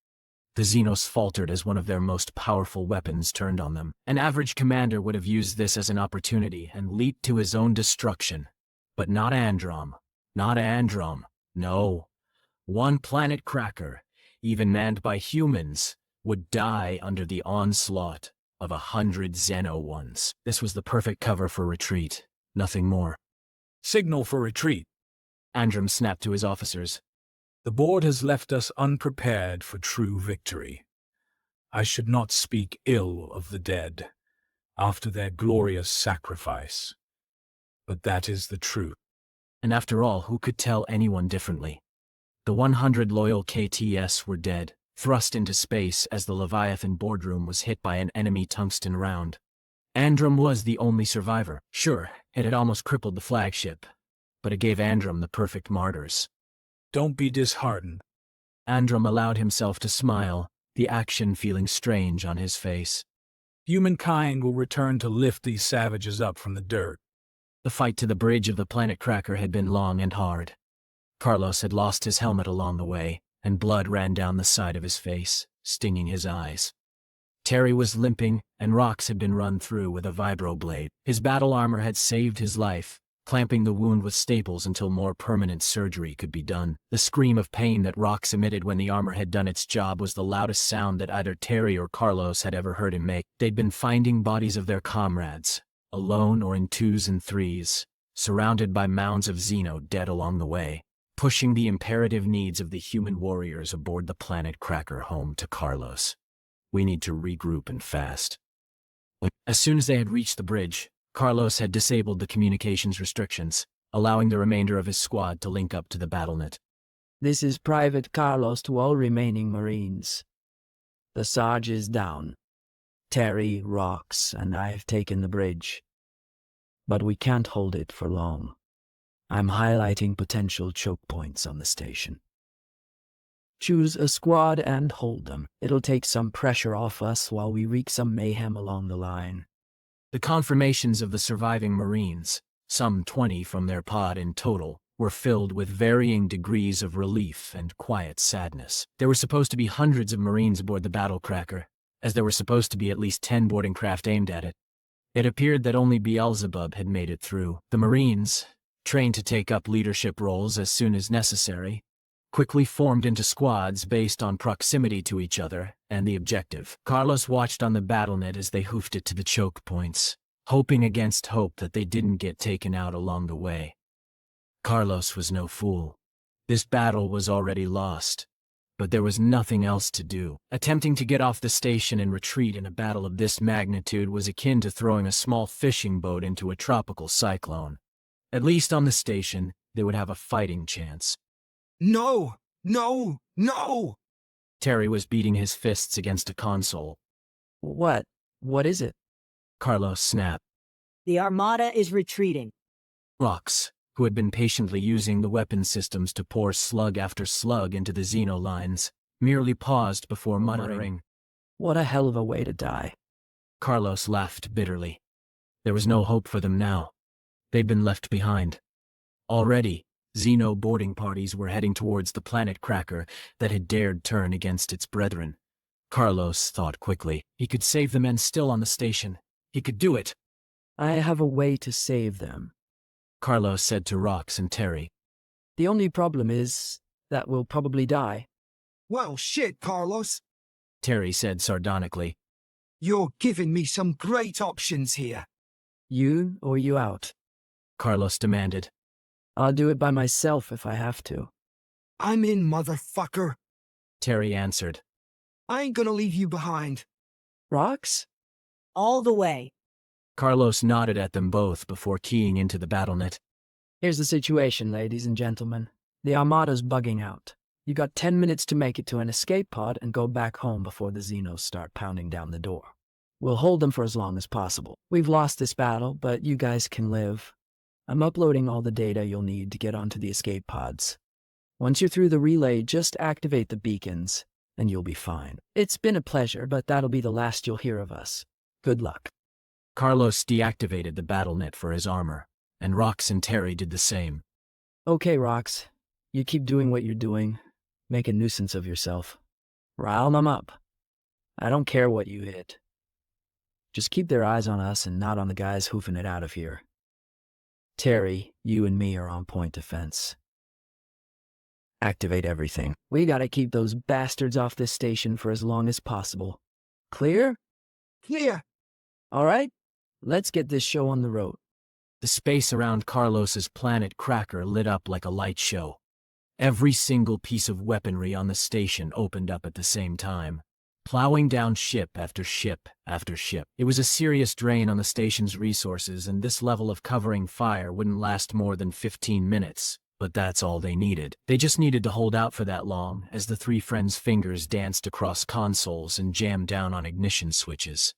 The Xenos faltered as one of their most powerful weapons turned on them. An average commander would have used this as an opportunity and leaped to his own destruction. But not Androm. Not Androm. No. One planet cracker, even manned by humans, would die under the onslaught of 100 Xeno ones. This was the perfect cover for retreat, nothing more.
Signal for retreat.
Androm snapped to his officers.
The board has left us unprepared for true victory. I should not speak ill of the dead after their glorious sacrifice. But that is the truth.
And after all, who could tell anyone differently? The 100 loyal KTS were dead, thrust into space as the Leviathan boardroom was hit by an enemy tungsten round. Androm was the only survivor. Sure, it had almost crippled the flagship, but it gave Androm the perfect martyrs.
Don't be disheartened.
Androm allowed himself to smile, the action feeling strange on his face.
Humankind will return to lift these savages up from the dirt.
The fight to the bridge of the planet cracker had been long and hard. Carlos had lost his helmet along the way, and blood ran down the side of his face, stinging his eyes. Terry was limping, and rocks had been run through with a vibroblade. His battle armor had saved his life, clamping the wound with staples until more permanent surgery could be done. The scream of pain that Rox emitted when the armor had done its job was the loudest sound that either Terry or Carlos had ever heard him make. They'd been finding bodies of their comrades, alone or in 2s and 3s, surrounded by mounds of Xeno dead along the way, pushing the imperative needs of the human warriors aboard the planet cracker home to Carlos. We need to regroup and fast. As soon as they had reached the bridge, Carlos had disabled the communications restrictions, allowing the remainder of his squad to link up to the BattleNet.
This is Private Carlos to all remaining Marines. The Sarge is down. Terry, Rox, and I have taken the bridge. but we can't hold it for long. I'm highlighting potential choke points on the station. Choose a squad and hold them. It'll take some pressure off us while we wreak some mayhem along the line.
The confirmations of the surviving Marines, some 20 from their pod in total, were filled with varying degrees of relief and quiet sadness. There were supposed to be hundreds of Marines aboard the battlecracker, as there were supposed to be at least 10 boarding craft aimed at it. It appeared that only Beelzebub had made it through. The Marines, trained to take up leadership roles as soon as necessary, quickly formed into squads based on proximity to each other and the objective. Carlos watched on the battlenet as they hoofed it to the choke points, hoping against hope that they didn't get taken out along the way. Carlos was no fool. This battle was already lost, but there was nothing else to do. Attempting to get off the station and retreat in a battle of this magnitude was akin to throwing a small fishing boat into a tropical cyclone. At least on the station, they would have a fighting chance.
No! No! No!
Terry was beating his fists against a console.
What? What is it?
Carlos snapped.
The Armada is retreating.
Rox, who had been patiently using the weapon systems to pour slug after slug into the Xeno lines, merely paused before muttering,
"What a hell of a way to die."
Carlos laughed bitterly. There was no hope for them now. They'd been left behind. Already, Xeno boarding parties were heading towards the planet cracker that had dared turn against its brethren. Carlos thought quickly. He could save the men still on the station. He could do it.
I have a way to save them,
Carlos said to Rox and Terry.
The only problem is that we'll probably die.
Well, shit, Carlos.
Terry said sardonically.
You're giving me some great options here.
You or you out?
Carlos demanded.
I'll do it by myself if I have to.
I'm in, motherfucker.
Terry answered.
I ain't gonna leave you behind.
Rox?
All the way.
Carlos nodded at them both before keying into the battlenet.
Here's the situation, ladies and gentlemen. The Armada's bugging out. You got 10 minutes to make it to an escape pod and go back home before the Xenos start pounding down the door. We'll hold them for as long as possible. We've lost this battle, but you guys can live. I'm uploading all the data you'll need to get onto the escape pods. Once you're through the relay, just activate the beacons, and you'll be fine. It's been a pleasure, but that'll be the last you'll hear of us. Good luck.
Carlos deactivated the battlenet for his armor, and Rox and Terry did the same.
Okay, Rox. You keep doing what you're doing. Make a nuisance of yourself. Rile them up. I don't care what you hit. Just keep their eyes on us and not on the guys hoofing it out of here. Terry, you and me are on point defense. Activate everything. We gotta keep those bastards off this station for as long as possible. Clear?
Clear.
All right, let's get this show on the road.
The space around Carlos's planet cracker lit up like a light show. Every single piece of weaponry on the station opened up at the same time, plowing down ship after ship after ship. It was a serious drain on the station's resources, and this level of covering fire wouldn't last more than 15 minutes. But that's all they needed. They just needed to hold out for that long as the three friends' fingers danced across consoles and jammed down on ignition switches.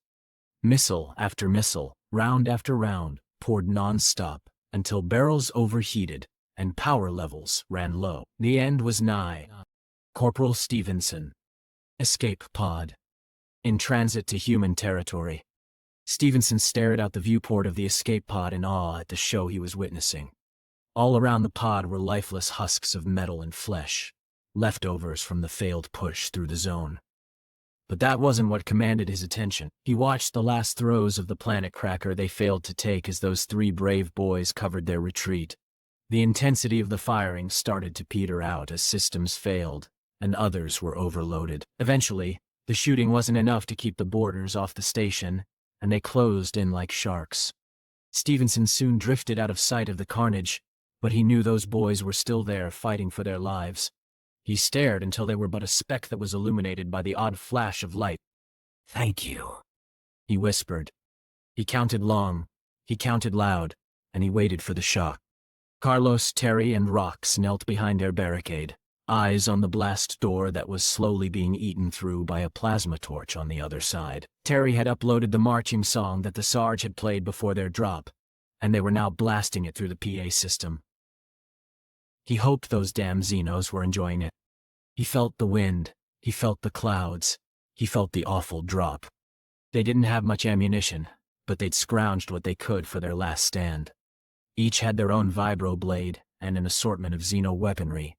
Missile after missile, round after round, poured non-stop until barrels overheated and power levels ran low. The end was nigh. Corporal Stevenson. Escape pod. In transit to human territory. Stevenson stared out the viewport of the escape pod in awe at the show he was witnessing. All around the pod were lifeless husks of metal and flesh, leftovers from the failed push through the zone. But that wasn't what commanded his attention. He watched the last throes of the planet cracker they failed to take as those three brave boys covered their retreat. The intensity of the firing started to peter out as systems failed, and others were overloaded. Eventually, the shooting wasn't enough to keep the boarders off the station, and they closed in like sharks. Stevenson soon drifted out of sight of the carnage, but he knew those boys were still there fighting for their lives. He stared until they were but a speck that was illuminated by the odd flash of light.
"Thank you,"
he whispered. He counted long, he counted loud, and he waited for the shock. Carlos, Terry, and Rox knelt behind their barricade, eyes on the blast door that was slowly being eaten through by a plasma torch on the other side. Terry had uploaded the marching song that the Sarge had played before their drop, and they were now blasting it through the PA system. He hoped those damn Xenos were enjoying it. He felt the wind, he felt the clouds, he felt the awful drop. They didn't have much ammunition, but they'd scrounged what they could for their last stand. Each had their own vibro blade and an assortment of Xeno weaponry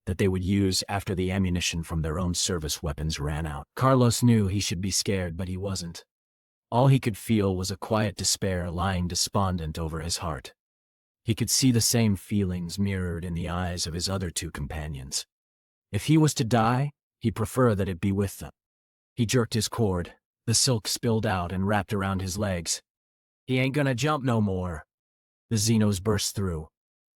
that they would use after the ammunition from their own service weapons ran out. Carlos knew he should be scared, but he wasn't. All he could feel was a quiet despair lying despondent over his heart. He could see the same feelings mirrored in the eyes of his other two companions. If he was to die, he'd prefer that it be with them. He jerked his cord. The silk spilled out and wrapped around his legs. He ain't gonna jump no more. The Xenos burst through.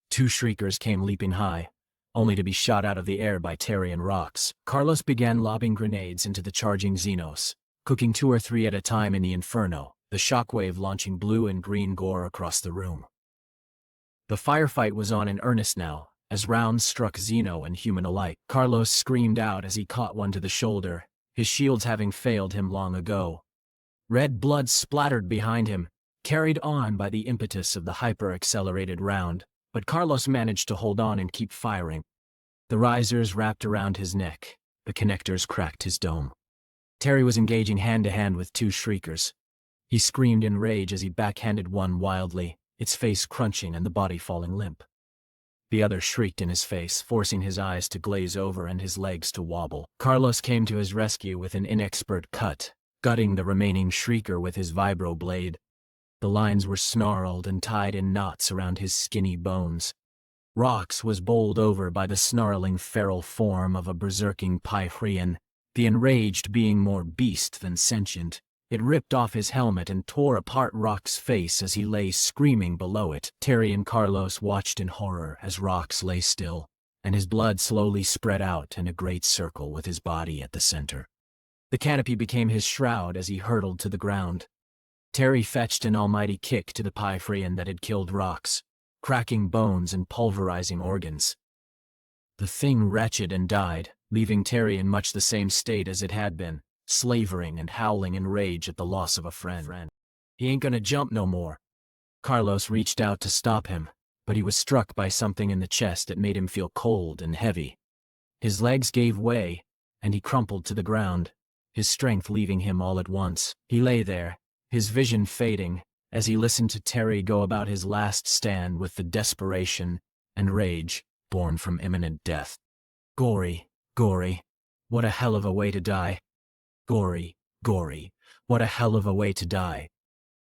Two shriekers came leaping high, only to be shot out of the air by Terry and Rox. Carlos began lobbing grenades into the charging Xenos, cooking 2 or 3 at a time in the inferno, the shockwave launching blue and green gore across the room. The firefight was on in earnest now, as rounds struck Xeno and human alike. Carlos screamed out as he caught one to the shoulder, his shields having failed him long ago. Red blood splattered behind him, carried on by the impetus of the hyper-accelerated round, but Carlos managed to hold on and keep firing. The risers wrapped around his neck, the connectors cracked his dome. Terry was engaging hand-to-hand with 2 shriekers. He screamed in rage as he backhanded one wildly, its face crunching and the body falling limp. The other shrieked in his face, forcing his eyes to glaze over and his legs to wobble. Carlos came to his rescue with an inexpert cut, gutting the remaining shrieker with his vibro blade. The lines were snarled and tied in knots around his skinny bones. Rox was bowled over by the snarling feral form of a berserking Pythrian, the enraged being more beast than sentient. It ripped off his helmet and tore apart Rox's face as he lay screaming below it. Terry and Carlos watched in horror as Rox lay still, and his blood slowly spread out in a great circle with his body at the center. The canopy became his shroud as he hurtled to the ground. Terry fetched an almighty kick to the Pythrian that had killed Rox, cracking bones and pulverizing organs. The thing wretched and died, leaving Terry in much the same state as it had been, slavering and howling in rage at the loss of a friend. He ain't gonna jump no more. Carlos reached out to stop him, but he was struck by something in the chest that made him feel cold and heavy. His legs gave way, and he crumpled to the ground, his strength leaving him all at once. He lay there, his vision fading, as he listened to Terry go about his last stand with the desperation and rage born from imminent death. Gory, what a hell of a way to die. Gory, what a hell of a way to die.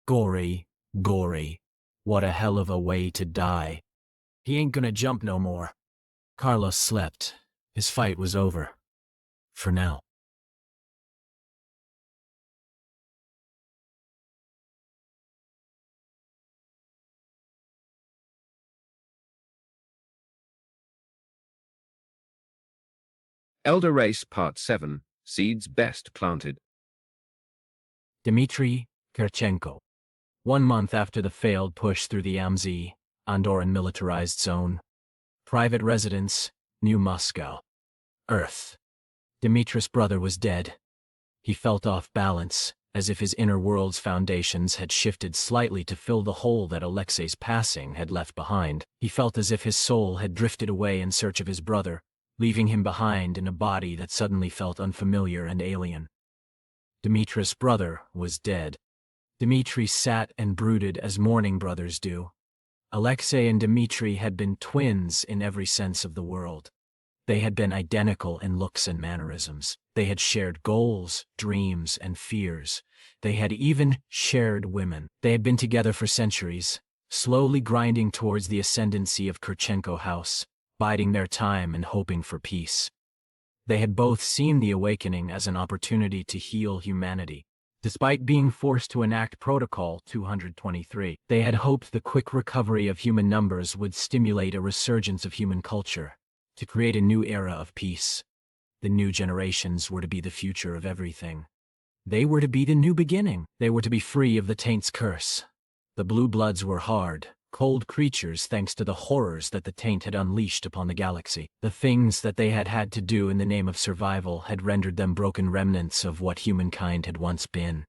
Gory, what a hell of a way to die. He ain't gonna jump no more. Carlos slept. His fight was over. For now.
Elder Race Part 7, Seeds Best Planted.
Dmitry Kirchenko. 1 month after the failed push through the Amzi, Andoran militarized zone. Private residence, New Moscow. Earth. Dimitri's brother was dead. He felt off balance, as if his inner world's foundations had shifted slightly to fill the hole that Alexei's passing had left behind. He felt as if his soul had drifted away in search of his brother, leaving him behind in a body that suddenly felt unfamiliar and alien. Dimitri's brother was dead. Dmitri sat and brooded as mourning brothers do. Alexei and Dmitri had been twins in every sense of the world. They had been identical in looks and mannerisms. They had shared goals, dreams, and fears. They had even shared women. They had been together for centuries, slowly grinding towards the ascendancy of Kirchenko House, biding their time and hoping for peace. They had both seen the awakening as an opportunity to heal humanity. Despite being forced to enact Protocol 223, they had hoped the quick recovery of human numbers would stimulate a resurgence of human culture, to create a new era of peace. The new generations were to be the future of everything. They were to be the new beginning. They were to be free of the Taint's curse. The Blue Bloods were hard, cold creatures thanks to the horrors that the Taint had unleashed upon the galaxy. The things that they had had to do in the name of survival had rendered them broken remnants of what humankind had once been.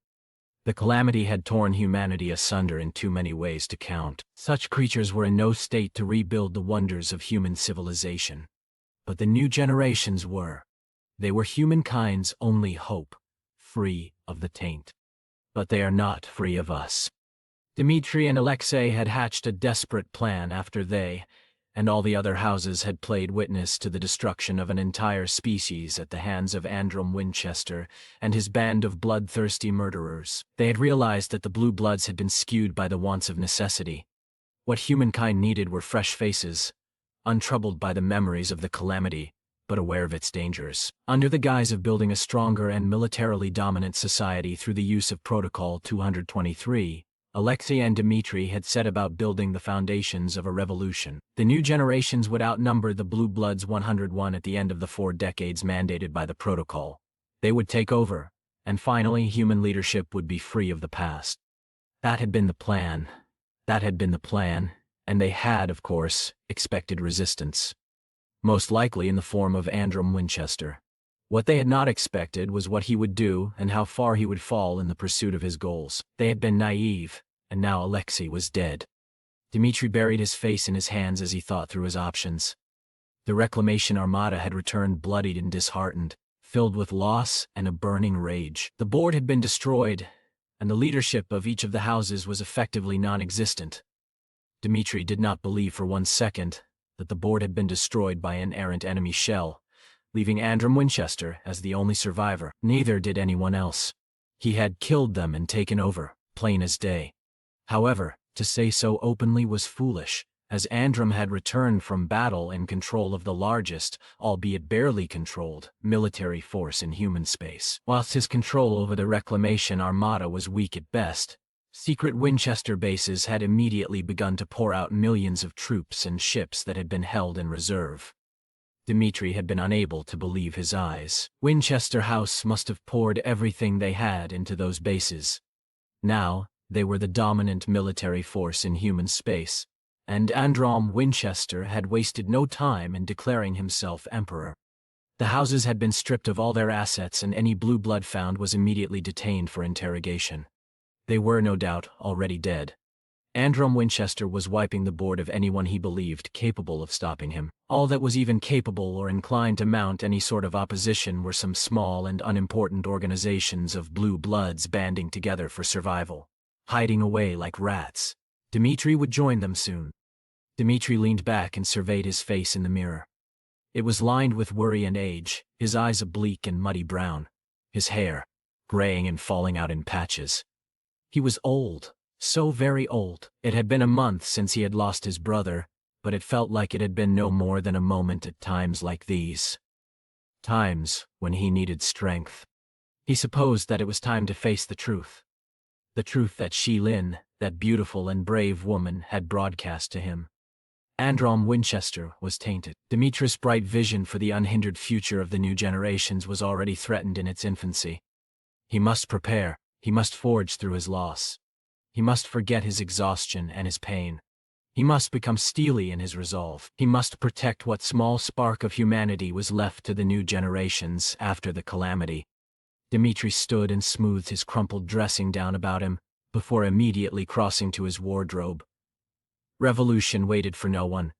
The calamity had torn humanity asunder in too many ways to count. Such creatures were in no state to rebuild the wonders of human civilization. But the new generations were. They were humankind's only hope, free of the taint. But they are not free of us. Dmitri and Alexei had hatched a desperate plan after they, and all the other houses had played witness to the destruction of an entire species at the hands of Androm Winchester and his band of bloodthirsty murderers. They had realized that the blue bloods had been skewed by the wants of necessity. What humankind needed were fresh faces, untroubled by the memories of the calamity, but aware of its dangers. Under the guise of building a stronger and militarily dominant society through the use of Protocol 223, Alexei and Dmitri had set about building the foundations of a revolution. The new generations would outnumber the Blue Bloods 101 at the end of the 4 decades mandated by the Protocol. They would take over, and finally human leadership would be free of the past. That had been the plan. And they had, of course, expected resistance. Most likely in the form of Androm Winchester. What they had not expected was what he would do and how far he would fall in the pursuit of his goals. They had been naive, and now Alexei was dead. Dmitri buried his face in his hands as he thought through his options. The Reclamation Armada had returned bloodied and disheartened, filled with loss and a burning rage. The board had been destroyed, and the leadership of each of the houses was effectively non-existent. Dmitri did not believe for 1 second that the board had been destroyed by an errant enemy shell, leaving Androm Winchester as the only survivor. Neither did anyone else. He had killed them and taken over, plain as day. However, to say so openly was foolish, as Androm had returned from battle in control of the largest, albeit barely controlled, military force in human space. Whilst his control over the Reclamation Armada was weak at best, secret Winchester bases had immediately begun to pour out millions of troops and ships that had been held in reserve. Dmitri had been unable to believe his eyes. Winchester House must have poured everything they had into those bases. Now, they were the dominant military force in human space, and Androm Winchester had wasted no time in declaring himself emperor. The houses had been stripped of all their assets, and any blue blood found was immediately detained for interrogation. They were, no doubt, already dead. Androm Winchester was wiping the board of anyone he believed capable of stopping him. All that was even capable or inclined to mount any sort of opposition were some small and unimportant organizations of blue bloods banding together for survival, hiding away like rats. Dmitri would join them soon. Dmitri leaned back and surveyed his face in the mirror. It was lined with worry and age, his eyes a bleak and muddy brown, his hair graying and falling out in patches. He was old. So very old. It had been a month since he had lost his brother, but it felt like it had been no more than a moment at times like these. Times when he needed strength. He supposed that it was time to face the truth. The truth that Shilin, that beautiful and brave woman, had broadcast to him. Androm Winchester was tainted. Dimitri's bright vision for the unhindered future of the new generations was already threatened in its infancy. He must prepare. He must forge through his loss. He must forget his exhaustion and his pain. He must become steely in his resolve. He must protect what small spark of humanity was left to the new generations after the calamity. Dmitri stood and smoothed his crumpled dressing down about him, before immediately crossing to his wardrobe. Revolution waited for no one,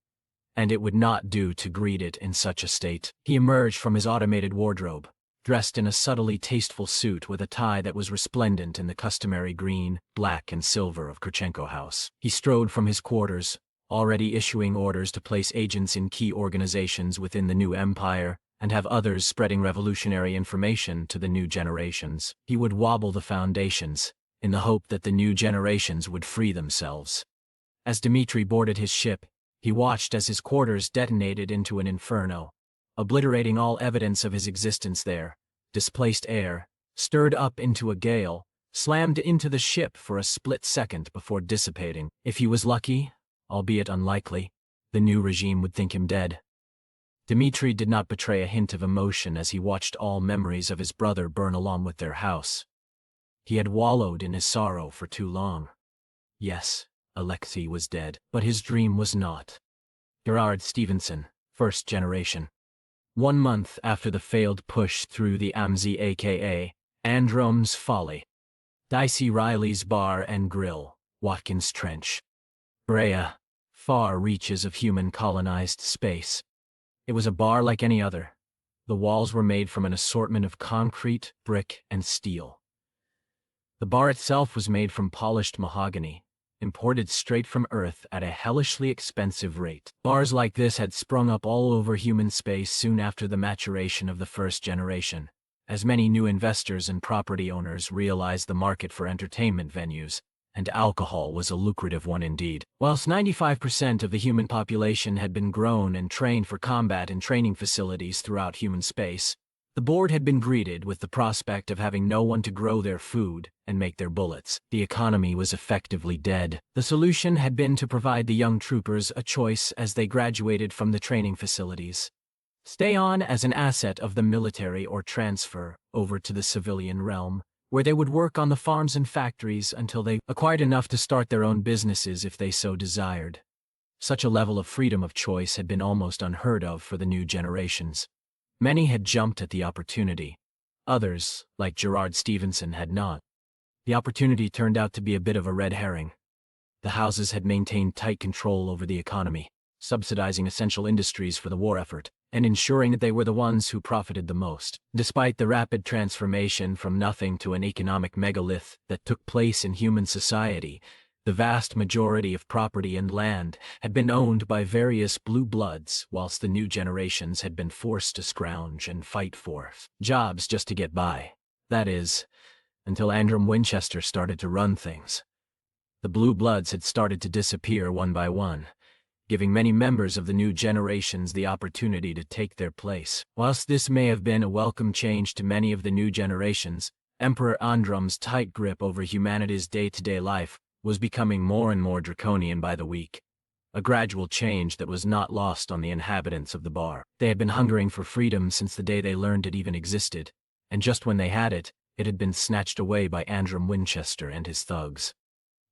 and it would not do to greet it in such a state. He emerged from his automated wardrobe, dressed in a subtly tasteful suit with a tie that was resplendent in the customary green, black, and silver of Kurchenko House. He strode from his quarters, already issuing orders to place agents in key organizations within the new empire and have others spreading revolutionary information to the new generations. He would wobble the foundations, in the hope that the new generations would free themselves. As Dmitri boarded his ship, he watched as his quarters detonated into an inferno, obliterating all evidence of his existence there. Displaced air, stirred up into a gale, slammed into the ship for a split second before dissipating. If he was lucky, albeit unlikely, the new regime would think him dead. Dmitri did not betray a hint of emotion as he watched all memories of his brother burn along with their house. He had wallowed in his sorrow for too long. Yes, Alexei was dead, but his dream was not. Gerard Stevenson, first generation. 1 month after the failed push through the Amzi aka Androm's Folly. Dicey Riley's Bar and Grill, Watkins Trench. Brea, far reaches of human colonized space. It was a bar like any other. The walls were made from an assortment of concrete, brick, and steel. The bar itself was made from polished mahogany, imported straight from Earth at a hellishly expensive rate. Bars like this had sprung up all over human space soon after the maturation of the first generation, as many new investors and property owners realized the market for entertainment venues, and alcohol was a lucrative one indeed. Whilst 95% of the human population had been grown and trained for combat in training facilities throughout human space, the board had been greeted with the prospect of having no one to grow their food and make their bullets. The economy was effectively dead. The solution had been to provide the young troopers a choice as they graduated from the training facilities. Stay on as an asset of the military or transfer over to the civilian realm, where they would work on the farms and factories until they acquired enough to start their own businesses if they so desired. Such a level of freedom of choice had been almost unheard of for the new generations. Many had jumped at the opportunity. Others, like Gerard Stevenson, had not. The opportunity turned out to be a bit of a red herring. The houses had maintained tight control over the economy, subsidizing essential industries for the war effort, and ensuring that they were the ones who profited the most. Despite the rapid transformation from nothing to an economic megalith that took place in human society, the vast majority of property and land had been owned by various blue bloods, whilst the new generations had been forced to scrounge and fight for jobs just to get by. That is, until Androm Winchester started to run things. The blue bloods had started to disappear one by one, giving many members of the new generations the opportunity to take their place. Whilst this may have been a welcome change to many of the new generations, Emperor Androm's tight grip over humanity's day-to-day life was becoming more and more draconian by the week, a gradual change that was not lost on the inhabitants of the bar. They had been hungering for freedom since the day they learned it even existed, and just when they had it, it had been snatched away by Androm Winchester and his thugs.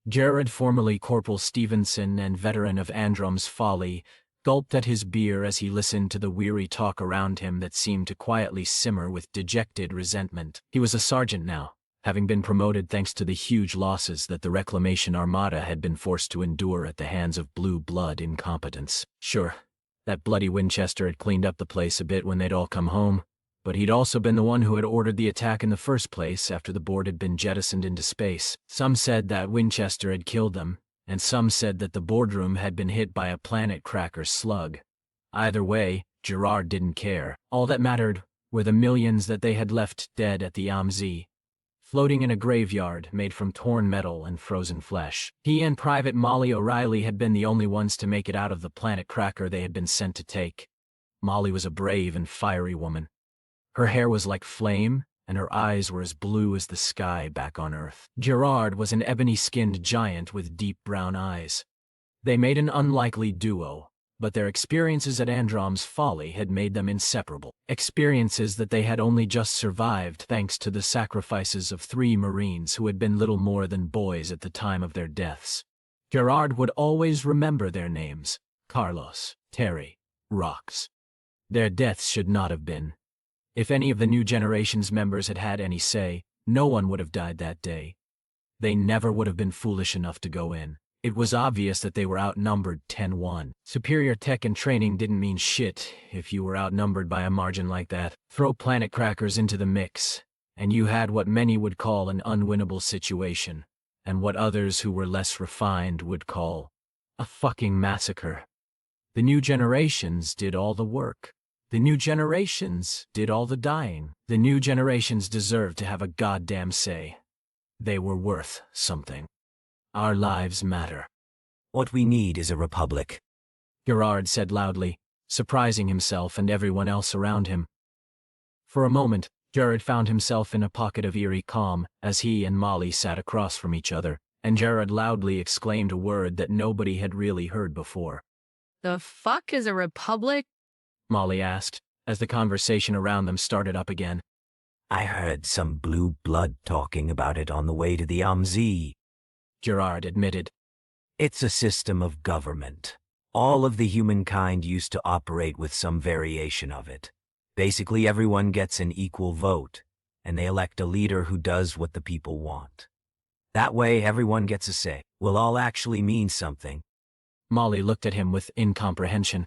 Jared, formerly Corporal Stevenson and veteran of Androm's folly, gulped at his beer as he listened to the weary talk around him that seemed to quietly simmer with dejected resentment. He was a sergeant now, having been promoted thanks to the huge losses that the Reclamation Armada had been forced to endure at the hands of blue blood incompetence. Sure, that bloody Winchester had cleaned up the place a bit when they'd all come home, but he'd also been the one who had ordered the attack in the first place after the board had been jettisoned into space. Some said that Winchester had killed them, and some said that the boardroom had been hit by a planet cracker slug. Either way, Gerard didn't care. All that mattered were the millions that they had left dead at the AMZ, floating in a graveyard made from torn metal and frozen flesh. He and Private Molly O'Reilly had been the only ones to make it out of the planet cracker they had been sent to take. Molly was a brave and fiery woman. Her hair was like flame, and her eyes were as blue as the sky back on Earth. Gerard was an ebony-skinned giant with deep brown eyes. They made an unlikely duo, but their experiences at Androm's Folly had made them inseparable. Experiences that they had only just survived thanks to the sacrifices of 3 Marines who had been little more than boys at the time of their deaths. Gerard would always remember their names: Carlos, Terry, Rox. Their deaths should not have been. If any of the new generation's members had had any say, no one would have died that day. They never would have been foolish enough to go in. It was obvious that they were outnumbered 10-1. Superior tech and training didn't mean shit if you were outnumbered by a margin like that. Throw planet crackers into the mix, and you had what many would call an unwinnable situation, and what others who were less refined would call a fucking massacre. The new generations did all the work. The new generations did all the dying. The new generations deserved to have a goddamn say. They were worth something. Our lives matter.
What we need is a republic,
Gerard said loudly, surprising himself and everyone else around him. For a moment, Jared found himself in a pocket of eerie calm as he and Molly sat across from each other, and Jared loudly exclaimed a word that nobody had really heard before.
The fuck is a republic?
Molly asked, as the conversation around them started up again.
I heard some blue blood talking about it on the way to the AMZ,
Gerard admitted.
It's a system of government. All of the humankind used to operate with some variation of it. Basically, everyone gets an equal vote, and they elect a leader who does what the people want. That way everyone gets a say. We'll all actually mean something.
Molly looked at him with incomprehension.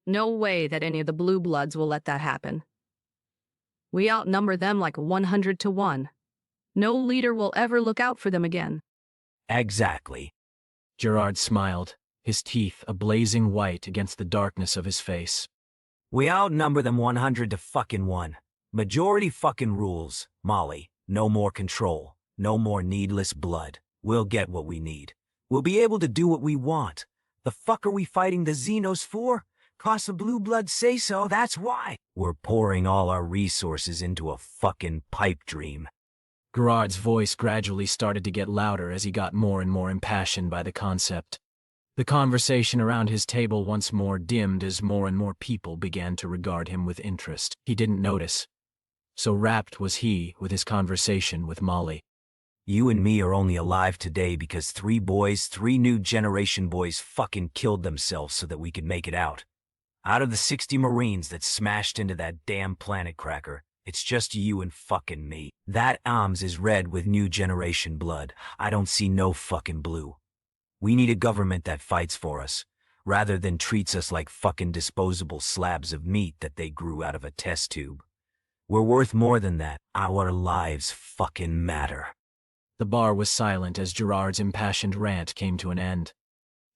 No way that any of the blue bloods will let that happen. We outnumber them like 100 to 1. No leader will ever look out for them again.
Exactly.
Gerard smiled, his teeth a blazing white against the darkness of his face.
We outnumber them 100 to fucking 1. Majority fucking rules, Molly. No more control. No more needless blood. We'll get what we need. We'll be able to do what we want. The fuck are we fighting the Xenos for? 'Cause the blue bloods say so, that's why. We're pouring all our resources into a fucking pipe dream.
Gerard's voice gradually started to get louder as he got more and more impassioned by the concept. The conversation around his table once more dimmed as more and more people began to regard him with interest. He didn't notice. So rapt was he with his conversation with Molly.
You and me are only alive today because 3 new generation boys fucking killed themselves so that we could make it out. Out of the 60 Marines that smashed into that damn planet cracker, it's just you and fucking me. That arms is red with new generation blood. I don't see no fucking blue. We need a government that fights for us, rather than treats us like fucking disposable slabs of meat that they grew out of a test tube. We're worth more than that. Our lives fucking matter.
The bar was silent as Gerard's impassioned rant came to an end.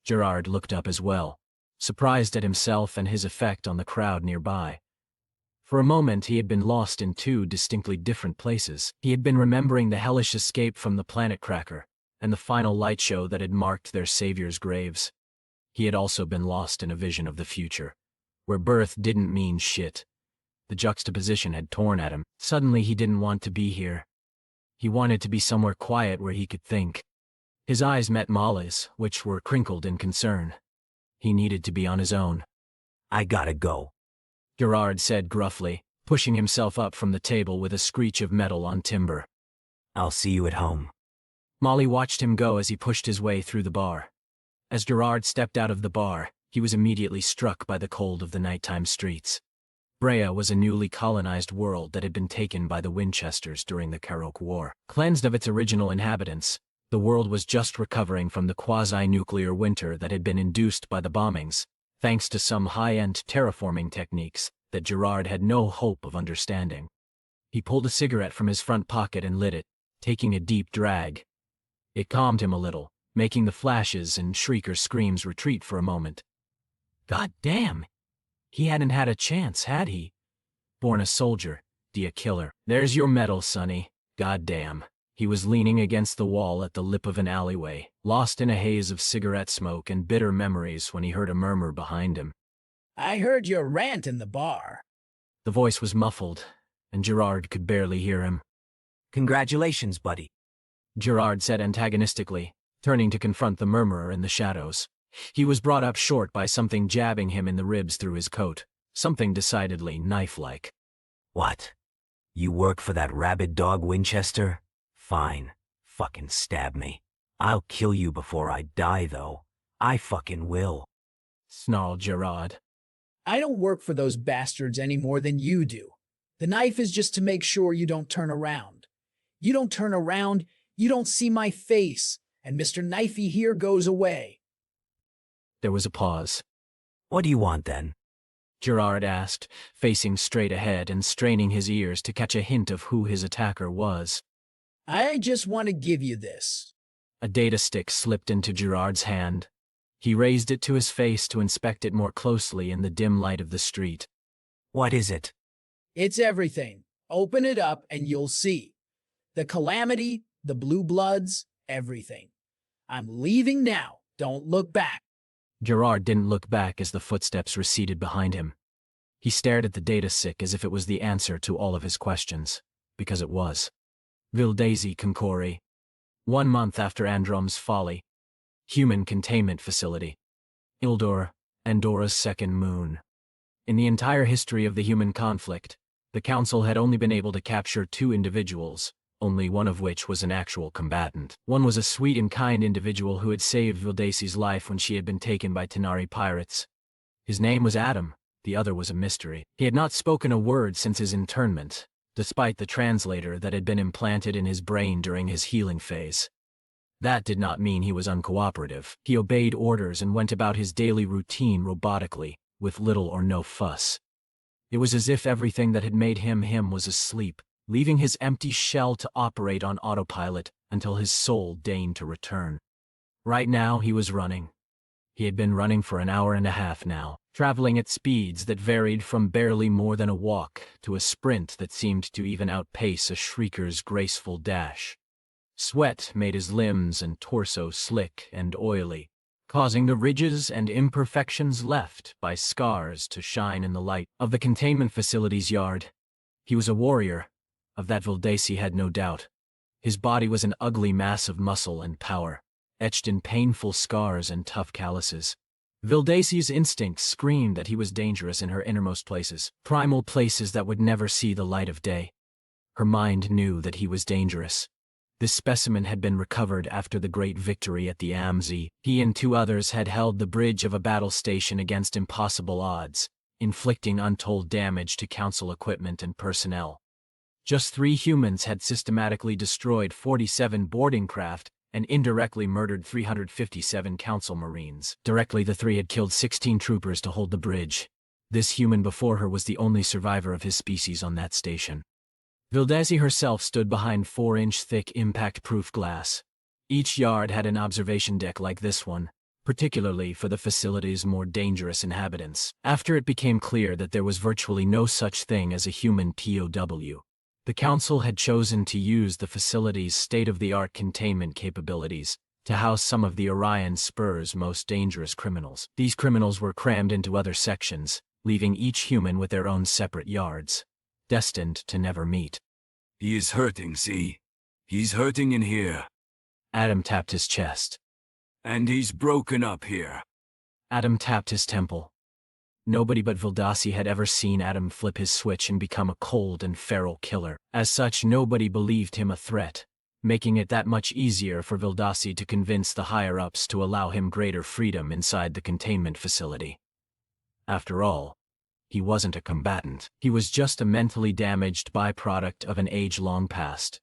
Gerard looked up as well, surprised at himself and his effect on the crowd nearby. For a moment he had been lost in two distinctly different places. He had been remembering the hellish escape from the planet cracker, and the final light show that had marked their saviors' graves. He had also been lost in a vision of the future, where birth didn't mean shit. The juxtaposition had torn at him. Suddenly he didn't want to be here. He wanted to be somewhere quiet where he could think. His eyes met Molly's, which were crinkled in concern. He needed to be on his own.
I gotta go,
Gerard said gruffly, pushing himself up from the table with a screech of metal on timber.
I'll see you at home.
Molly watched him go as he pushed his way through the bar. As Gerard stepped out of the bar, he was immediately struck by the cold of the nighttime streets. Brea was a newly colonized world that had been taken by the Winchesters during the Karok War. Cleansed of its original inhabitants, the world was just recovering from the quasi-nuclear winter that had been induced by the bombings, thanks to some high-end terraforming techniques that Gerard had no hope of understanding. He pulled a cigarette from his front pocket and lit it, taking a deep drag. It calmed him a little, making the flashes and shrieker screams retreat for a moment. God damn! He hadn't had a chance, had he? Born a soldier, be a killer. There's your medal, sonny. God damn. He was leaning against the wall at the lip of an alleyway, lost in a haze of cigarette smoke and bitter memories when he heard a murmur behind him.
I heard your rant in the bar.
The voice was muffled, and Gerard could barely hear him.
Congratulations, buddy,
Gerard said antagonistically, turning to confront the murmurer in the shadows. He was brought up short by something jabbing him in the ribs through his coat, something decidedly knife-like.
What? You work for that rabid dog Winchester? Fine. Fucking stab me. I'll kill you before I die, though. I fucking will,
snarled Gerard.
I don't work for those bastards any more than you do. The knife is just to make sure you don't turn around. You don't turn around, you don't see my face, and Mr. Knifey here goes away.
There was a pause.
What do you want, then?
Gerard asked, facing straight ahead and straining his ears to catch a hint of who his attacker was.
I just want to give you this.
A data stick slipped into Gerard's hand. He raised it to his face to inspect it more closely in the dim light of the street.
What is it?
It's everything. Open it up and you'll see. The calamity, the blue bloods, everything. I'm leaving now. Don't look back.
Gerard didn't look back as the footsteps receded behind him. He stared at the data stick as if it was the answer to all of his questions, because it was. Vildaisy Concori. 1 month after Androm's folly. Human containment facility. Ildor, Andora's second moon. In the entire history of the human conflict, the Council had only been able to capture 2 individuals, only one of which was an actual combatant. One was a sweet and kind individual who had saved Vildaisy's life when she had been taken by Tenari pirates. His name was Adam, the other was a mystery. He had not spoken a word since his internment, despite the translator that had been implanted in his brain during his healing phase.
That did not mean he was uncooperative. He obeyed orders and went about his daily routine robotically, with little or no fuss. It was as if everything that had made him was asleep, leaving his empty shell to operate on autopilot until his soul deigned to return. Right now he was running. He had been running for an hour and a half now, traveling at speeds that varied from barely more than a walk to a sprint that seemed to even outpace a shrieker's graceful dash. Sweat made his limbs and torso slick and oily, causing the ridges and imperfections left by scars to shine in the light of the containment facility's yard. He was a warrior, of that Vildasi had no doubt. His body was an ugly mass of muscle and power, etched in painful scars and tough calluses. Vildasi's instincts screamed that he was dangerous in her innermost places, primal places that would never see the light of day. Her mind knew that he was dangerous. This specimen had been recovered after the great victory at the Amzi. He and 2 others had held the bridge of a battle station against impossible odds, inflicting untold damage to council equipment and personnel. Just 3 humans had systematically destroyed 47 boarding craft and indirectly murdered 357 council marines. Directly, the 3 had killed 16 troopers to hold the bridge. This human before her was the only survivor of his species on that station. Vildasi herself stood behind 4-inch thick impact-proof glass. Each yard had an observation deck like this one, particularly for the facility's more dangerous inhabitants. After it became clear that there was virtually no such thing as a human POW, the council had chosen to use the facility's state-of-the-art containment capabilities to house some of the Orion Spur's most dangerous criminals. These criminals were crammed into other sections, leaving each human with their own separate yards, destined to never meet.
He is hurting, see? He's hurting in here.
Adam tapped his chest.
And he's broken up here.
Adam tapped his temple. Nobody but Vildasi had ever seen Adam flip his switch and become a cold and feral killer. As such, nobody believed him a threat, making it that much easier for Vildasi to convince the higher-ups to allow him greater freedom inside the containment facility. After all, he wasn't a combatant. He was just a mentally damaged byproduct of an age-long past.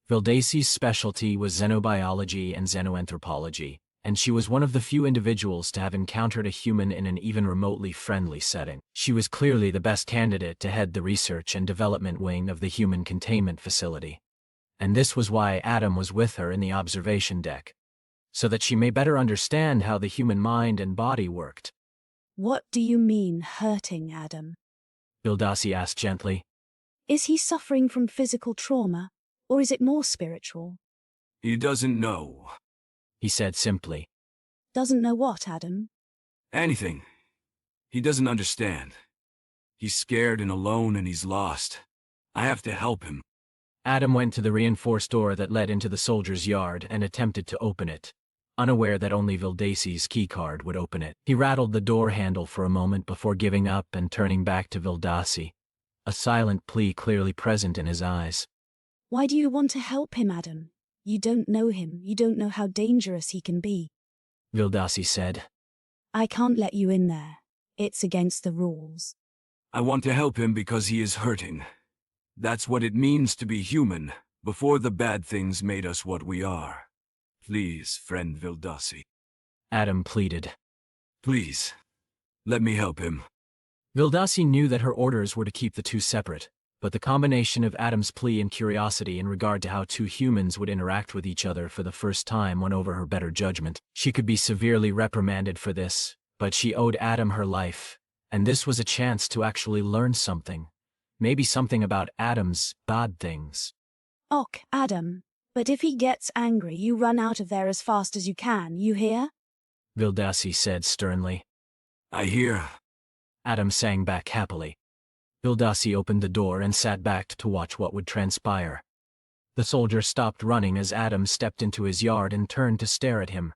Vildasi's specialty was xenobiology and xenoanthropology, and she was one of the few individuals to have encountered a human in an even remotely friendly setting. She was clearly the best candidate to head the research and development wing of the human containment facility. And this was why Adam was with her in the observation deck, so that she may better understand how the human mind and body worked.
What do you mean, hurting Adam?
Vildasi asked gently.
Is he suffering from physical trauma, or is it more spiritual?
He doesn't know,
he said simply.
Doesn't know what, Adam?
Anything. He doesn't understand. He's scared and alone and he's lost. I have to help him.
Adam went to the reinforced door that led into the soldier's yard and attempted to open it, unaware that only Vildasi's keycard would open it. He rattled the door handle for a moment before giving up and turning back to Vildasi, a silent plea clearly present in his eyes.
Why do you want to help him, Adam? You don't know him. You don't know how dangerous he can be.
Vildasi said.
I can't let you in there. It's against the rules.
I want to help him because he is hurting. That's what it means to be human, before the bad things made us what we are. Please, friend Vildasi.
Adam pleaded.
Please, let me help him.
Vildasi knew that her orders were to keep the 2 separate, but the combination of Adam's plea and curiosity in regard to how 2 humans would interact with each other for the first time won over her better judgment. She could be severely reprimanded for this, but she owed Adam her life, and this was a chance to actually learn something. Maybe something about Adam's bad things.
Och, Adam. But if he gets angry, you run out of there as fast as you can, you hear?
Vildasi said sternly.
I hear.
Adam sang back happily. Vildasi opened the door and sat back to watch what would transpire. The soldier stopped running as Adam stepped into his yard and turned to stare at him.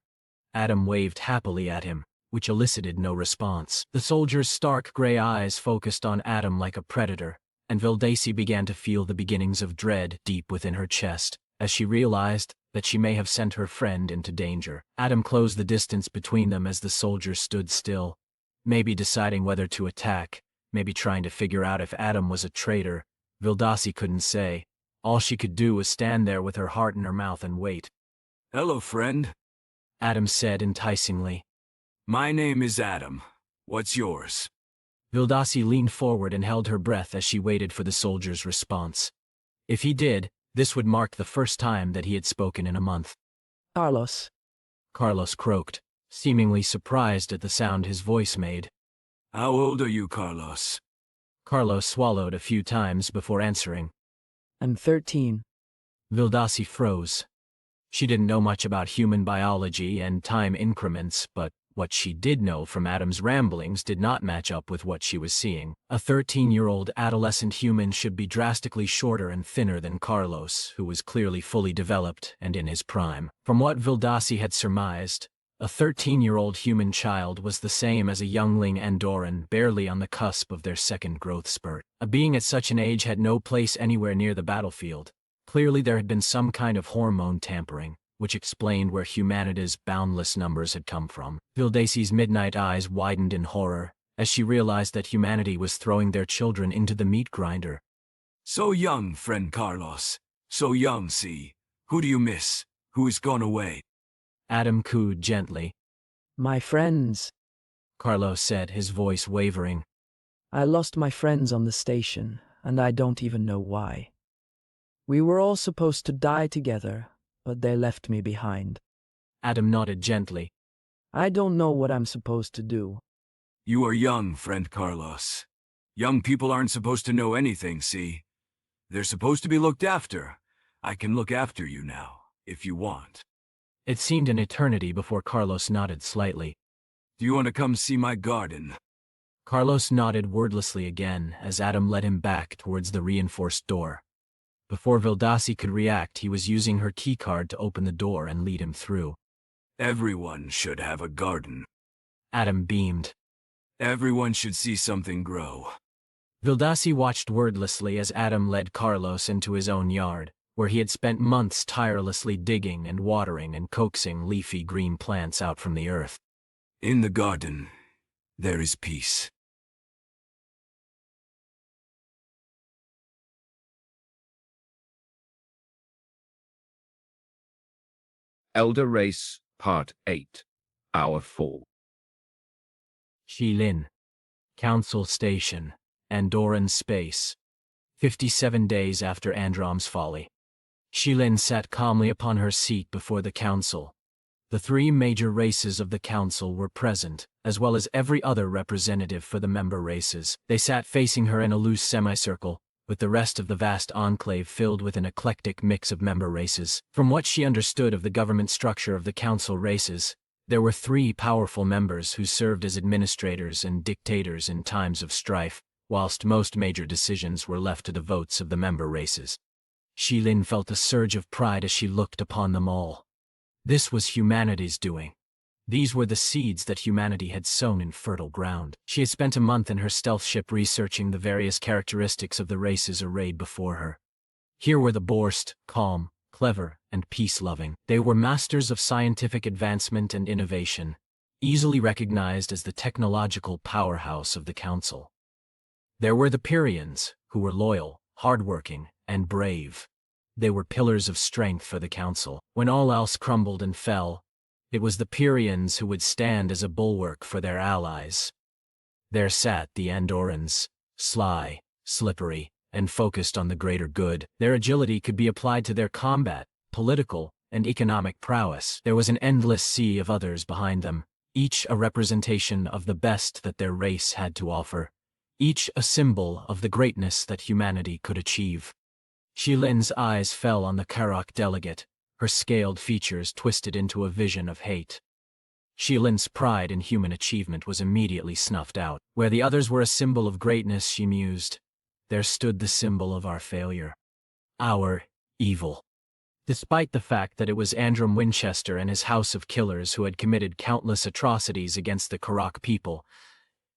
Adam waved happily at him, which elicited no response. The soldier's stark gray eyes focused on Adam like a predator, and Vildasi began to feel the beginnings of dread deep within her chest, as she realized that she may have sent her friend into danger. Adam closed the distance between them as the soldier stood still, maybe deciding whether to attack, maybe trying to figure out if Adam was a traitor. Vildasi couldn't say. All she could do was stand there with her heart in her mouth and wait.
Hello, friend,
Adam said enticingly.
my name is Adam. What's yours?
Vildasi leaned forward and held her breath as she waited for the soldier's response. If he did, this would mark the first time that he had spoken in a month.
Carlos.
Carlos croaked, seemingly surprised at the sound his voice made.
How old are you, Carlos?
Carlos swallowed a few times before answering.
I'm 13.
Vildasi froze. She didn't know much about human biology and time increments, but what she did know from Adam's ramblings did not match up with what she was seeing. A 13-year-old adolescent human should be drastically shorter and thinner than Carlos, who was clearly fully developed and in his prime. From what Vildasi had surmised, a 13-year-old human child was the same as a youngling Andorran barely on the cusp of their second growth spurt. A being at such an age had no place anywhere near the battlefield. Clearly there had been some kind of hormone tampering, which explained where humanity's boundless numbers had come from. Vildasi's midnight eyes widened in horror as she realized that humanity was throwing their children into the meat grinder.
So young, friend Carlos. So young, see. Who do you miss? Who has gone away?
Adam cooed gently.
My friends.
Carlos said, his voice wavering.
I lost my friends on the station, and I don't even know why. We were all supposed to die together, but they left me behind.
Adam nodded gently.
I don't know what I'm supposed to do.
You are young, friend Carlos. Young people aren't supposed to know anything, see? They're supposed to be looked after. I can look after you now, if you want.
It seemed an eternity before Carlos nodded slightly.
Do you want to come see my garden?
Carlos nodded wordlessly again as Adam led him back towards the reinforced door. Before Vildasi could react, he was using her keycard to open the door and lead him through.
Everyone should have a garden.
Adam beamed.
Everyone should see something grow.
Vildasi watched wordlessly as Adam led Carlos into his own yard, where he had spent months tirelessly digging and watering and coaxing leafy green plants out from the earth.
In the garden, there is peace.
Elder Race, Part 8, Our Fall.
Shilin. Council Station. Andorran Space. 57 days after Androm's folly. Shilin sat calmly upon her seat before the council. The three major races of the council were present, as well as every other representative for the member races. They sat facing her in a loose semicircle, with the rest of the vast enclave filled with an eclectic mix of member races. From what she understood of the government structure of the council races, there were three powerful members who served as administrators and dictators in times of strife, whilst most major decisions were left to the votes of the member races. Shilin felt a surge of pride as she looked upon them all. This was humanity's doing. These were the seeds that humanity had sown in fertile ground. She had spent a month in her stealth ship researching the various characteristics of the races arrayed before her. Here were the Borst, calm, clever, and peace-loving. They were masters of scientific advancement and innovation, easily recognized as the technological powerhouse of the council. There were the Pyrians, who were loyal, hardworking, and brave. They were pillars of strength for the council. When all else crumbled and fell, it was the Pyrians who would stand as a bulwark for their allies. There sat the Andorrans, sly, slippery, and focused on the greater good. Their agility could be applied to their combat, political, and economic prowess. There was an endless sea of others behind them, each a representation of the best that their race had to offer, each a symbol of the greatness that humanity could achieve. Shilin's eyes fell on the Karak delegate, her scaled features twisted into a vision of hate. Shilin's pride in human achievement was immediately snuffed out. Where the others were a symbol of greatness, she mused, there stood the symbol of our failure. Our evil. Despite the fact that it was Androm Winchester and his house of killers who had committed countless atrocities against the Karak people,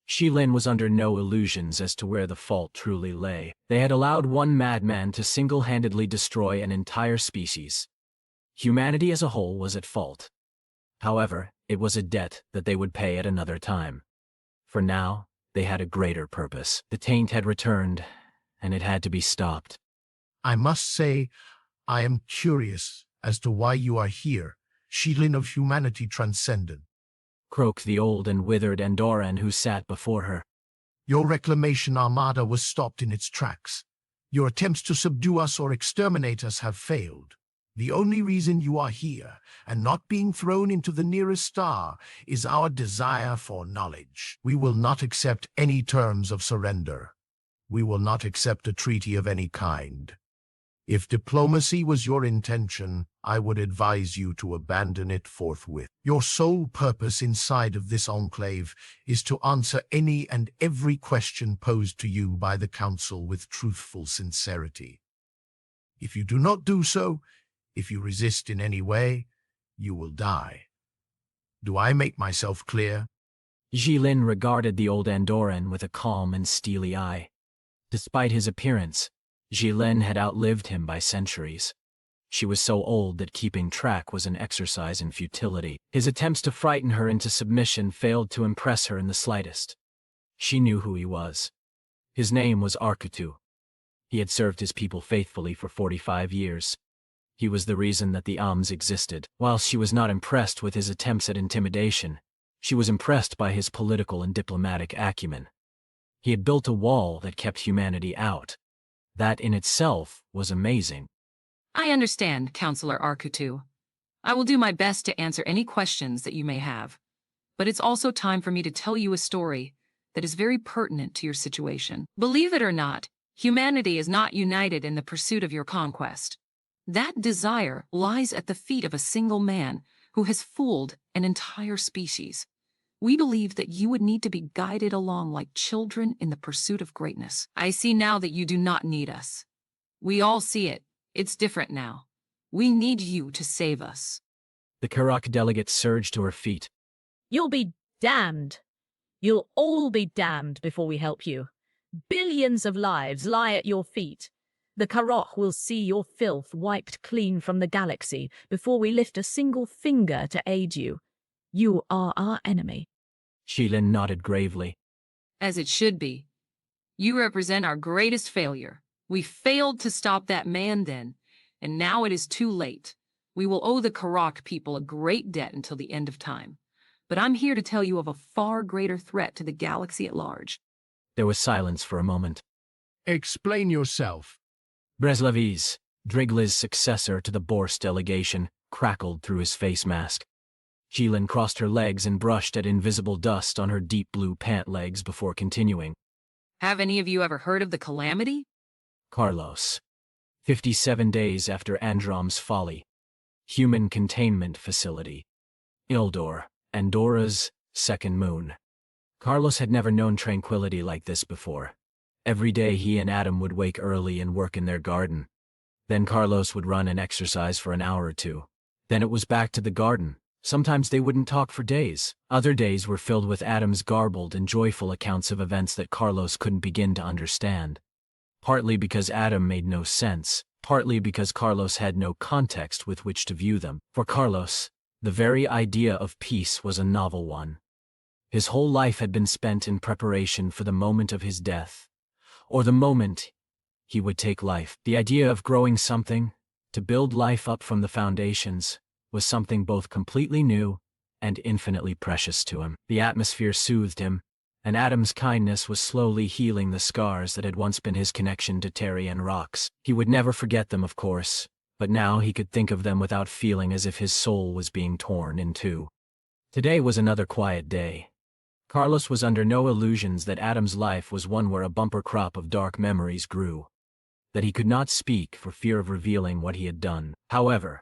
Shilin was under no illusions as to where the fault truly lay. They had allowed one madman to single-handedly destroy an entire species. Humanity as a whole was at fault. However, it was a debt that they would pay at another time. For now, they had a greater purpose. The taint had returned, and it had to be stopped.
I must say, I am curious as to why you are here Shilin of humanity transcendent.
Croaked the old and withered Andoran who sat before her.
Your reclamation armada was stopped in its tracks. Your attempts to subdue us or exterminate us have failed. The only reason you are here and not being thrown into the nearest star is our desire for knowledge. We will not accept any terms of surrender. We will not accept a treaty of any kind. If diplomacy was your intention, I would advise you to abandon it forthwith. Your sole purpose inside of this enclave is to answer any and every question posed to you by the Council with truthful sincerity. If you do not do so, if you resist in any way, you will die. Do I make myself clear?
Jilin regarded the old Andoran with a calm and steely eye. Despite his appearance, Jilin had outlived him by centuries. She was so old that keeping track was an exercise in futility. His attempts to frighten her into submission failed to impress her in the slightest. She knew who he was. His name was Arkutu. He had served his people faithfully for 45 years. He was the reason that the Ams existed. While she was not impressed with his attempts at intimidation, she was impressed by his political and diplomatic acumen. He had built a wall that kept humanity out. That in itself was amazing.
I understand, Counselor Arkutu. I will do my best to answer any questions that you may have. But it's also time for me to tell you a story that is very pertinent to your situation. Believe it or not, humanity is not united in the pursuit of your conquest. That desire lies at the feet of a single man who has fooled an entire species. We believe that you would need to be guided along like children in the pursuit of greatness. I see now that you do not need us. We all see it. It's different now. We need you to save us.
The Karak delegate surged to her feet.
You'll be damned. You'll all be damned before we help you. Billions of lives lie at your feet. The Karok will see your filth wiped clean from the galaxy before we lift a single finger to aid you. You are our enemy.
Shilin nodded gravely.
As it should be. You represent our greatest failure. We failed to stop that man then, and now it is too late. We will owe the Karok people a great debt until the end of time. But I'm here to tell you of a far greater threat to the galaxy at large.
There was silence for a moment.
Explain yourself.
Breslavis, Drigla's successor to the Bourse delegation, crackled through his face mask. Jilin crossed her legs and brushed at invisible dust on her deep blue pant legs before continuing.
Have any of you ever heard of the Calamity?
Carlos. 57 days after Androm's folly. Human containment facility. Ildor, Andora's second moon. Carlos had never known tranquility like this before. Every day he and Adam would wake early and work in their garden. Then Carlos would run and exercise for an hour or two. Then it was back to the garden. Sometimes they wouldn't talk for days. Other days were filled with Adam's garbled and joyful accounts of events that Carlos couldn't begin to understand. Partly because Adam made no sense, partly because Carlos had no context with which to view them. For Carlos, the very idea of peace was a novel one. His whole life had been spent in preparation for the moment of his death, or the moment he would take life. The idea of growing something, to build life up from the foundations, was something both completely new and infinitely precious to him. The atmosphere soothed him, and Adam's kindness was slowly healing the scars that had once been his connection to Terry and rocks. He would never forget them, of course, but now he could think of them without feeling as if his soul was being torn in two. Today was another quiet day. Carlos was under no illusions that Adam's life was one where a bumper crop of dark memories grew, that he could not speak for fear of revealing what he had done. However,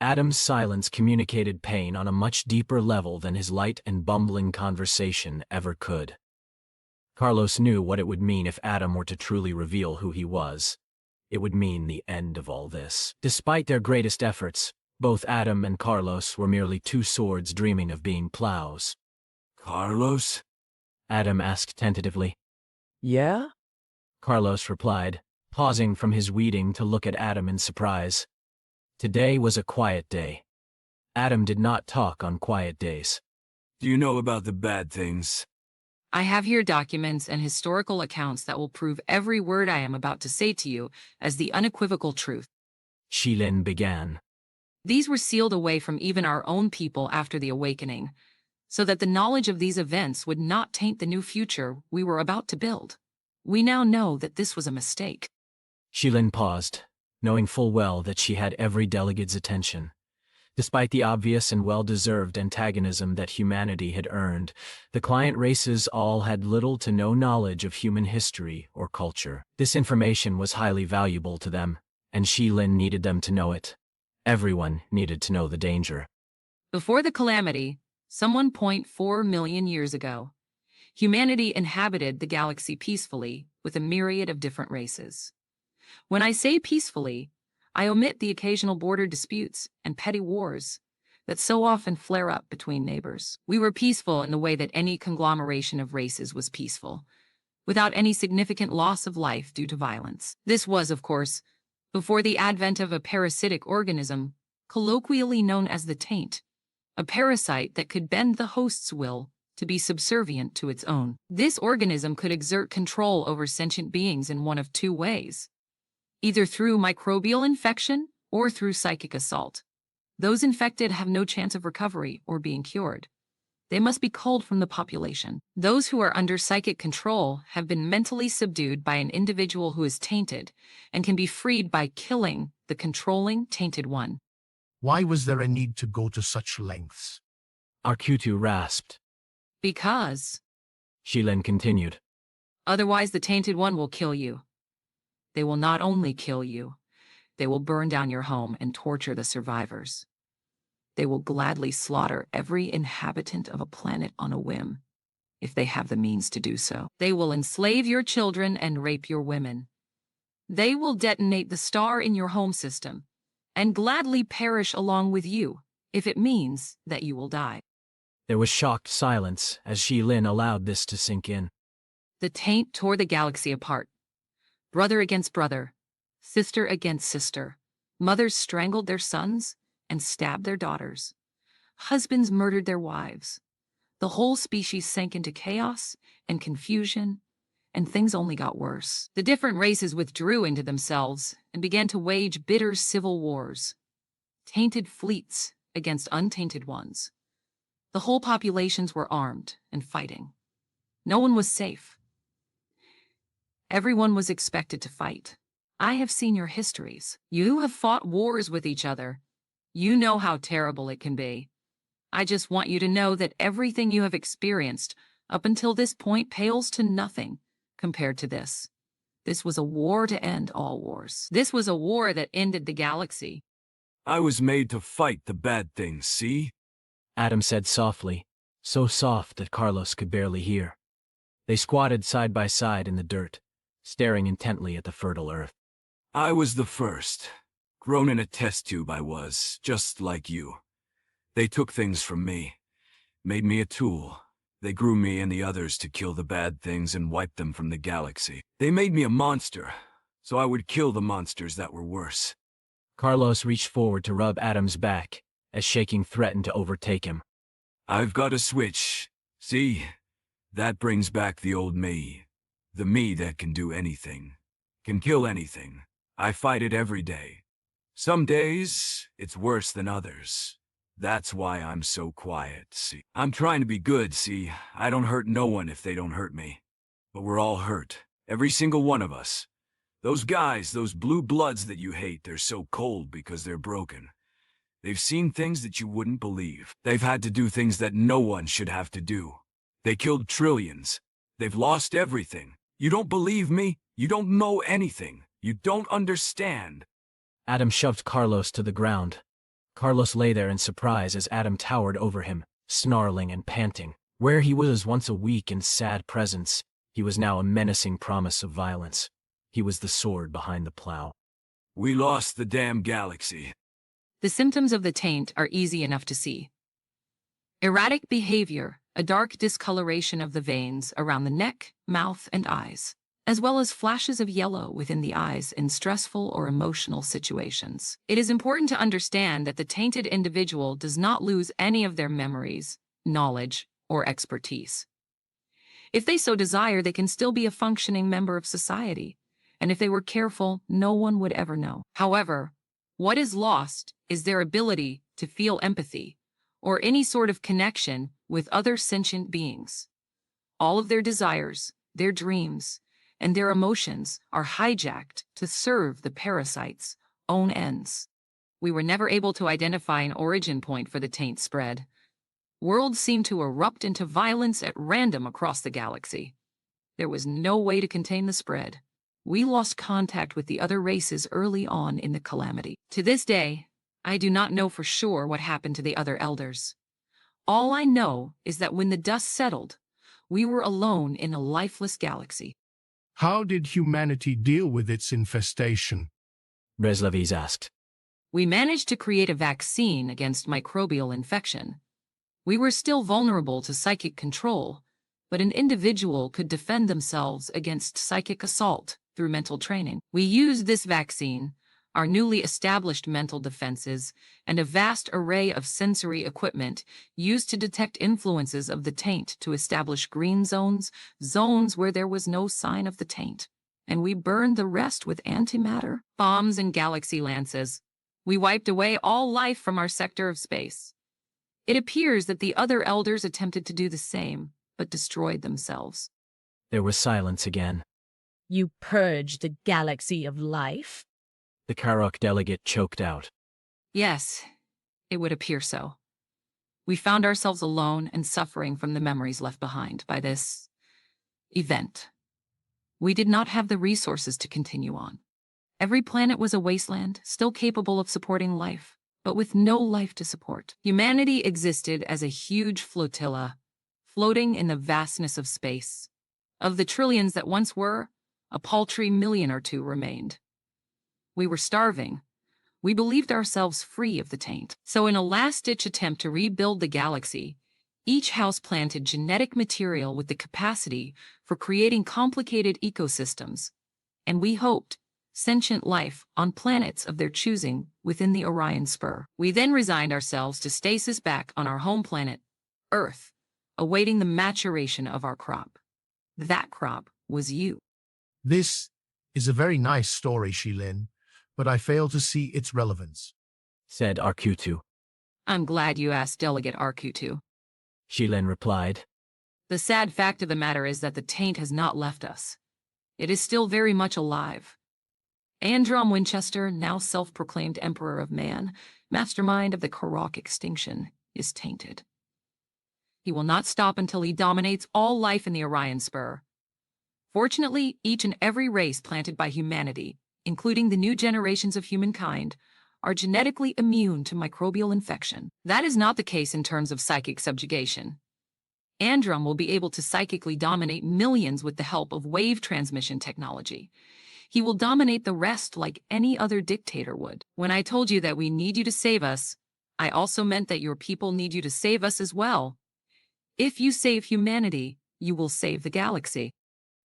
Adam's silence communicated pain on a much deeper level than his light and bumbling conversation ever could. Carlos knew what it would mean if Adam were to truly reveal who he was. It would mean the end of all this. Despite their greatest efforts, both Adam and Carlos were merely two swords dreaming of being plows.
Carlos?
Adam asked tentatively.
Yeah?
Carlos replied, pausing from his weeding to look at Adam in surprise. Today was a quiet day. Adam did not talk on quiet days.
Do you know about the bad things?
I have here documents and historical accounts that will prove every word I am about to say to you as the unequivocal truth.
Shilin began.
These were sealed away from even our own people after the awakening, so that the knowledge of these events would not taint the new future we were about to build. We now know that this was a mistake.
Shilin paused, knowing full well that she had every delegate's attention. Despite the obvious and well-deserved antagonism that humanity had earned, the client races all had little to no knowledge of human history or culture. This information was highly valuable to them, and Shilin needed them to know it. Everyone needed to know the danger.
Before the calamity, some 1.4 million years ago, humanity inhabited the galaxy peacefully with a myriad of different races. When I say peacefully, I omit the occasional border disputes and petty wars that so often flare up between neighbors. We were peaceful in the way that any conglomeration of races was peaceful, without any significant loss of life due to violence. This was, of course, before the advent of a parasitic organism, colloquially known as the taint, a parasite that could bend the host's will to be subservient to its own. This organism could exert control over sentient beings in one of two ways: either through microbial infection or through psychic assault. Those infected have no chance of recovery or being cured. They must be culled from the population. Those who are under psychic control have been mentally subdued by an individual who is tainted and can be freed by killing the controlling tainted one.
Why was there a need to go to such lengths?
Arkutu rasped.
Because,
Shilin continued,
otherwise the tainted one will kill you. They will not only kill you, they will burn down your home and torture the survivors. They will gladly slaughter every inhabitant of a planet on a whim, if they have the means to do so. They will enslave your children and rape your women. They will detonate the star in your home system and gladly perish along with you, if it means that you will die.
There was shocked silence as Shilin allowed this to sink in.
The taint tore the galaxy apart. Brother against brother, sister against sister. Mothers strangled their sons and stabbed their daughters. Husbands murdered their wives. The whole species sank into chaos and confusion, and things only got worse. The different races withdrew into themselves and began to wage bitter civil wars. Tainted fleets against untainted ones. The whole populations were armed and fighting. No one was safe. Everyone was expected to fight. I have seen your histories. You have fought wars with each other. You know how terrible it can be. I just want you to know that everything you have experienced up until this point pales to nothing compared to this. This was a war to end all wars. This was a war that ended the galaxy.
I was made to fight the bad things, see?
Adam said softly, so soft that Carlos could barely hear. They squatted side by side in the dirt, staring intently at the fertile earth.
I was the first. Grown in a test tube I was, just like you. They took things from me, made me a tool. They grew me and the others to kill the bad things and wipe them from the galaxy. They made me a monster, so I would kill the monsters that were worse.
Carlos reached forward to rub Adam's back, as shaking threatened to overtake him.
I've got a switch. See? That brings back the old me. The me that can do anything. Can kill anything. I fight it every day. Some days, it's worse than others. That's why I'm so quiet, see? I'm trying to be good, see? I don't hurt no one if they don't hurt me. But we're all hurt. Every single one of us. Those guys, those blue bloods that you hate, they're so cold because they're broken. They've seen things that you wouldn't believe. They've had to do things that no one should have to do. They killed trillions. They've lost everything. You don't believe me? You don't know anything. You don't understand.
Adam shoved Carlos to the ground. Carlos lay there in surprise as Adam towered over him, snarling and panting. Where he was once a weak and sad presence, he was now a menacing promise of violence. He was the sword behind the plow.
We lost the damn galaxy.
The symptoms of the taint are easy enough to see. Erratic behavior, a dark discoloration of the veins around the neck, mouth, and eyes, as well as flashes of yellow within the eyes in stressful or emotional situations. It is important to understand that the tainted individual does not lose any of their memories, knowledge, or expertise. If they so desire, they can still be a functioning member of society, and if they were careful, no one would ever know. However, What is lost is their ability to feel empathy or any sort of connection with other sentient beings. All of their desires, their dreams, and their emotions are hijacked to serve the parasite's own ends. We were never able to identify an origin point for the taint spread. Worlds seemed to erupt into violence at random across the galaxy. There was no way to contain the spread. We lost contact with the other races early on in the calamity. To this day, I do not know for sure what happened to the other elders. All I know is that when the dust settled, we were alone in a lifeless galaxy.
How did humanity deal with its infestation?
Reslevis asked.
We managed to create a vaccine against microbial infection. We were still vulnerable to psychic control, but an individual could defend themselves against psychic assault through mental training. We used this vaccine, our newly established mental defenses, and a vast array of sensory equipment used to detect influences of the taint to establish green zones, zones where there was no sign of the taint. And we burned the rest with antimatter, bombs, and galaxy lances. We wiped away all life from our sector of space. It appears that the other elders attempted to do the same, but destroyed themselves.
There was silence again.
You purged the galaxy of life?
The Karok delegate choked out.
Yes, it would appear so. We found ourselves alone and suffering from the memories left behind by this event. We did not have the resources to continue on. Every planet was a wasteland, still capable of supporting life, but with no life to support. Humanity existed as a huge flotilla, floating in the vastness of space. Of the trillions that once were, a paltry million or two remained. We were starving. We believed ourselves free of the taint. So in a last-ditch attempt to rebuild the galaxy, each house planted genetic material with the capacity for creating complicated ecosystems, and we hoped sentient life on planets of their choosing within the Orion Spur. We then resigned ourselves to stasis back on our home planet, Earth, awaiting the maturation of our crop. That crop was you.
This is a very nice story, Shilin, but I fail to see its relevance,
said Arkutu.
I'm glad you asked Delegate Arkutu.
Shilin replied.
The sad fact of the matter is that the taint has not left us. It is still very much alive. Androm Winchester, now self-proclaimed Emperor of Man, mastermind of the Karok extinction, is tainted. He will not stop until he dominates all life in the Orion Spur. Fortunately, each and every race planted by humanity, including the new generations of humankind, are genetically immune to microbial infection. That is not the case in terms of psychic subjugation. Androm will be able to psychically dominate millions with the help of wave transmission technology. He will dominate the rest like any other dictator would. When I told you that we need you to save us, I also meant that your people need you to save us as well. If you save humanity, you will save the galaxy.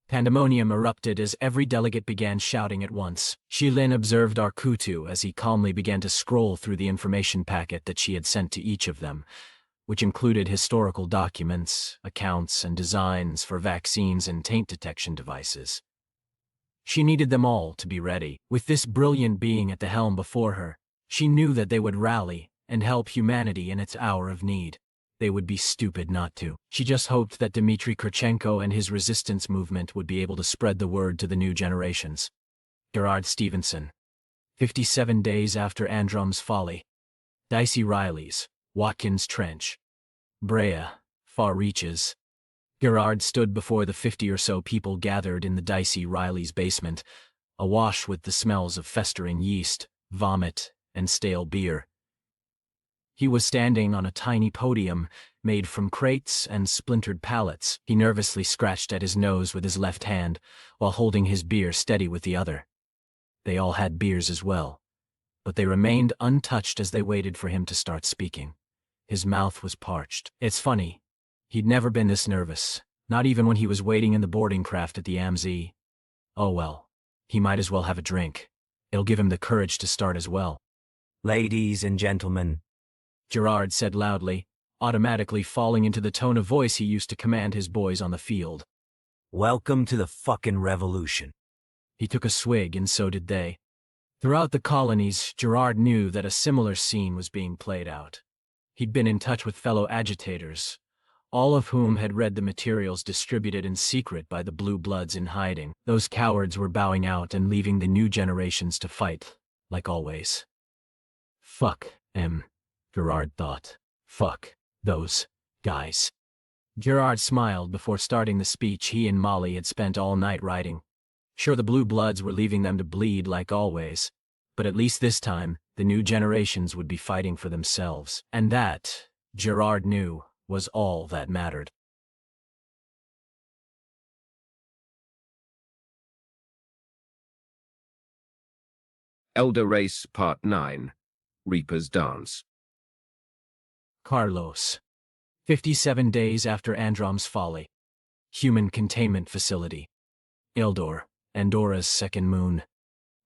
Pandemonium erupted as every delegate began shouting at once. Shilin observed Arkutu as he calmly began to scroll through the information packet that she had sent to each of them, which included historical documents, accounts, and designs for vaccines and taint detection devices. She needed them all to be ready. With this brilliant being at the helm before her, she knew that they would rally and help humanity in its hour of need. They would be stupid not to. She just hoped that Dmitry Kurchenko and his resistance movement would be able to spread the word to the new generations. Gerard Stevenson. 57 days after Androm's folly. Dicey Riley's, Watkins Trench. Brea, far reaches. Gerard stood before the 50 or so people gathered in the Dicey Riley's basement, awash with the smells of festering yeast, vomit, and stale beer. He was standing on a tiny podium made from crates and splintered pallets. He nervously scratched at his nose with his left hand while holding his beer steady with the other. They all had beers as well, but they remained untouched as they waited for him to start speaking. His mouth was parched. It's funny. He'd never been this nervous, not even when he was waiting in the boarding craft at the AMZ. Oh well, he might as well have a drink. It'll give him the courage to start as well.
Ladies and gentlemen,
Gerard said loudly, automatically falling into the tone of voice he used to command his boys on the field.
Welcome to the fucking revolution.
He took a swig and so did they. Throughout the colonies, Gerard knew that a similar scene was being played out. He'd been in touch with fellow agitators, all of whom had read the materials distributed in secret by the Blue Bloods in hiding. Those cowards were bowing out and leaving the new generations to fight, like always. Fuck em, Gerard thought. Fuck those guys. Gerard smiled before starting the speech he and Molly had spent all night writing. Sure, the Blue Bloods were leaving them to bleed like always, but at least this time, the new generations would be fighting for themselves. And that, Gerard knew, was all that mattered.
Elder Race Part 9, Reaper's Dance.
Carlos. 57 days after Androm's folly. Human containment facility. Ildor, Andora's second moon.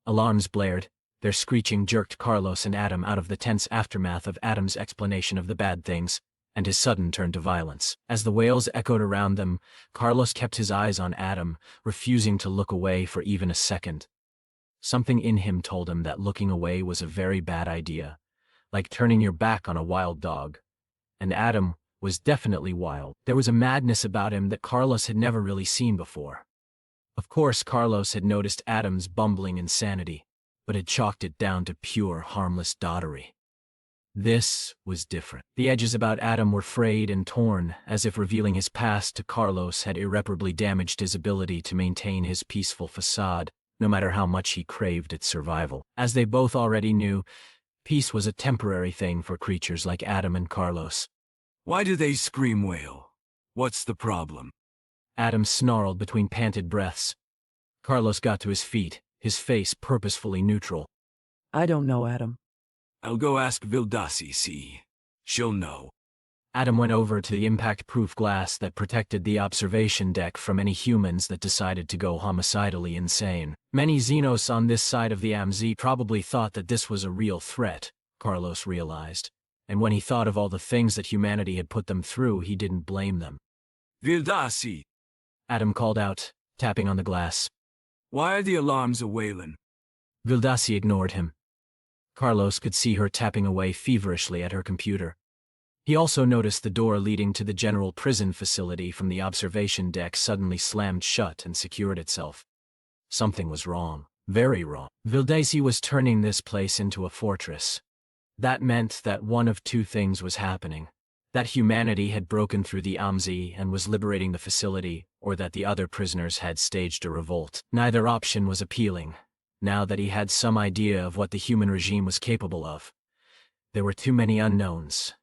Alarms blared. Their screeching jerked Carlos and Adam out of the tense aftermath of Adam's explanation of the bad things, and his sudden turn to violence. As the wails echoed around them, Carlos kept his eyes on Adam, refusing to look away for even a second. Something in him told him that looking away was a very bad idea, like turning your back on a wild dog. And Adam was definitely wild. There was a madness about him that Carlos had never really seen before. Of course, Carlos had noticed Adam's bumbling insanity, but had chalked it down to pure, harmless dottery. This was different. The edges about Adam were frayed and torn, as if revealing his past to Carlos had irreparably damaged his ability to maintain his peaceful facade, no matter how much he craved its survival. As they both already knew, peace was a temporary thing for creatures like Adam and Carlos.
Why do they scream wail? What's the problem?
Adam snarled between panted breaths. Carlos got to his feet, his face purposefully neutral.
I don't know, Adam.
I'll go ask Vildasi, see. She'll know.
Adam went over to the impact-proof glass that protected the observation deck from any humans that decided to go homicidally insane. Many Xenos on this side of the AMZ probably thought that this was a real threat, Carlos realized. And when he thought of all the things that humanity had put them through, he didn't blame them.
Vildasi!
Adam called out, tapping on the glass.
Why are the alarms a-wailing?
Vildasi ignored him. Carlos could see her tapping away feverishly at her computer. He also noticed the door leading to the general prison facility from the observation deck suddenly slammed shut and secured itself. Something was wrong, very wrong. Vildasi was turning this place into a fortress. That meant that one of two things was happening. That humanity had broken through the AMZ and was liberating the facility, or that the other prisoners had staged a revolt. Neither option was appealing, now that he had some idea of what the human regime was capable of. There were too many unknowns.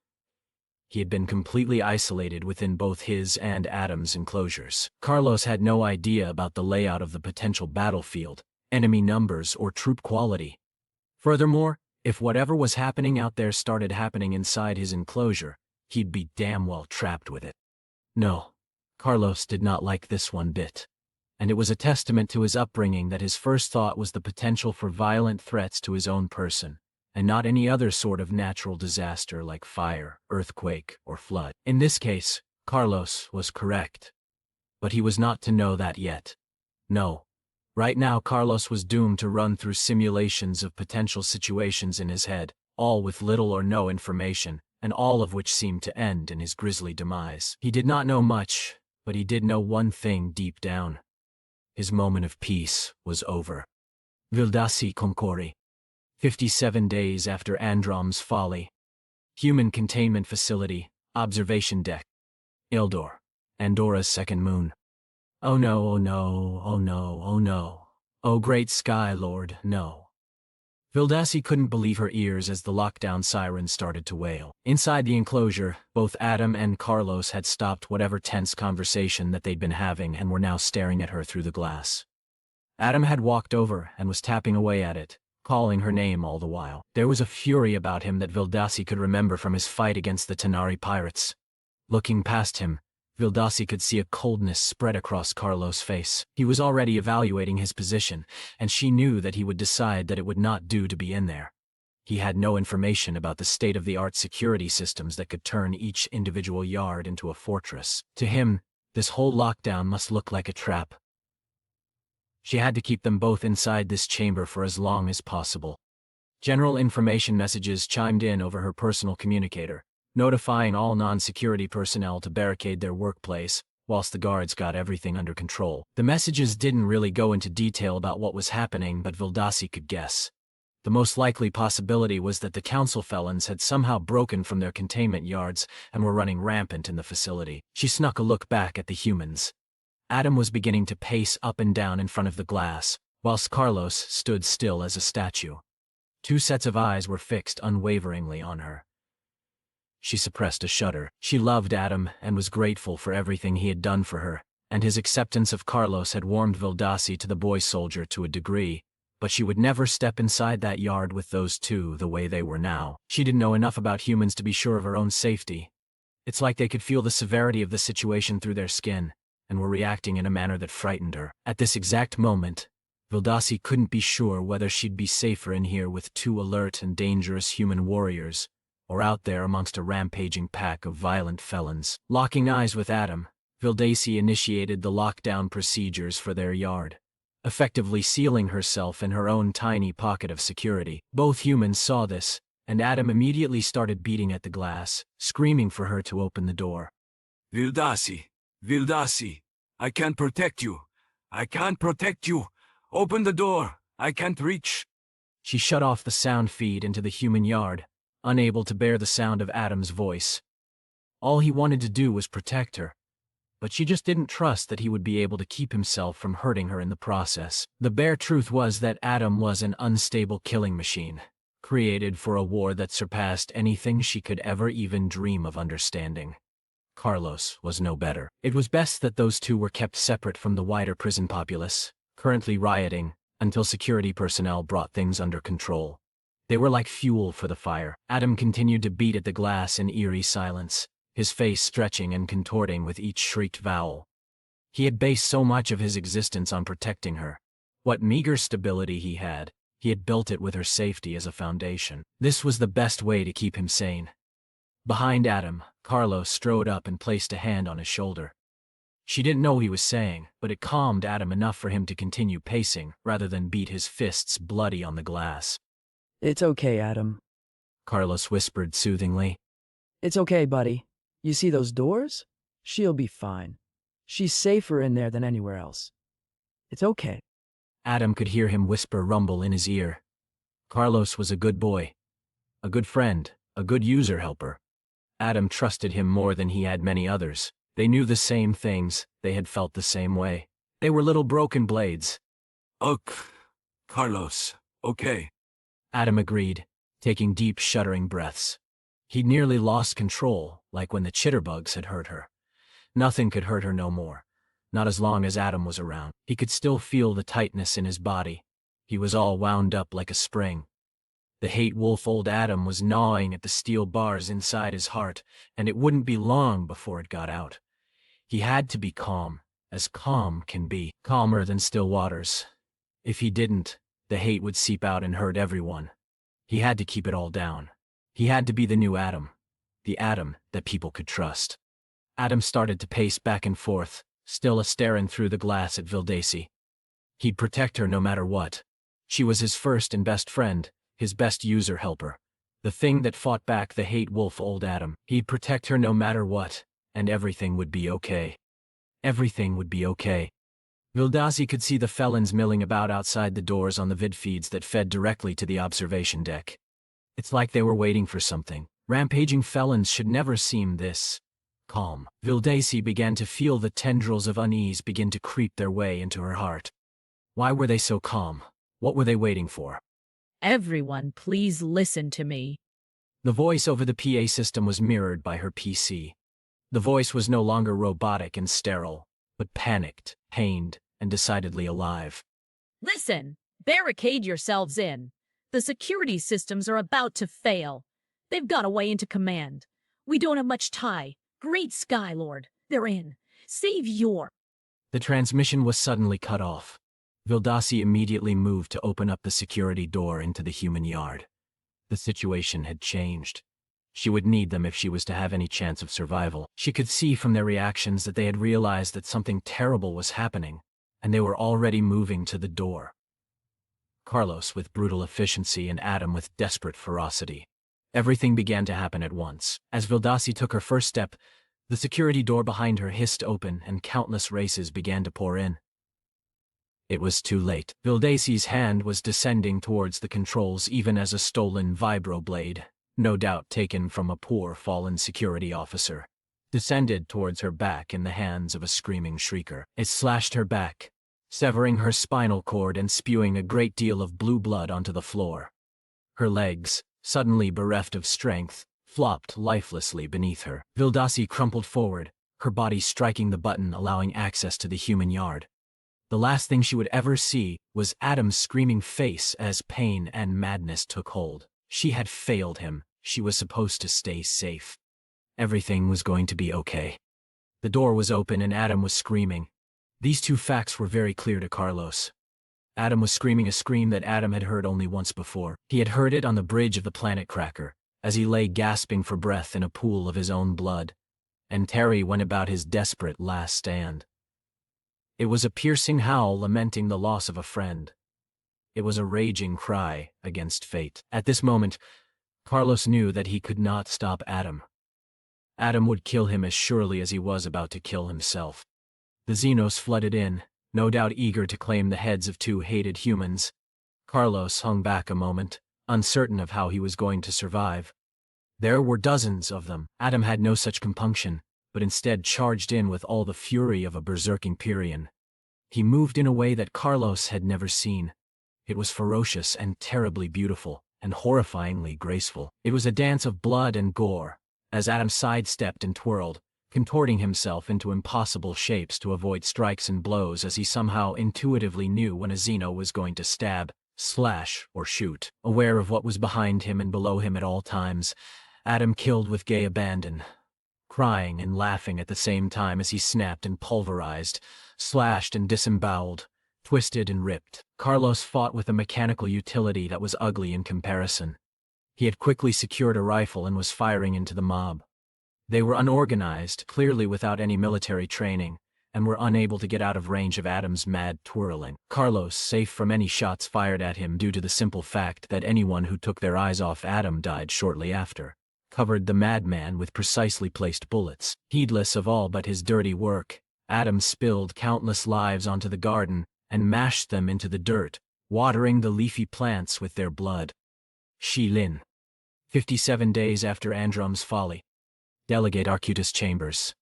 He had been completely isolated within both his and Adam's enclosures. Carlos had no idea about the layout of the potential battlefield, enemy numbers, or troop quality. Furthermore, if whatever was happening out there started happening inside his enclosure, he'd be damn well trapped with it. No, Carlos did not like this one bit. And it was a testament to his upbringing that his first thought was the potential for violent threats to his own person, and not any other sort of natural disaster like fire, earthquake, or flood. In this case, Carlos was correct. But he was not to know that yet. No. Right now, Carlos was doomed to run through simulations of potential situations in his head, all with little or no information, and all of which seemed to end in his grisly demise. He did not know much, but he did know one thing deep down. His moment of peace was over. Vildasi Concori. 57 days after Androm's folly. Human containment facility, observation deck. Ildor, Andora's second moon. Oh no, oh no, oh no, oh no. Oh great Sky Lord, no. Vildasi couldn't believe her ears as the lockdown siren started to wail. Inside the enclosure, both Adam and Carlos had stopped whatever tense conversation that they'd been having and were now staring at her through the glass. Adam had walked over and was tapping away at it, calling her name all the while. There was a fury about him that Vildasi could remember from his fight against the Tanari pirates. Looking past him, Vildasi could see a coldness spread across Carlos' face. He was already evaluating his position, and she knew that he would decide that it would not do to be in there. He had no information about the state-of-the-art security systems that could turn each individual yard into a fortress. To him, this whole lockdown must look like a trap. She had to keep them both inside this chamber for as long as possible. General information messages chimed in over her personal communicator, notifying all non-security personnel to barricade their workplace, whilst the guards got everything under control. The messages didn't really go into detail about what was happening, but Vildasi could guess. The most likely possibility was that the council felons had somehow broken from their containment yards and were running rampant in the facility. She snuck a look back at the humans. Adam was beginning to pace up and down in front of the glass, whilst Carlos stood still as a statue. Two sets of eyes were fixed unwaveringly on her. She suppressed a shudder. She loved Adam and was grateful for everything he had done for her, and his acceptance of Carlos had warmed Vildasi to the boy soldier to a degree, but she would never step inside that yard with those two the way they were now. She didn't know enough about humans to be sure of her own safety. It's like they could feel the severity of the situation through their skin, and were reacting in a manner that frightened her. At this exact moment, Vildasi couldn't be sure whether she'd be safer in here with two alert and dangerous human warriors, or out there amongst a rampaging pack of violent felons. Locking eyes with Adam, Vildasi initiated the lockdown procedures for their yard, effectively sealing herself in her own tiny pocket of security. Both humans saw this, and Adam immediately started beating at the glass, screaming for her to open the door.
Vildasi, Vildasi, I can't protect you. I can't protect you. Open the door. I can't reach.
She shut off the sound feed into the human yard, unable to bear the sound of Adam's voice. All he wanted to do was protect her, but she just didn't trust that he would be able to keep himself from hurting her in the process. The bare truth was that Adam was an unstable killing machine, created for a war that surpassed anything she could ever even dream of understanding. Carlos was no better. It was best that those two were kept separate from the wider prison populace, currently rioting, until security personnel brought things under control. They were like fuel for the fire. Adam continued to beat at the glass in eerie silence, his face stretching and contorting with each shrieked vowel. He had based so much of his existence on protecting her. What meager stability he had built it with her safety as a foundation. This was the best way to keep him sane. Behind Adam, Carlos strode up and placed a hand on his shoulder. She didn't know what he was saying, but it calmed Adam enough for him to continue pacing, rather than beat his fists bloody on the glass.
It's okay, Adam.
Carlos whispered soothingly.
It's okay, buddy. You see those doors? She'll be fine. She's safer in there than anywhere else. It's okay.
Adam could hear him whisper rumble in his ear. Carlos was a good boy, a good friend, a good user helper. Adam trusted him more than he had many others. They knew the same things, they had felt the same way. They were little broken blades.
Carlos, okay.
Adam agreed, taking deep shuddering breaths. He'd nearly lost control, like when the chitterbugs had hurt her. Nothing could hurt her no more, not as long as Adam was around. He could still feel the tightness in his body. He was all wound up like a spring. The hate wolf old Adam was gnawing at the steel bars inside his heart, and it wouldn't be long before it got out. He had to be calm, as calm can be, calmer than still waters. If he didn't, the hate would seep out and hurt everyone. He had to keep it all down. He had to be the new Adam, the Adam that people could trust. Adam started to pace back and forth, still a-staring through the glass at Vildasi. He'd protect her no matter what. She was his first and best friend, his best user helper. The thing that fought back the hate wolf old Adam. He'd protect her no matter what, and everything would be okay. Everything would be okay. Vildasi could see the felons milling about outside the doors on the vid feeds that fed directly to the observation deck. It's like they were waiting for something. Rampaging felons should never seem this calm. Vildasi began to feel the tendrils of unease begin to creep their way into her heart. Why were they so calm? What were they waiting for?
Everyone, please listen to me.
The voice over the PA system was mirrored by her PC. The voice was no longer robotic and sterile, but panicked, pained, and decidedly alive.
Listen, barricade yourselves in. The security systems are about to fail. They've got away into command. We don't have much time. Great Skylord, they're in. Save your...
The transmission was suddenly cut off. Vildasi immediately moved to open up the security door into the human yard. The situation had changed. She would need them if she was to have any chance of survival. She could see from their reactions that they had realized that something terrible was happening, and they were already moving to the door. Carlos with brutal efficiency and Adam with desperate ferocity. Everything began to happen at once. As Vildasi took her first step, the security door behind her hissed open and countless races began to pour in. It was too late. Vildasi's hand was descending towards the controls even as a stolen vibroblade, no doubt taken from a poor fallen security officer, descended towards her back in the hands of a screaming shrieker. It slashed her back, severing her spinal cord and spewing a great deal of blue blood onto the floor. Her legs, suddenly bereft of strength, flopped lifelessly beneath her. Vildasi crumpled forward, her body striking the button allowing access to the human yard. The last thing she would ever see was Adam's screaming face as pain and madness took hold. She had failed him. She was supposed to stay safe. Everything was going to be okay. The door was open and Adam was screaming. These two facts were very clear to Carlos. Adam was screaming a scream that Adam had heard only once before. He had heard it on the bridge of the planet Cracker, as he lay gasping for breath in a pool of his own blood, and Terry went about his desperate last stand. It was a piercing howl lamenting the loss of a friend. It was a raging cry against fate. At this moment, Carlos knew that he could not stop Adam. Adam would kill him as surely as he was about to kill himself. The Xenos flooded in, no doubt eager to claim the heads of two hated humans. Carlos hung back a moment, uncertain of how he was going to survive. There were dozens of them. Adam had no such compunction, but instead charged in with all the fury of a berserking Pyrrhian. He moved in a way that Carlos had never seen. It was ferocious and terribly beautiful, and horrifyingly graceful. It was a dance of blood and gore, as Adam sidestepped and twirled, contorting himself into impossible shapes to avoid strikes and blows as he somehow intuitively knew when a Xeno was going to stab, slash, or shoot. Aware of what was behind him and below him at all times, Adam killed with gay abandon, crying and laughing at the same time as he snapped and pulverized, slashed and disemboweled, twisted and ripped. Carlos fought with a mechanical utility that was ugly in comparison. He had quickly secured a rifle and was firing into the mob. They were unorganized, clearly without any military training, and were unable to get out of range of Adam's mad twirling. Carlos, safe from any shots fired at him due to the simple fact that anyone who took their eyes off Adam died shortly after, covered the madman with precisely placed bullets. Heedless of all but his dirty work, Adam spilled countless lives onto the garden and mashed them into the dirt, watering the leafy plants with their blood. Shilin. 57 days after Androm's folly. Delegate Arcutus Chambers.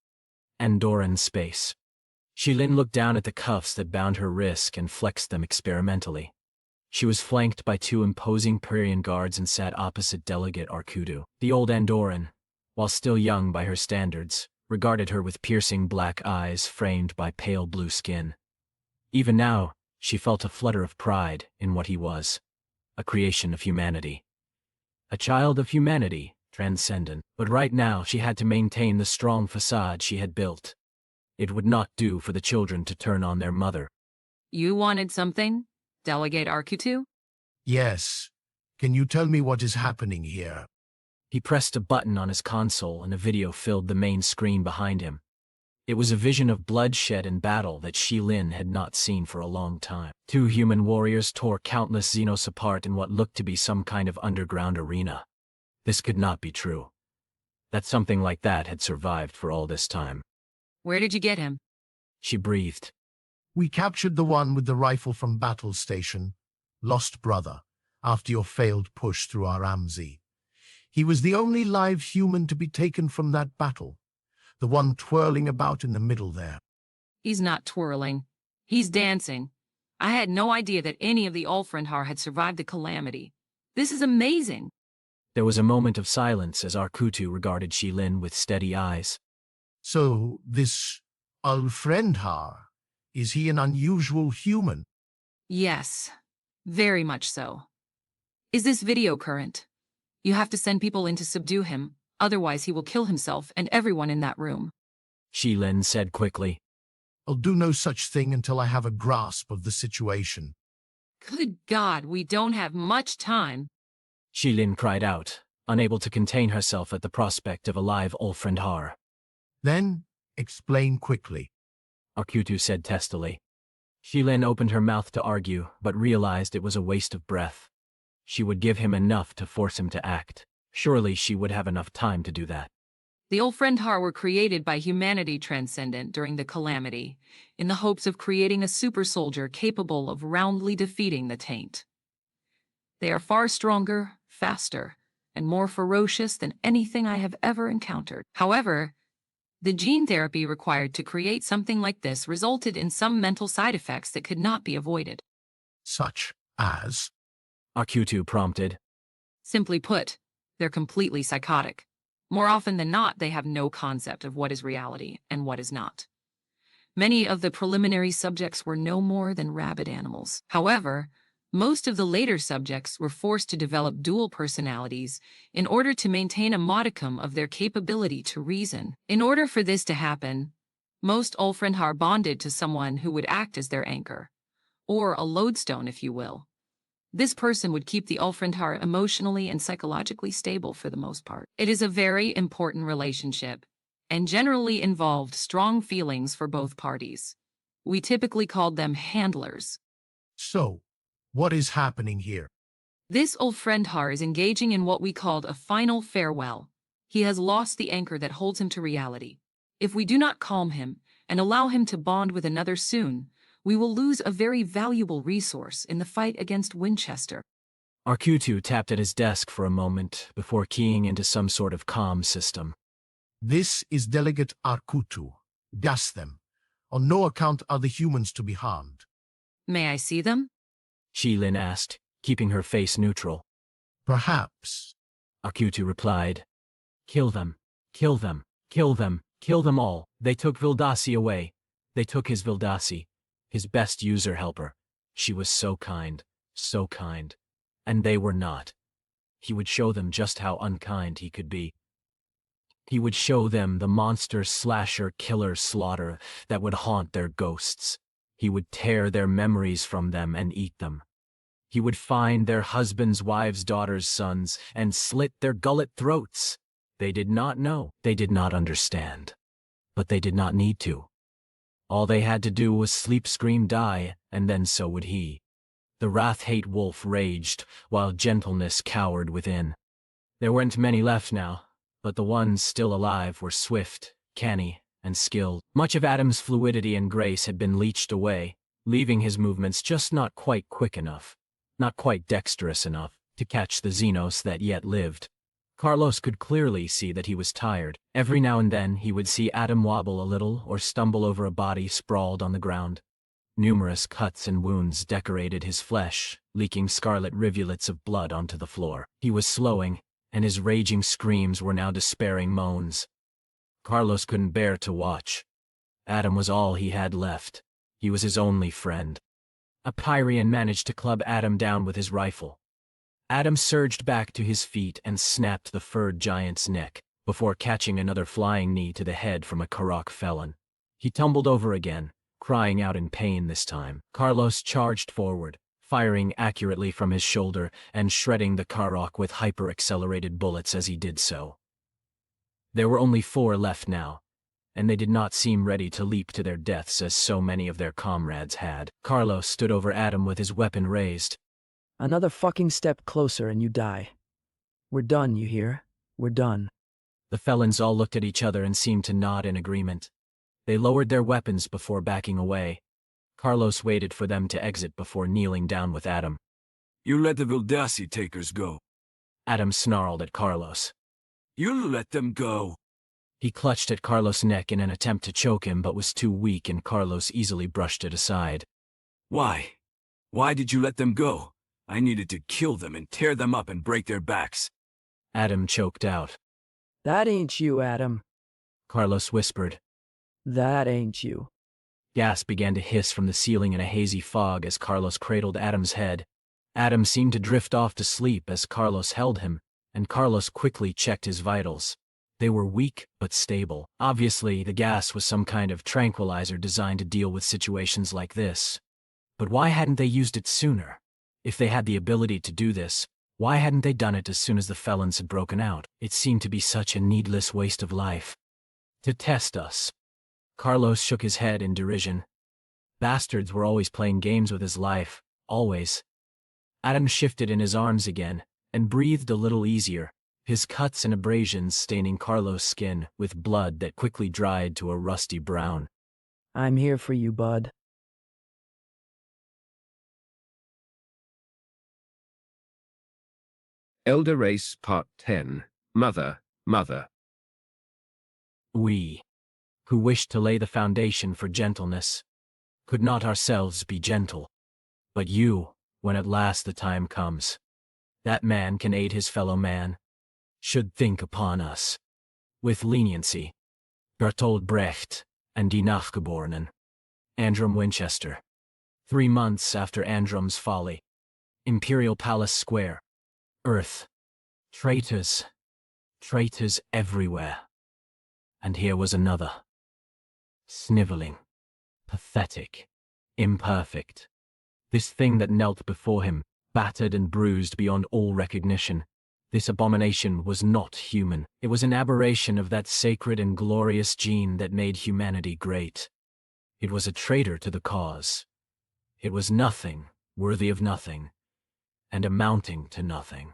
Andorran space. Shilin looked down at the cuffs that bound her wrists and flexed them experimentally. She was flanked by two imposing Pyrrhian guards and sat opposite Delegate Arcudu. The old Andorran, while still young by her standards, regarded her with piercing black eyes framed by pale blue skin. Even now, she felt a flutter of pride in what he was, a creation of humanity. A child of humanity, transcendent. But right now she had to maintain the strong facade she had built. It would not do for the children to turn on their mother.
You wanted something, Delegate Arcutu?
Yes. Can you tell me what is happening here?
He pressed a button on his console and a video filled the main screen behind him. It was a vision of bloodshed and battle that Shilin had not seen for a long time. Two human warriors tore countless Xenos apart in what looked to be some kind of underground arena. This could not be true. That something like that had survived for all this time.
Where did you get him?
She breathed.
We captured the one with the rifle from Battle Station, Lost Brother, after your failed push through our Amzi. He was the only live human to be taken from that battle, the one twirling about in the middle there.
He's not twirling. He's dancing. I had no idea that any of the Ulfrindhar had survived the calamity. This is amazing.
There was a moment of silence as Arcutu regarded Shilin with steady eyes.
So, this Ulfrindhar, is he an unusual human?
Yes, very much so. Is this video current? You have to send people in to subdue him, otherwise he will kill himself and everyone in that room.
Shilin said quickly.
I'll do no such thing until I have a grasp of the situation.
Good God, we don't have much time.
Shilin cried out, unable to contain herself at the prospect of a live Ulfrindhar.
Then, explain quickly.
Arcutu said testily. Shilin opened her mouth to argue, but realized it was a waste of breath. She would give him enough to force him to act. Surely she would have enough time to do that.
The Ulfrendhar were created by humanity transcendent during the Calamity, in the hopes of creating a super soldier capable of roundly defeating the Taint. They are far stronger, faster, and more ferocious than anything I have ever encountered. However, the gene therapy required to create something like this resulted in some mental side effects that could not be avoided.
Such as?
Arkutu prompted.
Simply put, they're completely psychotic. More often than not, they have no concept of what is reality and what is not. Many of the preliminary subjects were no more than rabid animals. However, most of the later subjects were forced to develop dual personalities in order to maintain a modicum of their capability to reason. In order for this to happen, most Ulfrendhar bonded to someone who would act as their anchor, or a lodestone, if you will. This person would keep the Ulfrendhar emotionally and psychologically stable for the most part. It is a very important relationship, and generally involved strong feelings for both parties. We typically called them handlers.
So, what is happening here?
This Ulfrendhar is engaging in what we called a final farewell. He has lost the anchor that holds him to reality. If we do not calm him and allow him to bond with another soon, we will lose a very valuable resource in the fight against Winchester.
Arkutu tapped at his desk for a moment before keying into some sort of comm system.
This is Delegate Arkutu. Gas them. On no account are the humans to be harmed.
May I see them?
Shilin asked, keeping her face neutral.
Perhaps.
Arkutu replied. Kill them. Kill them. Kill them. Kill them all. They took Vildasi away. They took his Vildasi, his best user helper. She was so kind. So kind. And they were not. He would show them just how unkind he could be. He would show them the monster slasher killer slaughter that would haunt their ghosts. He would tear their memories from them and eat them. He would find their husbands, wives, daughters, sons, and slit their gullet throats. They did not know. They did not understand. But they did not need to. All they had to do was sleep, scream, die, and then so would he. The wrath-hate wolf raged, while gentleness cowered within. There weren't many left now, but the ones still alive were swift, canny, and skilled. Much of Adam's fluidity and grace had been leached away, leaving his movements just not quite quick enough, not quite dexterous enough, to catch the Xenos that yet lived. Carlos could clearly see that he was tired. Every now and then he would see Adam wobble a little or stumble over a body sprawled on the ground. Numerous cuts and wounds decorated his flesh, leaking scarlet rivulets of blood onto the floor. He was slowing, and his raging screams were now despairing moans. Carlos couldn't bear to watch. Adam was all he had left. He was his only friend. A Pyrian managed to club Adam down with his rifle. Adam surged back to his feet and snapped the furred giant's neck, before catching another flying knee to the head from a Karok felon. He tumbled over again, crying out in pain this time. Carlos charged forward, firing accurately from his shoulder and shredding the Karok with hyper-accelerated bullets as he did so. There were only 4 left now, and they did not seem ready to leap to their deaths as so many of their comrades had. Carlos stood over Adam with his weapon raised.
Another fucking step closer and you die. We're done, you hear? We're done.
The felons all looked at each other and seemed to nod in agreement. They lowered their weapons before backing away. Carlos waited for them to exit before kneeling down with Adam.
You let the Vildasi takers go.
Adam snarled at Carlos.
You let them go.
He clutched at Carlos' neck in an attempt to choke him but was too weak and Carlos easily brushed it aside.
Why? Why did you let them go? I needed to kill them and tear them up and break their backs.
Adam choked out.
That ain't you, Adam.
Carlos whispered.
That ain't you.
Gas began to hiss from the ceiling in a hazy fog as Carlos cradled Adam's head. Adam seemed to drift off to sleep as Carlos held him, and Carlos quickly checked his vitals. They were weak but stable. Obviously, the gas was some kind of tranquilizer designed to deal with situations like this. But why hadn't they used it sooner? If they had the ability to do this, why hadn't they done it as soon as the felons had broken out? It seemed to be such a needless waste of life. To test us. Carlos shook his head in derision. Bastards were always playing games with his life, always. Adam shifted in his arms again, and breathed a little easier, his cuts and abrasions staining Carlos' skin with blood that quickly dried to a rusty brown.
I'm here for you, bud.
Elder Race Part 10. Mother, Mother.
We, who wished to lay the foundation for gentleness, could not ourselves be gentle. But you, when at last the time comes, that man can aid his fellow man, should think upon us with leniency. Bertolt Brecht and Die Nachgeborenen. Androm Winchester. 3 months after Androm's folly. Imperial Palace Square. Earth. Traitors. Traitors everywhere. And here was another. Sniveling. Pathetic. Imperfect. This thing that knelt before him, battered and bruised beyond all recognition. This abomination was not human. It was an aberration of that sacred and glorious gene that made humanity great. It was a traitor to the cause. It was nothing, worthy of nothing, and amounting to nothing.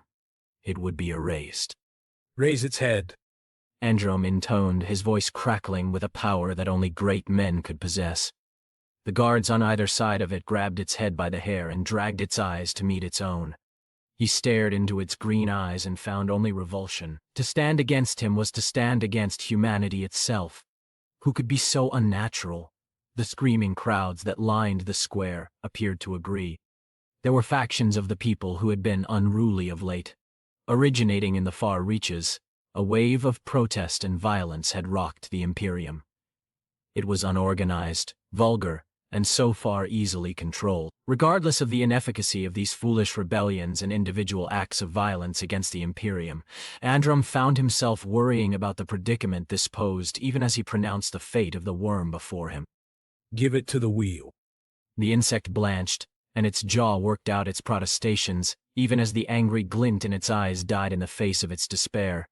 It would be erased.
Raise its head.
Androm intoned, his voice crackling with a power that only great men could possess. The guards on either side of it grabbed its head by the hair and dragged its eyes to meet its own. He stared into its green eyes and found only revulsion. To stand against him was to stand against humanity itself. Who could be so unnatural? The screaming crowds that lined the square appeared to agree. There were factions of the people who had been unruly of late. Originating in the far reaches, a wave of protest and violence had rocked the Imperium. It was unorganized, vulgar, and so far easily controlled. Regardless of the inefficacy of these foolish rebellions and individual acts of violence against the Imperium, Androm found himself worrying about the predicament this posed even as he pronounced the fate of the worm before him.
Give it to the wheel.
The insect blanched, and its jaw worked out its protestations, even as the angry glint in its eyes died in the face of its despair.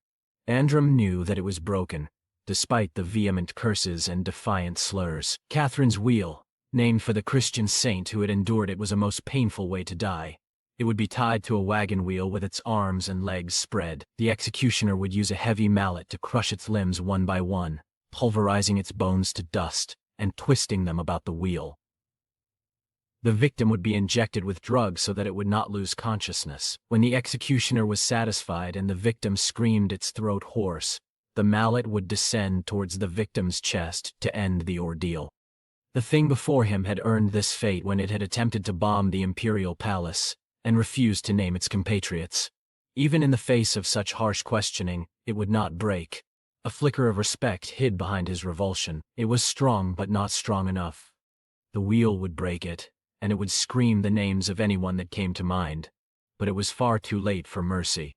Androm knew that it was broken, despite the vehement curses and defiant slurs. Catherine's wheel, named for the Christian saint who had endured it, was a most painful way to die. It would be tied to a wagon wheel with its arms and legs spread. The executioner would use a heavy mallet to crush its limbs one by one, pulverizing its bones to dust and twisting them about the wheel. The victim would be injected with drugs so that it would not lose consciousness. When the executioner was satisfied and the victim screamed its throat hoarse, the mallet would descend towards the victim's chest to end the ordeal. The thing before him had earned this fate when it had attempted to bomb the Imperial Palace and refused to name its compatriots. Even in the face of such harsh questioning, it would not break. A flicker of respect hid behind his revulsion. It was strong but not strong enough. The wheel would break it, and it would scream the names of anyone that came to mind. But it was far too late for mercy.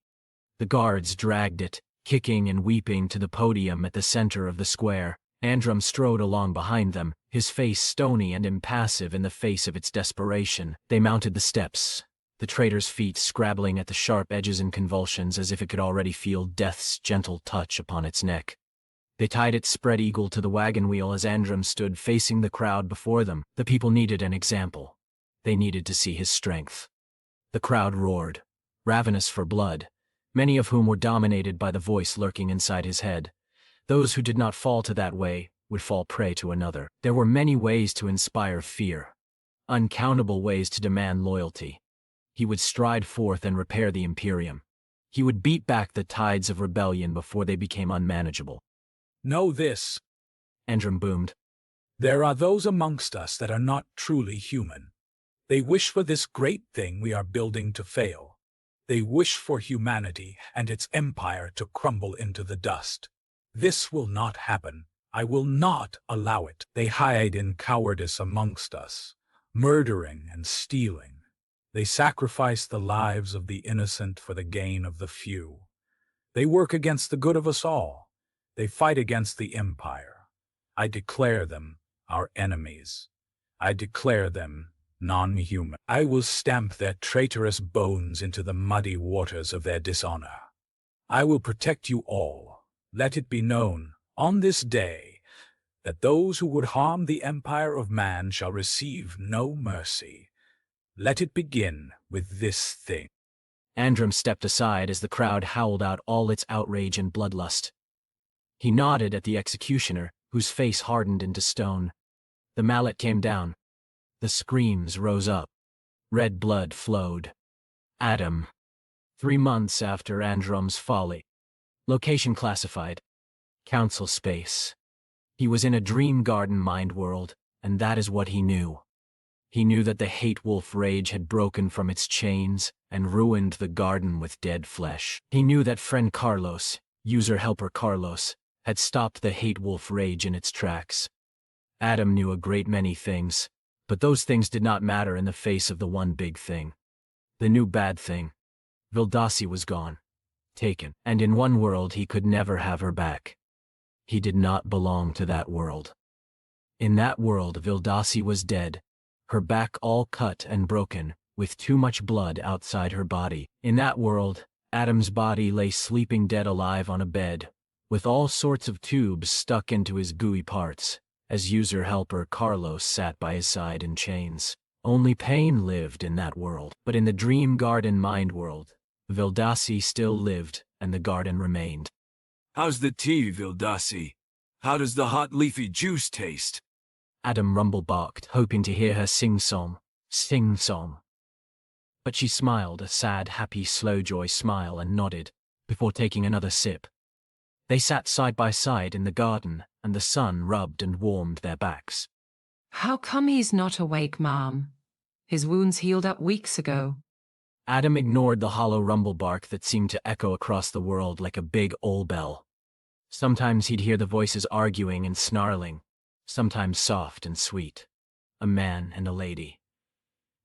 The guards dragged it, kicking and weeping, to the podium at the center of the square. Androm strode along behind them, his face stony and impassive in the face of its desperation. They mounted the steps, the traitor's feet scrabbling at the sharp edges in convulsions as if it could already feel death's gentle touch upon its neck. They tied its spread eagle to the wagon wheel as Androm stood facing the crowd before them. The people needed an example. They needed to see his strength. The crowd roared, ravenous for blood, many of whom were dominated by the voice lurking inside his head. Those who did not fall to that way would fall prey to another. There were many ways to inspire fear, uncountable ways to demand loyalty. He would stride forth and repair the Imperium. He would beat back the tides of rebellion before they became unmanageable.
Know this,
Androm boomed.
There are those amongst us that are not truly human. They wish for this great thing we are building to fail. They wish for humanity and its empire to crumble into the dust. This will not happen. I will not allow it. They hide in cowardice amongst us, murdering and stealing. They sacrifice the lives of the innocent for the gain of the few. They work against the good of us all. They fight against the empire. I declare them our enemies. I declare them non-human. I will stamp their traitorous bones into the muddy waters of their dishonor. I will protect you all. Let it be known, on this day, that those who would harm the empire of man shall receive no mercy. Let it begin with this thing.
Androm stepped aside as the crowd howled out all its outrage and bloodlust. He nodded at the executioner, whose face hardened into stone. The mallet came down. The screams rose up. Red blood flowed. Adam. 3 months after Androm's folly. Location classified. Council space. He was in a dream garden mind world, and that is what he knew. He knew that the hate wolf rage had broken from its chains and ruined the garden with dead flesh. He knew that friend Carlos, user helper Carlos, had stopped the hate wolf rage in its tracks. Adam knew a great many things, but those things did not matter in the face of the one big thing. The new bad thing. Vildasi was gone. Taken. And in one world he could never have her back. He did not belong to that world. In that world Vildasi was dead, her back all cut and broken, with too much blood outside her body. In that world, Adam's body lay sleeping dead alive on a bed, with all sorts of tubes stuck into his gooey parts, as user helper Carlos sat by his side in chains. Only pain lived in that world. But in the dream garden mind world, Vildasi still lived, and the garden remained.
How's the tea, Vildasi? How does the hot leafy juice taste?
Adam rumble-barked, hoping to hear her sing-song. Sing-song. But she smiled, a sad, happy, slow-joy smile, and nodded, before taking another sip. They sat side by side in the garden, and the sun rubbed and warmed their backs.
How come he's not awake, Mom? His wounds healed up weeks ago.
Adam ignored the hollow rumble bark that seemed to echo across the world like a big owl bell. Sometimes he'd hear the voices arguing and snarling, sometimes soft and sweet. A man and a lady.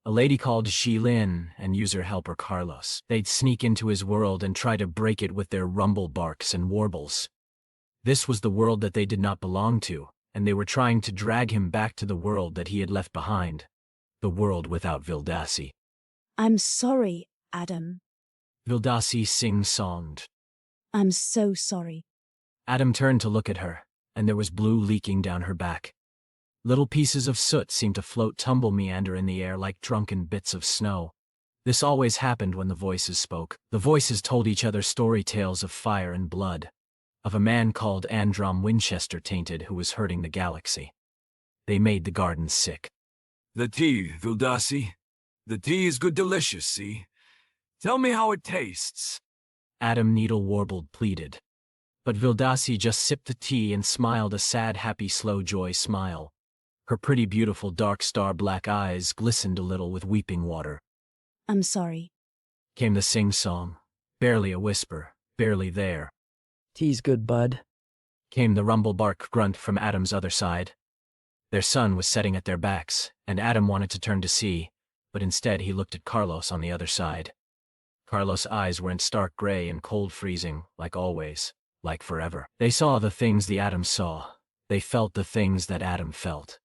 A lady called Shilin and user helper Carlos. They'd sneak into his world and try to break it with their rumble barks and warbles. This was the world that they did not belong to, and they were trying to drag him back to the world that he had left behind. The world without Vildasi.
I'm sorry, Adam.
Vildasi sing-songed.
I'm so sorry.
Adam turned to look at her, and there was blue leaking down her back. Little pieces of soot seemed to float tumble-meander in the air like drunken bits of snow. This always happened when the voices spoke. The voices told each other story tales of fire and blood, of a man called Androm Winchester Tainted who was hurting the galaxy. They made the garden sick.
The tea, Vildasi. The tea is good delicious, see? Tell me how it tastes.
Adam Needle warbled pleaded. But Vildasi just sipped the tea and smiled a sad, happy, slow joy smile. Her pretty, beautiful, dark star-black eyes glistened a little with weeping water.
I'm sorry.
Came the sing-song, barely a whisper, barely there.
Tea's good, bud.
Came the rumble-bark grunt from Adam's other side. Their sun was setting at their backs, and Adam wanted to turn to see, but instead he looked at Carlos on the other side. Carlos' eyes were in stark gray and cold freezing, like always, like forever. They saw the things the Adam saw. They felt the things that Adam felt.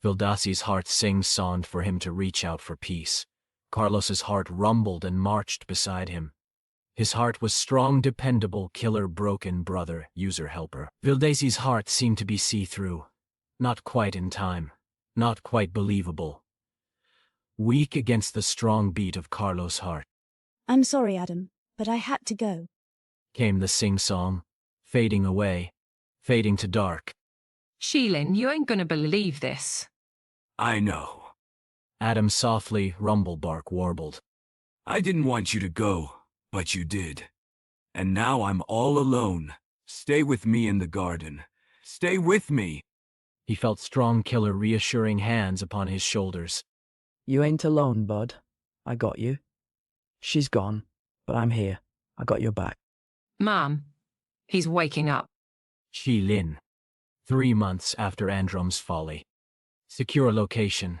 Vildasi's heart sing-songed for him to reach out for peace. Carlos's heart rumbled and marched beside him. His heart was strong, dependable, killer, broken brother, user helper. Vildasi's heart seemed to be see-through. Not quite in time. Not quite believable. Weak against the strong beat of Carlos' heart.
I'm sorry, Adam, but I had to go.
Came the sing-song, fading away, fading to dark.
Shilin, you ain't gonna believe this.
I know.
Adam softly, rumble-bark warbled.
I didn't want you to go, but you did. And now I'm all alone. Stay with me in the garden. Stay with me.
He felt strong killer reassuring hands upon his shoulders.
You ain't alone, bud. I got you. She's gone, but I'm here. I got your back.
Mom, he's waking up.
Shilin. 3 months after Androm's folly. Secure location.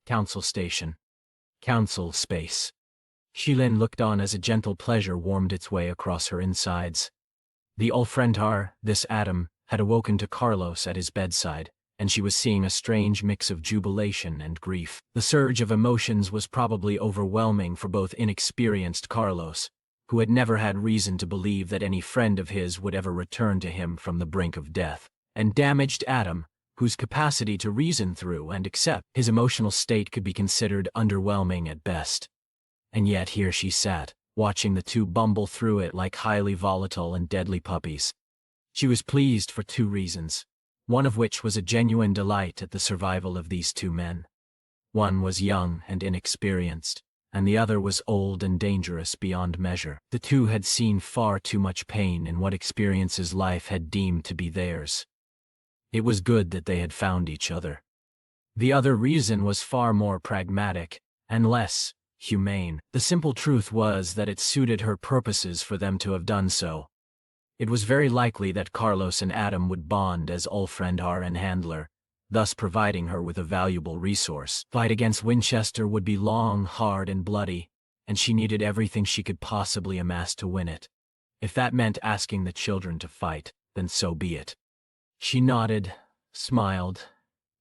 Council station. Council space. Shilin looked on as a gentle pleasure warmed its way across her insides. The Ulfrentar, this Adam, had awoken to Carlos at his bedside, and she was seeing a strange mix of jubilation and grief. The surge of emotions was probably overwhelming for both inexperienced Carlos, who had never had reason to believe that any friend of his would ever return to him from the brink of death, and damaged Adam, whose capacity to reason through and accept his emotional state could be considered underwhelming at best. And yet here she sat, watching the two bumble through it like highly volatile and deadly puppies. She was pleased for two reasons, one of which was a genuine delight at the survival of these two men. One was young and inexperienced, and the other was old and dangerous beyond measure. The two had seen far too much pain in what experiences life had deemed to be theirs. It was good that they had found each other. The other reason was far more pragmatic, and less humane. The simple truth was that it suited her purposes for them to have done so. It was very likely that Carlos and Adam would bond as Ulfrendar and Handler, thus providing her with a valuable resource. Fight against Winchester would be long, hard, and bloody, and she needed everything she could possibly amass to win it. If that meant asking the children to fight, then so be it. She nodded, smiled,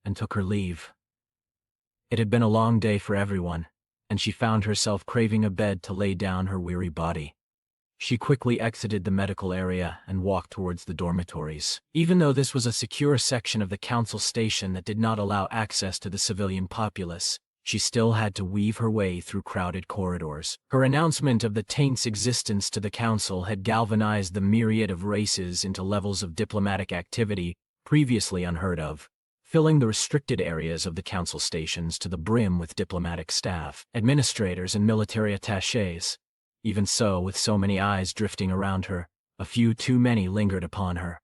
and took her leave. It had been a long day for everyone, and she found herself craving a bed to lay down her weary body. She quickly exited the medical area and walked towards the dormitories. Even though this was a secure section of the council station that did not allow access to the civilian populace, she still had to weave her way through crowded corridors. Her announcement of the taint's existence to the council had galvanized the myriad of races into levels of diplomatic activity previously unheard of, filling the restricted areas of the council stations to the brim with diplomatic staff, administrators, and military attachés. Even so, with so many eyes drifting around her, a few too many lingered upon her.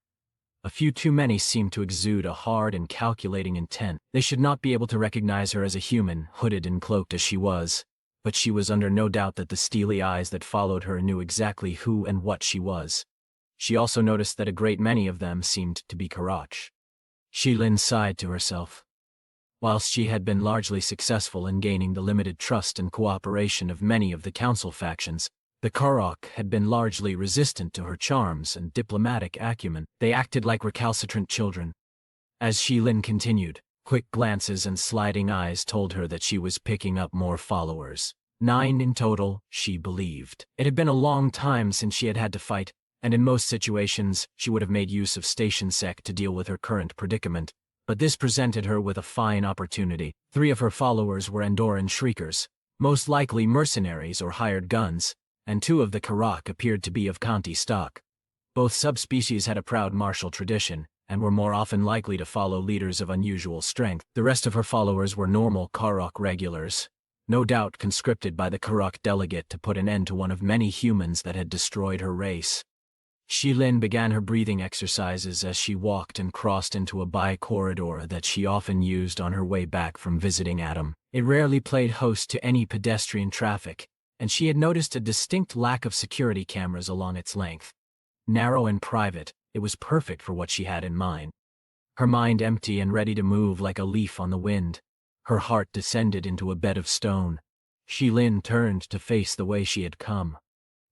A few too many seemed to exude a hard and calculating intent. They should not be able to recognize her as a human, hooded and cloaked as she was, but she was under no doubt that the steely eyes that followed her knew exactly who and what she was. She also noticed that a great many of them seemed to be Karach. Shilin sighed to herself. Whilst she had been largely successful in gaining the limited trust and cooperation of many of the council factions, the Karach had been largely resistant to her charms and diplomatic acumen. They acted like recalcitrant children. As Shilin continued, quick glances and sliding eyes told her that she was picking up more followers. 9 in total, she believed. It had been a long time since she had had to fight, and in most situations she would have made use of Station Sec to deal with her current predicament. But this presented her with a fine opportunity. 3 of her followers were Andorran Shriekers, most likely mercenaries or hired guns, and 2 of the Karach appeared to be of Khanti stock. Both subspecies had a proud martial tradition, and were more often likely to follow leaders of unusual strength. The rest of her followers were normal Karach regulars, no doubt conscripted by the Karach delegate to put an end to one of many humans that had destroyed her race. Shilin began her breathing exercises as she walked and crossed into a by-corridor that she often used on her way back from visiting Adam. It rarely played host to any pedestrian traffic, and she had noticed a distinct lack of security cameras along its length. Narrow and private, it was perfect for what she had in mind. Her mind empty and ready to move like a leaf on the wind, her heart descended into a bed of stone. Shilin turned to face the way she had come.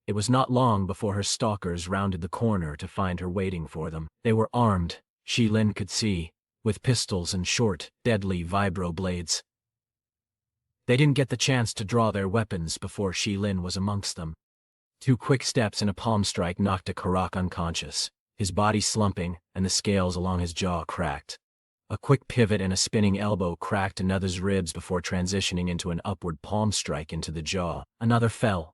It was not long before her stalkers rounded the corner to find her waiting for them. They were armed, Shilin could see, with pistols and short, deadly vibro blades. They didn't get the chance to draw their weapons before Shilin was amongst them. 2 quick steps and a palm strike knocked a Karach unconscious, his body slumping and the scales along his jaw cracked. A quick pivot and a spinning elbow cracked another's ribs before transitioning into an upward palm strike into the jaw. Another fell.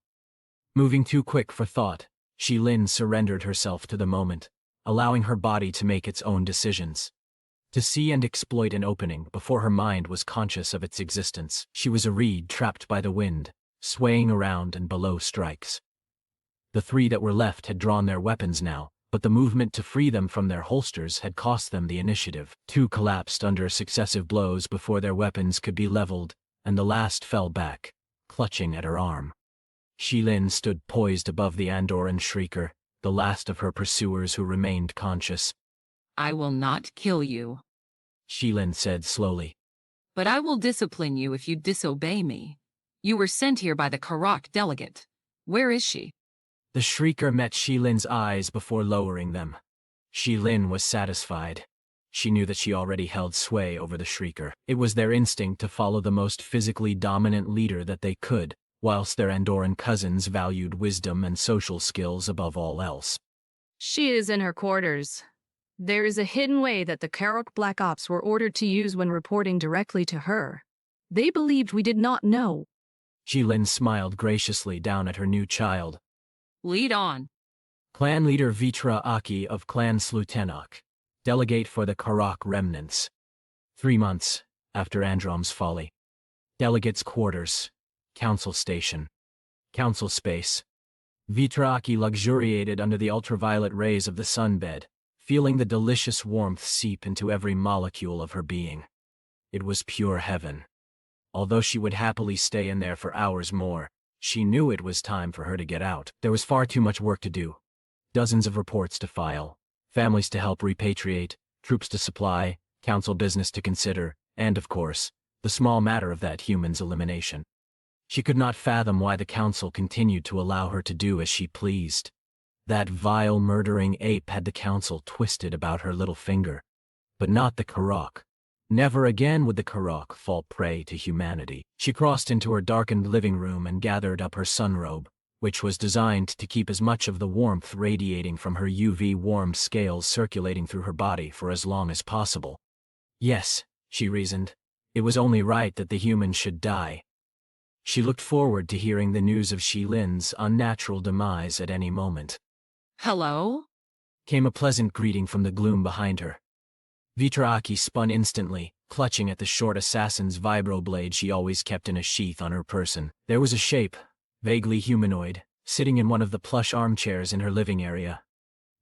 Moving too quick for thought, Shilin surrendered herself to the moment, allowing her body to make its own decisions. To see and exploit an opening before her mind was conscious of its existence. She was a reed trapped by the wind, swaying around and below strikes. The 3 that were left had drawn their weapons now, but the movement to free them from their holsters had cost them the initiative. 2 collapsed under successive blows before their weapons could be leveled, and the last fell back, clutching at her arm. Shilin stood poised above the Andorran Shrieker, the last of her pursuers who remained conscious.
I will not kill you,
Shilin said slowly.
but I will discipline you if you disobey me. You were sent here by the Karach delegate. Where is she?
The Shrieker met Shilin's eyes before lowering them. Shilin was satisfied. She knew that she already held sway over the Shrieker. It was their instinct to follow the most physically dominant leader that they could, whilst their Andorran cousins valued wisdom and social skills above all else.
She is in her quarters. There is a hidden way that the Karok Black Ops were ordered to use when reporting directly to her. They believed we did not know.
Jilin smiled graciously down at her new child.
Lead on.
Clan leader Vitra Aki of Clan Slutenok, delegate for the Karok remnants. 3 months after Androm's folly. Delegates' quarters. Council station. Council space. Vitra Aki luxuriated under the ultraviolet rays of the sunbed, feeling the delicious warmth seep into every molecule of her being. It was pure heaven. Although she would happily stay in there for hours more, she knew it was time for her to get out. There was far too much work to do. Dozens of reports to file, families to help repatriate, troops to supply, council business to consider, and, of course, the small matter of that human's elimination. She could not fathom why the council continued to allow her to do as she pleased. That vile murdering ape had the council twisted about her little finger. But not the Karok. Never again would the Karok fall prey to humanity. She crossed into her darkened living room and gathered up her sunrobe, which was designed to keep as much of the warmth radiating from her UV-warmed scales circulating through her body for as long as possible. Yes, she reasoned, it was only right that the human should die. She looked forward to hearing the news of Shilin's unnatural demise at any moment.
Hello?
Came a pleasant greeting from the gloom behind her. Vitra Aki spun instantly, clutching at the short assassin's vibroblade she always kept in a sheath on her person. There was a shape, vaguely humanoid, sitting in one of the plush armchairs in her living area.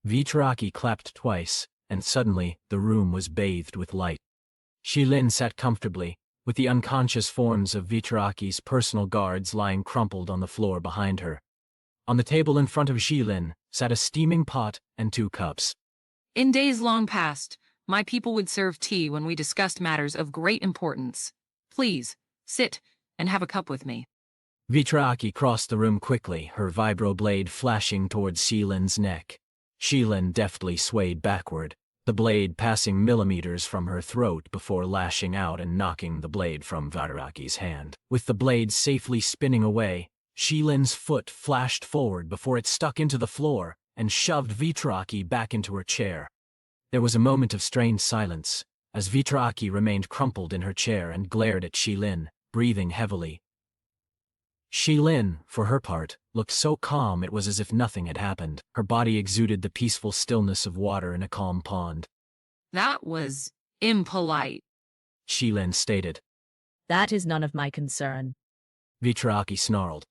Vitra Aki clapped twice, and suddenly the room was bathed with light. Shilin sat comfortably, with the unconscious forms of Vitra Aki's personal guards lying crumpled on the floor behind her. On the table in front of Shilin sat a steaming pot and 2 cups.
In days long past, my people would serve tea when we discussed matters of great importance. Please, sit and have a cup with me.
Vitra Aki crossed the room quickly, her vibroblade flashing towards Shilin's neck. Shilin deftly swayed backward, the blade passing millimeters from her throat before lashing out and knocking the blade from Vitra Aki's hand. With the blade safely spinning away, Shilin's foot flashed forward before it stuck into the floor and shoved Vitra Aki back into her chair. There was a moment of strained silence, as Vitra Aki remained crumpled in her chair and glared at Shilin, breathing heavily. Shilin, for her part, looked so calm it was as if nothing had happened. Her body exuded the peaceful stillness of water in a calm pond.
That was impolite,
Shilin stated.
That is none of my concern.
Vitra Aki snarled.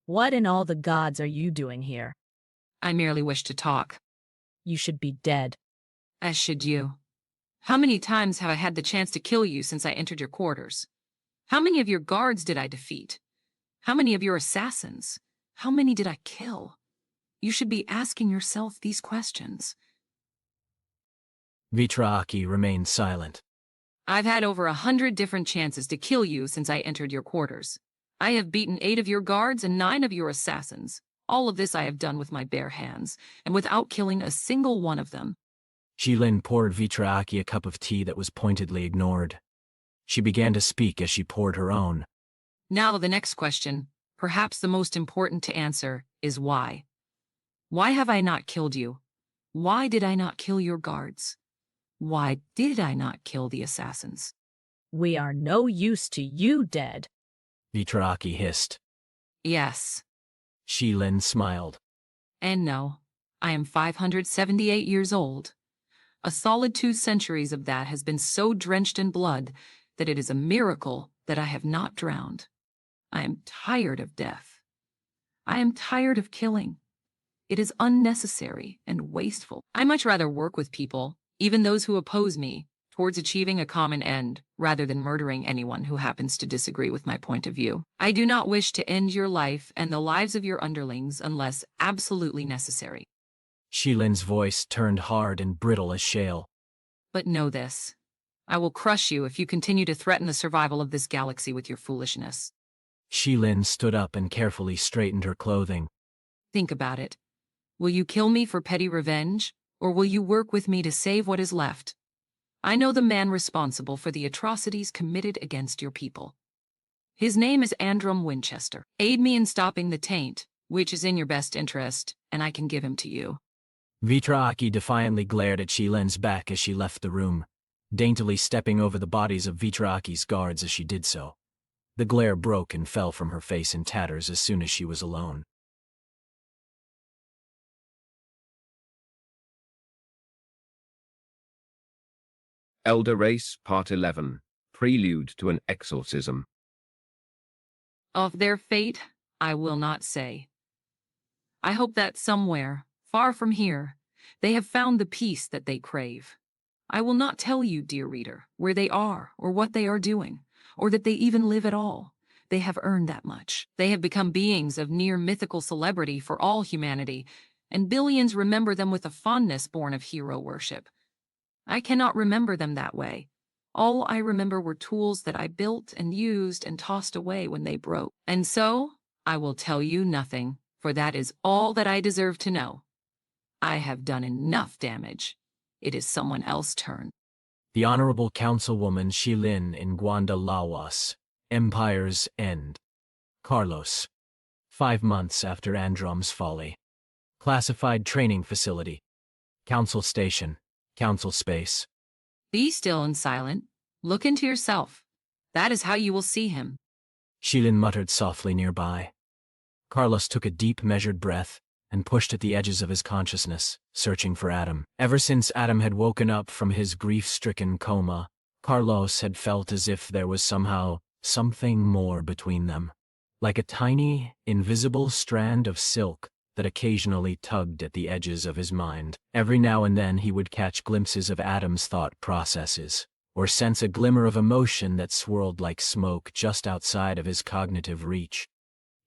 What in all the gods are you doing here?
I merely wish to talk.
You should be dead.
As should you. How many times have I had the chance to kill you since I entered your quarters? How many of your guards did I defeat? How many of your assassins? How many did I kill? You should be asking yourself these questions.
Vitra Aki remained silent.
I've had over 100 different chances to kill you since I entered your quarters. I have beaten 8 of your guards and 9 of your assassins. All of this I have done with my bare hands, and without killing a single one of them.
Shilin poured Vitra Aki a cup of tea that was pointedly ignored. She began to speak as she poured her own.
Now the next question, perhaps the most important to answer, is why? Why have I not killed you? Why did I not kill your guards? Why did I not kill the assassins?
We are no use to you, dead.
Vitra Aki hissed.
Yes.
Shilin smiled.
And no, I am 578 years old. A solid 2 centuries of that has been so drenched in blood that it is a miracle that I have not drowned. I am tired of death. I am tired of killing. It is unnecessary and wasteful. I much rather work with people, even those who oppose me, towards achieving a common end, rather than murdering anyone who happens to disagree with my point of view. I do not wish to end your life and the lives of your underlings unless absolutely necessary.
Shilin's voice turned hard and brittle as shale.
But know this. I will crush you if you continue to threaten the survival of this galaxy with your foolishness.
Shilin stood up and carefully straightened her clothing.
Think about it. Will you kill me for petty revenge, or will you work with me to save what is left? I know the man responsible for the atrocities committed against your people. His name is Androm Winchester. Aid me in stopping the taint, which is in your best interest, and I can give him to you.
Vitraaki defiantly glared at Shilin's back as she left the room, daintily stepping over the bodies of Vitraaki's guards as she did so. The glare broke and fell from her face in tatters as soon as she was alone.
Elder Race, Part 11. Prelude to an Exorcism.
Of their fate, I will not say. I hope that somewhere, far from here, they have found the peace that they crave. I will not tell you, dear reader, where they are or what they are doing, or that they even live at all. They have earned that much. They have become beings of near mythical celebrity for all humanity, and billions remember them with a fondness born of hero worship. I cannot remember them that way. All I remember were tools that I built and used and tossed away when they broke. And so, I will tell you nothing, for that is all that I deserve to know. I have done enough damage. It is someone else's turn.
The Honorable Councilwoman Shilin in Guandalawas, Empire's End. Carlos. 5 months after Androm's folly. Classified training facility. Council station. Council space.
Be still and silent. Look into yourself. That is how you will see him.
Shilin muttered softly nearby. Carlos took a deep, measured breath and pushed at the edges of his consciousness, searching for Adam. Ever since Adam had woken up from his grief-stricken coma, Carlos had felt as if there was somehow something more between them, like a tiny, invisible strand of silk that occasionally tugged at the edges of his mind. Every now and then he would catch glimpses of Adam's thought processes, or sense a glimmer of emotion that swirled like smoke just outside of his cognitive reach.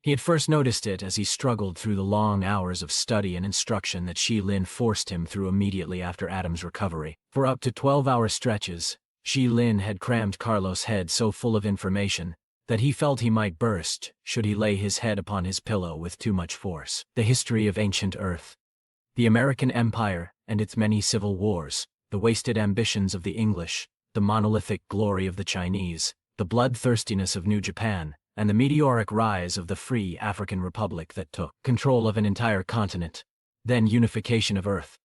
He had first noticed it as he struggled through the long hours of study and instruction that Shilin forced him through immediately after Adam's recovery. For up to 12-hour stretches, Shilin had crammed Carlos' head so full of information that he felt he might burst should he lay his head upon his pillow with too much force. The history of ancient Earth, the American Empire and its many civil wars, the wasted ambitions of the English, the monolithic glory of the Chinese, the bloodthirstiness of New Japan, and the meteoric rise of the free African Republic that took control of an entire continent, then unification of Earth,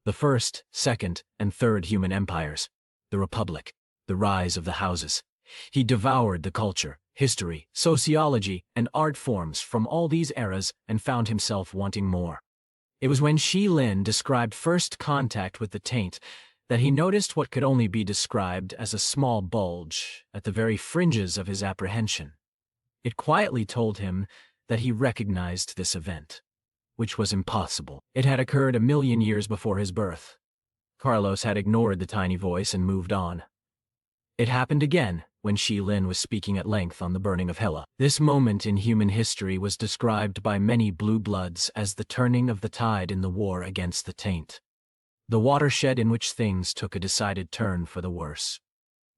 the first, second, and third human empires, the Republic, the rise of the houses. He devoured the culture, history, sociology, and art forms from all these eras and found himself wanting more. It was when Shilin described first contact with the taint that he noticed what could only be described as a small bulge at the very fringes of his apprehension. It quietly told him that he recognized this event, which was impossible. It had occurred 1,000,000 years before his birth. Carlos had ignored the tiny voice and moved on. It happened again when Shilin was speaking at length on the burning of Hela. This moment in human history was described by many blue bloods as the turning of the tide in the war against the taint, the watershed in which things took a decided turn for the worse.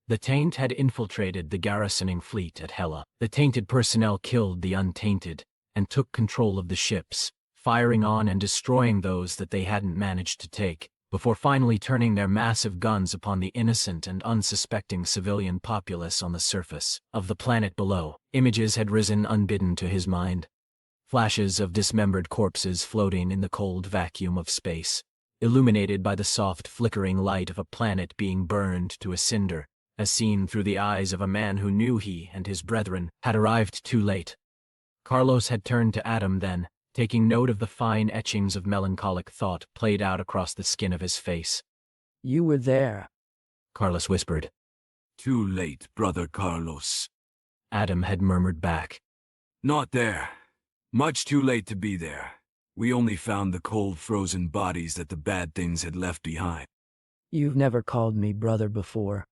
The taint had infiltrated the garrisoning fleet at Hela. The tainted personnel killed the untainted and took control of the ships, firing on and destroying those that they hadn't managed to take, before finally turning their massive guns upon the innocent and unsuspecting civilian populace on the surface of the planet below. Images had risen unbidden to his mind. Flashes of dismembered corpses floating in the cold vacuum of space, illuminated by the soft flickering light of a planet being burned to a cinder, as seen through the eyes of a man who knew he and his brethren had arrived too late. Carlos had turned to Adam then, taking note of the fine etchings of melancholic thought played out across the skin of his face.
You were there,
Carlos whispered.
Too late, brother Carlos.
Adam had murmured back.
Not there. Much too late to be there. We only found the cold, frozen bodies that the bad things had left behind.
You've never called me brother before,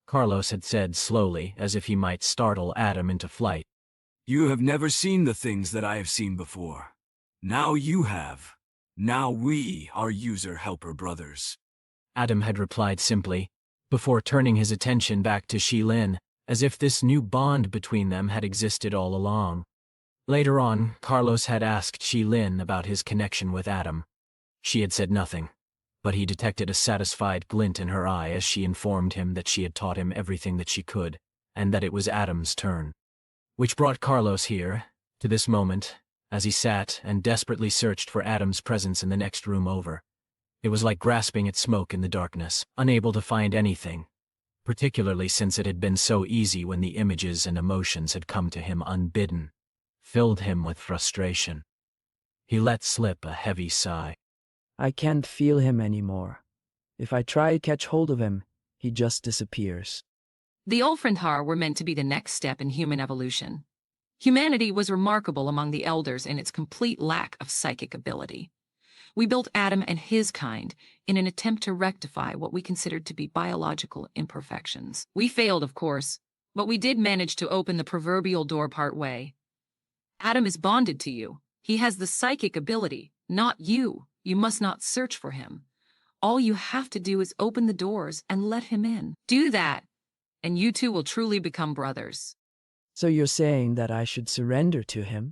Carlos had said slowly, as if he might startle Adam into flight.
You have never seen the things that I have seen before. Now you have. Now we are user-helper brothers.
Adam had replied simply, before turning his attention back to Shilin, as if this new bond between them had existed all along. Later on, Carlos had asked Shilin about his connection with Adam. She had said nothing, but he detected a satisfied glint in her eye as she informed him that she had taught him everything that she could, and that it was Adam's turn. Which brought Carlos here, to this moment, as he sat and desperately searched for Adam's presence in the next room over. It was like grasping at smoke in the darkness, unable to find anything, particularly since it had been so easy when the images and emotions had come to him unbidden, filled him with frustration. He let slip a heavy sigh.
I can't feel him anymore. If I try to catch hold of him, he just disappears.
The Ulfrindhar were meant to be the next step in human evolution. Humanity was remarkable among the elders in its complete lack of psychic ability. We built Adam and his kind in an attempt to rectify what we considered to be biological imperfections. We failed, of course, but we did manage to open the proverbial door part way. Adam is bonded to you. He has the psychic ability, not you. You must not search for him. All you have to do is open the doors and let him in. Do that, and you two will truly become brothers.
So you're saying that I should surrender to him?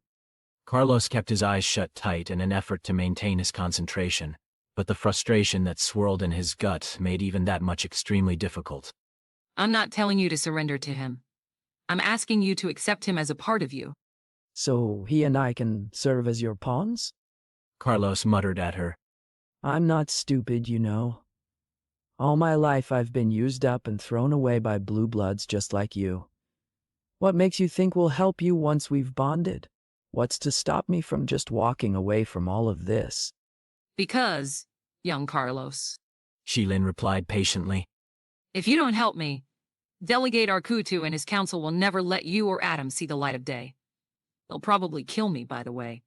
Carlos kept his eyes shut tight in an effort to maintain his concentration, but the frustration that swirled in his gut made even that much extremely difficult.
I'm not telling you to surrender to him. I'm asking you to accept him as a part of you.
So he and I can serve as your pawns?
Carlos muttered at her.
I'm not stupid, you know. All my life I've been used up and thrown away by blue bloods just like you. What makes you think we'll help you once we've bonded? What's to stop me from just walking away from all of this?
Because, young Carlos,
Shilin replied patiently,
if you don't help me, Delegate Arkutu and his council will never let you or Adam see the light of day. They'll probably kill me, by the way,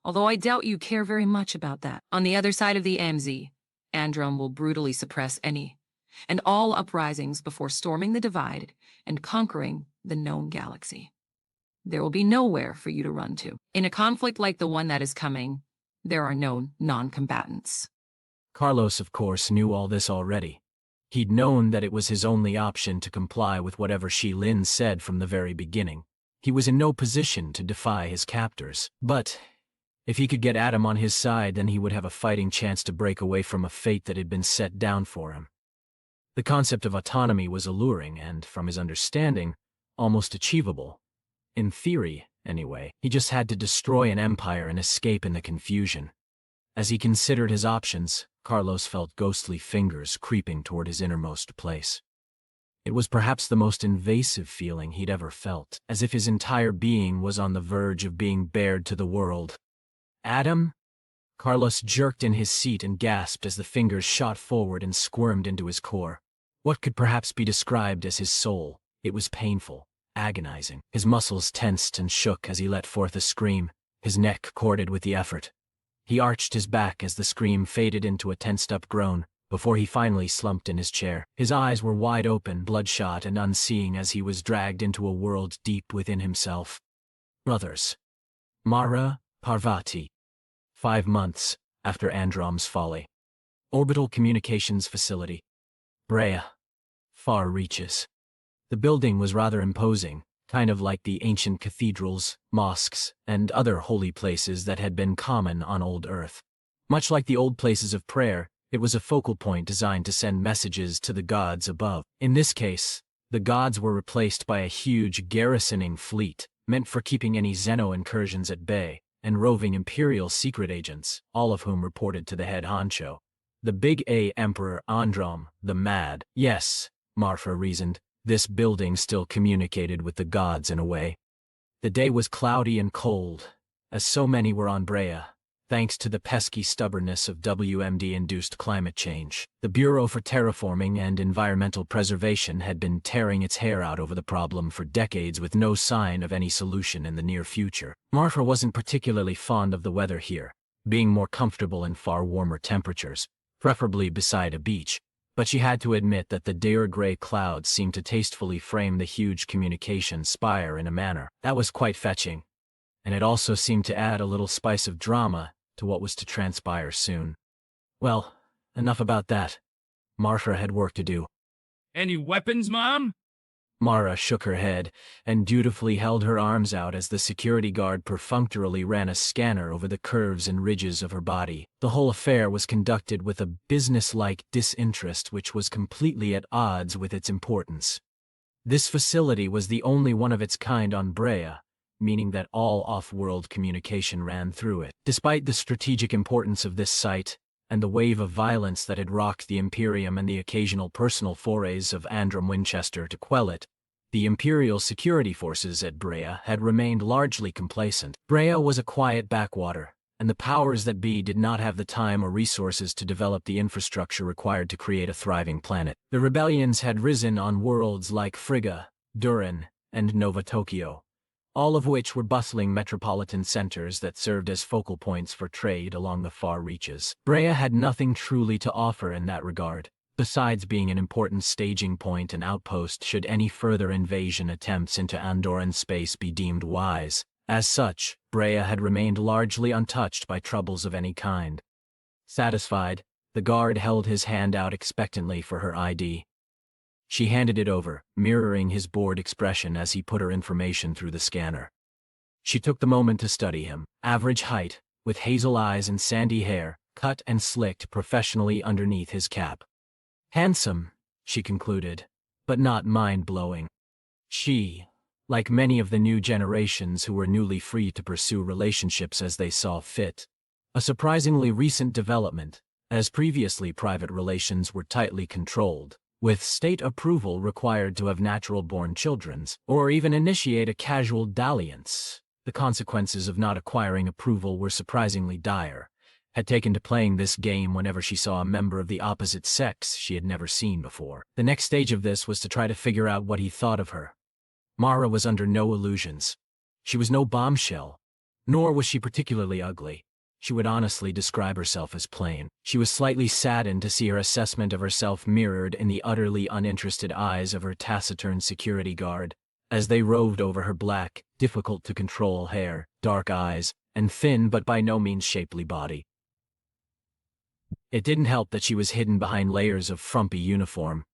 although I doubt you care very much about that. On the other side of the AMZ, Androm will brutally suppress any and all uprisings before storming the Divide and conquering the known galaxy. There will be nowhere for you to run to. In a conflict like the one that is coming, there are no non-combatants.
Carlos, of course, knew all this already. He'd known that it was his only option to comply with whatever Shilin said from the very beginning. He was in no position to defy his captors, but if he could get Adam on his side, then he would have a fighting chance to break away from a fate that had been set down for him. The concept of autonomy was alluring and, from his understanding, almost achievable. In theory, anyway. He just had to destroy an empire and escape in the confusion. As he considered his options, Carlos felt ghostly fingers creeping toward his innermost place. It was perhaps the most invasive feeling he'd ever felt, as if his entire being was on the verge of being bared to the world. Adam? Carlos jerked in his seat and gasped as the fingers shot forward and squirmed into his core. What could perhaps be described as his soul? It was painful, agonizing. His muscles tensed and shook as he let forth a scream, his neck corded with the effort. He arched his back as the scream faded into a tensed-up groan, before he finally slumped in his chair. His eyes were wide open, bloodshot and unseeing as he was dragged into a world deep within himself. Brothers. Mara, Parvati. 5 months after Androm's folly. Orbital Communications Facility. Brea. Far reaches. The building was rather imposing, kind of like the ancient cathedrals, mosques, and other holy places that had been common on old Earth. Much like the old places of prayer, it was a focal point designed to send messages to the gods above. In this case, the gods were replaced by a huge garrisoning fleet, meant for keeping any Xeno incursions at bay, and roving Imperial secret agents, all of whom reported to the head honcho. The Big A Emperor Androm, the Mad. Yes, Marfa reasoned, this building still communicated with the gods in a way. The day was cloudy and cold, as so many were on Brea, thanks to the pesky stubbornness of WMD-induced climate change. The Bureau for Terraforming and Environmental Preservation had been tearing its hair out over the problem for decades with no sign of any solution in the near future. Marfa wasn't particularly fond of the weather here, being more comfortable in far warmer temperatures, preferably beside a beach, but she had to admit that the dire gray clouds seemed to tastefully frame the huge communication spire in a manner that was quite fetching, and it also seemed to add a little spice of drama to what was to transpire soon. Well, enough about that. Marfa had work to do.
Any weapons, Mom?
Mara shook her head and dutifully held her arms out as the security guard perfunctorily ran a scanner over the curves and ridges of her body. The whole affair was conducted with a business-like disinterest which was completely at odds with its importance. This facility was the only one of its kind on Brea, meaning that all off-world communication ran through it. Despite the strategic importance of this site, and the wave of violence that had rocked the Imperium and the occasional personal forays of Androm Winchester to quell it, the Imperial security forces at Brea had remained largely complacent. Brea was a quiet backwater, and the powers that be did not have the time or resources to develop the infrastructure required to create a thriving planet. The rebellions had risen on worlds like Frigga, Durin, and Nova Tokyo, all of which were bustling metropolitan centers that served as focal points for trade along the far reaches. Brea had nothing truly to offer in that regard, besides being an important staging point and outpost should any further invasion attempts into Andorran space be deemed wise. As such, Brea had remained largely untouched by troubles of any kind. Satisfied, the guard held his hand out expectantly for her ID. She handed it over, mirroring his bored expression as he put her information through the scanner. She took the moment to study him. Average height, with hazel eyes and sandy hair, cut and slicked professionally underneath his cap. Handsome, she concluded, but not mind-blowing. She, like many of the new generations who were newly free to pursue relationships as they saw fit, a surprisingly recent development, as previously private relations were tightly controlled, with state approval required to have natural-born children, or even initiate a casual dalliance. The consequences of not acquiring approval were surprisingly dire, had taken to playing this game whenever she saw a member of the opposite sex she had never seen before. The next stage of this was to try to figure out what he thought of her. Mara was under no illusions. She was no bombshell, nor was she particularly ugly. She would honestly describe herself as plain. She was slightly saddened to see her assessment of herself mirrored in the utterly uninterested eyes of her taciturn security guard, as they roved over her black, difficult-to-control hair, dark eyes, and thin but by no means shapely body. It didn't help that she was hidden behind layers of frumpy uniform.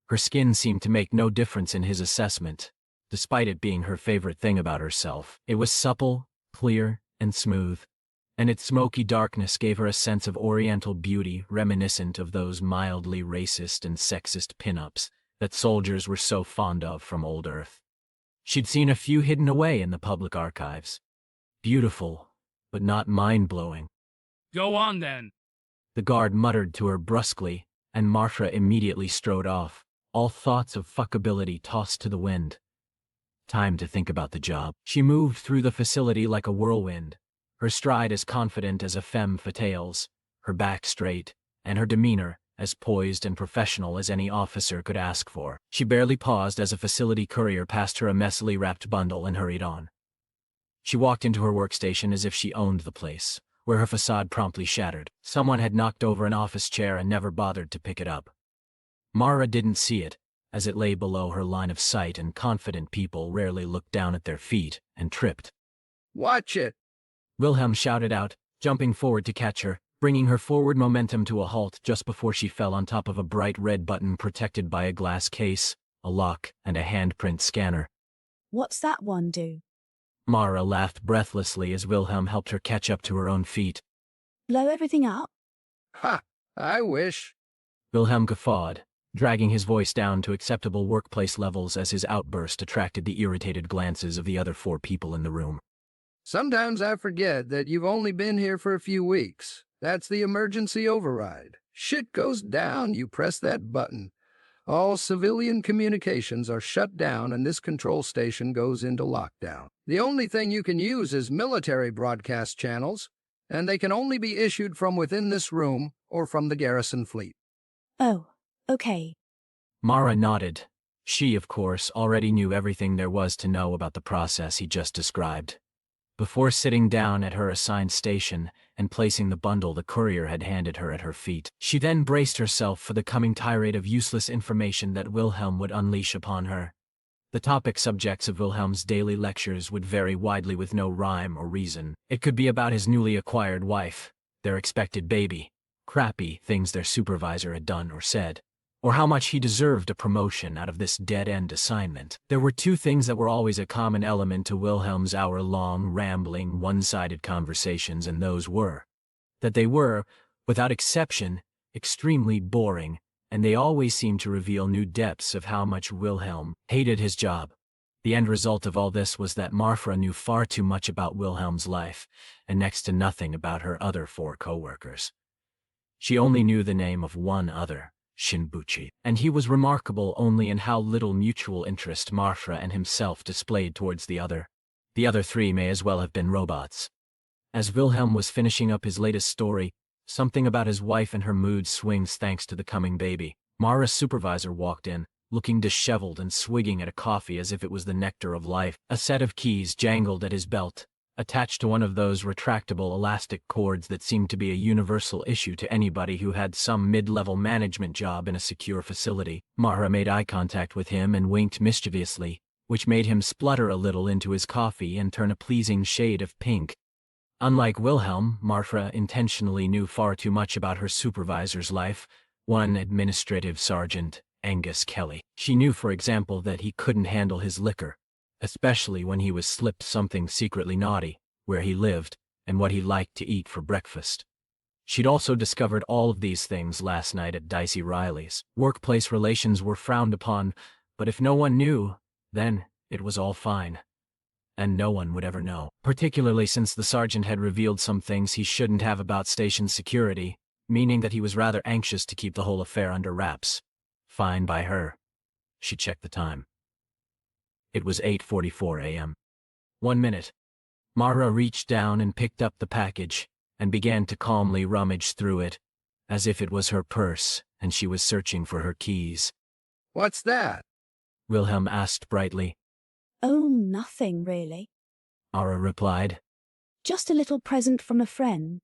Her skin seemed to make no difference in his assessment, despite it being her favorite thing about herself. It was supple, clear, and smooth, and its smoky darkness gave her a sense of oriental beauty reminiscent of those mildly racist and sexist pin-ups that soldiers were so fond of from old Earth. She'd seen a few hidden away in the public archives. Beautiful, but not mind-blowing.
Go on then.
The guard muttered to her brusquely, and Martha immediately strode off, all thoughts of fuckability tossed to the wind. Time to think about the job. She moved through the facility like a whirlwind, her stride as confident as a femme fatale's, her back straight, and her demeanor as poised and professional as any officer could ask for. She barely paused as a facility courier passed her a messily wrapped bundle and hurried on. She walked into her workstation as if she owned the place, where her facade promptly shattered. Someone had knocked over an office chair and never bothered to pick it up. Mara didn't see it, as it lay below her line of sight, and confident people rarely looked down at their feet and tripped.
Watch it!
Wilhelm shouted out, jumping forward to catch her, bringing her forward momentum to a halt just before she fell on top of a bright red button protected by a glass case, a lock, and a handprint scanner.
What's that one do?
Mara laughed breathlessly as Wilhelm helped her catch up to her own feet.
Blow everything up?
Ha! I wish.
Wilhelm guffawed, dragging his voice down to acceptable workplace levels as his outburst attracted the irritated glances of the other 4 people in the room.
Sometimes I forget that you've only been here for a few weeks. That's the emergency override. Shit goes down, you press that button. All civilian communications are shut down and this control station goes into lockdown. The only thing you can use is military broadcast channels, and they can only be issued from within this room or from the garrison fleet.
Oh, okay.
Mara nodded. She, of course, already knew everything there was to know about the process he just described. Before sitting down at her assigned station and placing the bundle the courier had handed her at her feet, she then braced herself for the coming tirade of useless information that Wilhelm would unleash upon her. The topic subjects of Wilhelm's daily lectures would vary widely with no rhyme or reason. It could be about his newly acquired wife, their expected baby, crappy things their supervisor had done or said, or how much he deserved a promotion out of this dead-end assignment. There were 2 things that were always a common element to Wilhelm's hour-long, rambling, one-sided conversations, and those were that they were, without exception, extremely boring, and they always seemed to reveal new depths of how much Wilhelm hated his job. The end result of all this was that Marfa knew far too much about Wilhelm's life, and next to nothing about her other 4 co-workers. She only knew the name of one other, Shinbuchi, and he was remarkable only in how little mutual interest Martha and himself displayed towards the other. The other three may as well have been robots. As Wilhelm was finishing up his latest story, something about his wife and her mood swings thanks to the coming baby, Mara's supervisor walked in, looking disheveled and swigging at a coffee as if it was the nectar of life. A set of keys jangled at his belt, attached to one of those retractable elastic cords that seemed to be a universal issue to anybody who had some mid-level management job in a secure facility. Mara made eye contact with him and winked mischievously, which made him splutter a little into his coffee and turn a pleasing shade of pink. Unlike Wilhelm, Martha intentionally knew far too much about her supervisor's life, one administrative sergeant, Angus Kelly. She knew, for example, that he couldn't handle his liquor, especially when he was slipped something secretly naughty, where he lived, and what he liked to eat for breakfast. She'd also discovered all of these things last night at Dicey Riley's. Workplace relations were frowned upon, but if no one knew, then it was all fine. And no one would ever know, particularly since the sergeant had revealed some things he shouldn't have about station security, meaning that he was rather anxious to keep the whole affair under wraps. Fine by her. She checked the time. It was 8:44 a.m. 1 minute. Mara reached down and picked up the package, and began to calmly rummage through it, as if it was her purse and she was searching for her keys.
What's that?
Wilhelm asked brightly.
Oh, nothing really.
Mara replied.
Just a little present from a friend.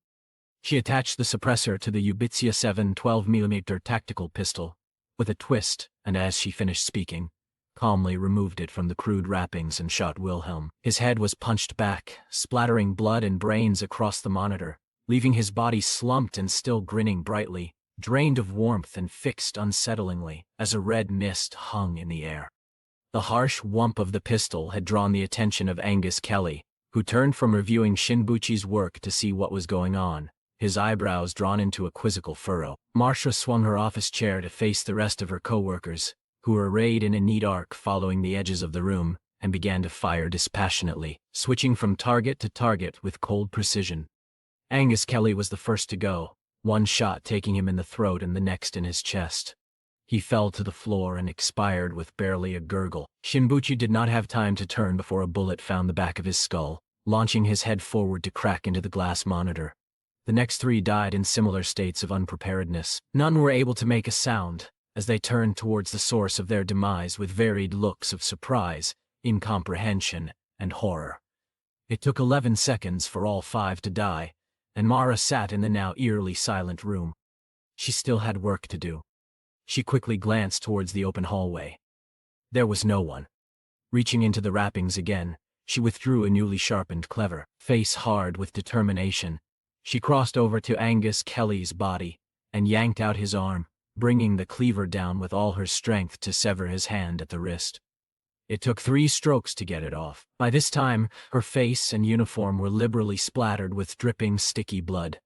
She attached the suppressor to the Ubitsia 7 12mm tactical pistol, with a twist, and as she finished speaking, calmly removed it from the crude wrappings and shot Wilhelm. His head was punched back, splattering blood and brains across the monitor, leaving his body slumped and still grinning brightly, drained of warmth and fixed unsettlingly, as a red mist hung in the air. The harsh whump of the pistol had drawn the attention of Angus Kelly, who turned from reviewing Shinbuchi's work to see what was going on, his eyebrows drawn into a quizzical furrow. Marcia swung her office chair to face the rest of her co-workers, who were arrayed in a neat arc following the edges of the room, and began to fire dispassionately, switching from target to target with cold precision. Angus Kelly was the first to go, one shot taking him in the throat and the next in his chest. He fell to the floor and expired with barely a gurgle. Shinbuchi did not have time to turn before a bullet found the back of his skull, launching his head forward to crack into the glass monitor. The next three died in similar states of unpreparedness. None were able to make a sound, as they turned towards the source of their demise with varied looks of surprise, incomprehension, and horror. It took 11 seconds for all five to die, and Mara sat in the now eerily silent room. She still had work to do. She quickly glanced towards the open hallway. There was no one. Reaching into the wrappings again, she withdrew a newly sharpened cleaver, face hard with determination. She crossed over to Angus Kelly's body and yanked out his arm, bringing the cleaver down with all her strength to sever his hand at the wrist. It took 3 strokes to get it off. By this time, her face and uniform were liberally splattered with dripping, sticky blood.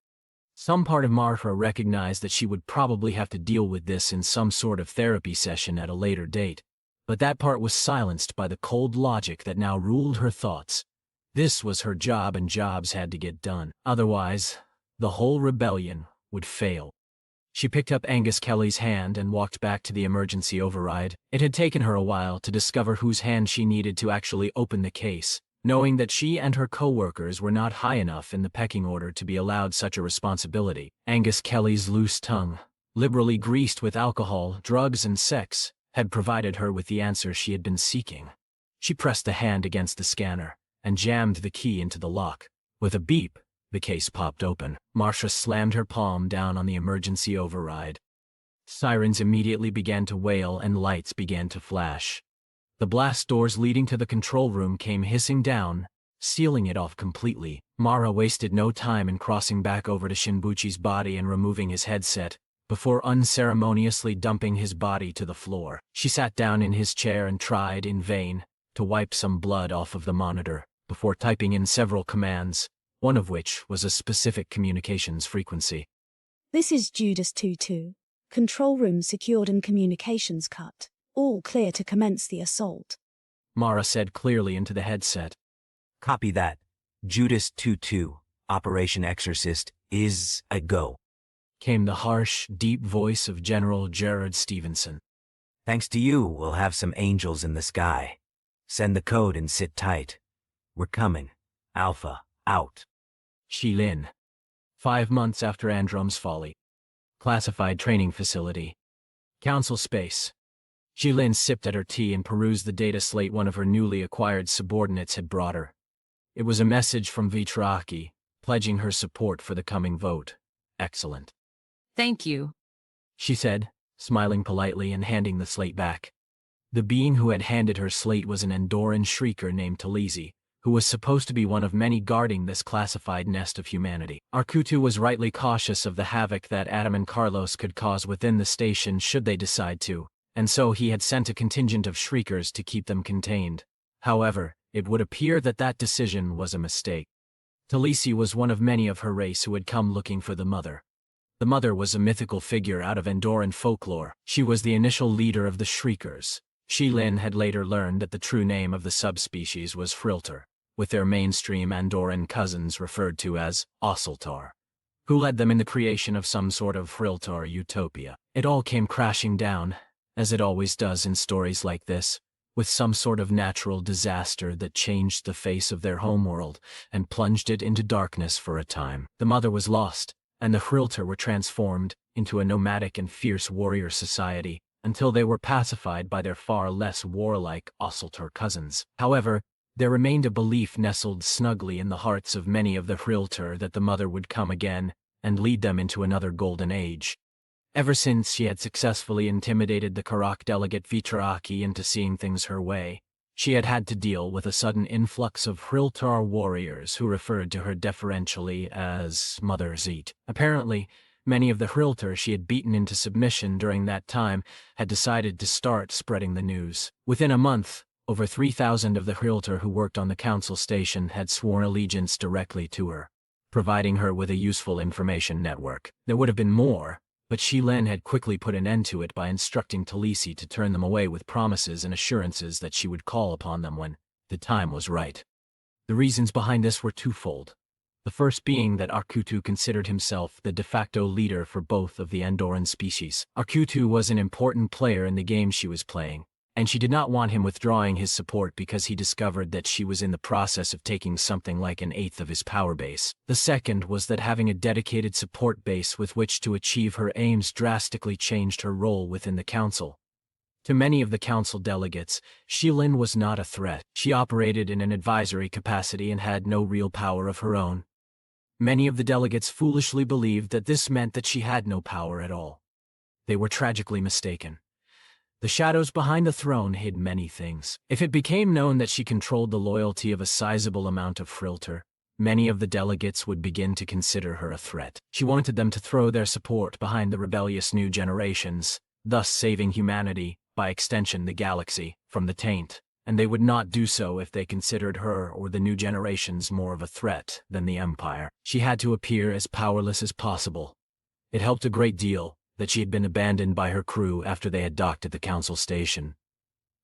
Some part of Martha recognized that she would probably have to deal with this in some sort of therapy session at a later date, but that part was silenced by the cold logic that now ruled her thoughts. This was her job and jobs had to get done. Otherwise, the whole rebellion would fail. She picked up Angus Kelly's hand and walked back to the emergency override. It had taken her a while to discover whose hand she needed to actually open the case, knowing that she and her co-workers were not high enough in the pecking order to be allowed such a responsibility. Angus Kelly's loose tongue, liberally greased with alcohol, drugs, and sex, had provided her with the answer she had been seeking. She pressed the hand against the scanner and jammed the key into the lock. With a beep, the case popped open. Marcia slammed her palm down on the emergency override. Sirens immediately began to wail and lights began to flash. The blast doors leading to the control room came hissing down, sealing it off completely. Mara wasted no time in crossing back over to Shinbuchi's body and removing his headset, before unceremoniously dumping his body to the floor. She sat down in his chair and tried, in vain, to wipe some blood off of the monitor, before typing in several commands, one of which was a specific communications frequency.
This is Judas 2-2. Control room secured and communications cut. All clear to commence the assault.
Mara said clearly into the headset.
Copy that. Judas 2-2, Operation Exorcist, is a go.
came the harsh, deep voice of General Gerard Stevenson.
Thanks to you, we'll have some angels in the sky. Send the code and sit tight. We're coming. Alpha, out.
Shilin. 5 months after Androm's folly. Classified training facility. Council space. Shilin sipped at her tea and perused the data slate one of her newly acquired subordinates had brought her. It was a message from Vitraki, pledging her support for the coming vote. Excellent.
Thank you,
She said, smiling politely and handing the slate back. The being who had handed her slate was an Andoran shrieker named Talisi, who was supposed to be one of many guarding this classified nest of humanity. Arkutu was rightly cautious of the havoc that Adam and Carlos could cause within the station should they decide to, and so he had sent a contingent of shriekers to keep them contained. However, it would appear that that decision was a mistake. Talisi was one of many of her race who had come looking for the Mother. The Mother was a mythical figure out of Andoran folklore. She was the initial leader of the Shriekers. Shilin had later learned that the true name of the subspecies was Frilter, with their mainstream Andoran cousins referred to as Ossultar, who led them in the creation of some sort of Friltar utopia. It all came crashing down, as it always does in stories like this, with some sort of natural disaster that changed the face of their homeworld and plunged it into darkness for a time. The Mother was lost, and the Frilter were transformed into a nomadic and fierce warrior society until they were pacified by their far less warlike Ossultar cousins. However, there remained a belief nestled snugly in the hearts of many of the Frilter that the Mother would come again and lead them into another golden age. Ever since she had successfully intimidated the Karak delegate Vitraki into seeing things her way, she had had to deal with a sudden influx of Friltar warriors who referred to her deferentially as Mother Zet. Apparently, many of the Friltar she had beaten into submission during that time had decided to start spreading the news. Within a month, over 3,000 of the Friltar who worked on the council station had sworn allegiance directly to her, providing her with a useful information network. There would have been more, but Shilin had quickly put an end to it by instructing Talisi to turn them away with promises and assurances that she would call upon them when the time was right. The reasons behind this were twofold. The first being that Arkutu considered himself the de facto leader for both of the Andoran species. Arkutu was an important player in the game she was playing, and she did not want him withdrawing his support because he discovered that she was in the process of taking something like an eighth of his power base. The second was that having a dedicated support base with which to achieve her aims drastically changed her role within the council. To many of the council delegates, Shilin was not a threat. She operated in an advisory capacity and had no real power of her own. Many of the delegates foolishly believed that this meant that she had no power at all. They were tragically mistaken. The shadows behind the throne hid many things. If it became known that she controlled the loyalty of a sizable amount of Frilter, many of the delegates would begin to consider her a threat. She wanted them to throw their support behind the rebellious new generations, thus saving humanity, by extension the galaxy, from the taint, and they would not do so if they considered her or the new generations more of a threat than the Empire. She had to appear as powerless as possible. It helped a great deal that she had been abandoned by her crew after they had docked at the council station.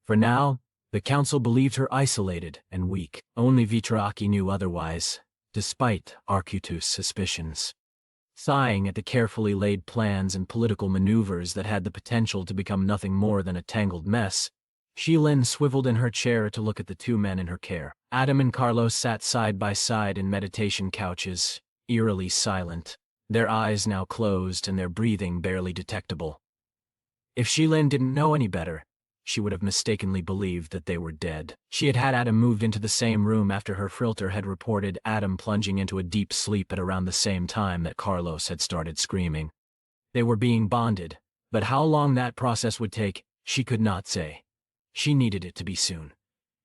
For now, the council believed her isolated and weak. Only Vitraki knew otherwise, despite Arkutu's suspicions. Sighing at the carefully laid plans and political maneuvers that had the potential to become nothing more than a tangled mess, Shilin swiveled in her chair to look at the two men in her care. Adam and Carlos sat side by side in meditation couches, eerily silent, their eyes now closed and their breathing barely detectable. If Shilin didn't know any better, she would have mistakenly believed that they were dead. She had had Adam moved into the same room after her Frilter had reported Adam plunging into a deep sleep at around the same time that Carlos had started screaming. They were being bonded, but how long that process would take, she could not say. She needed it to be soon.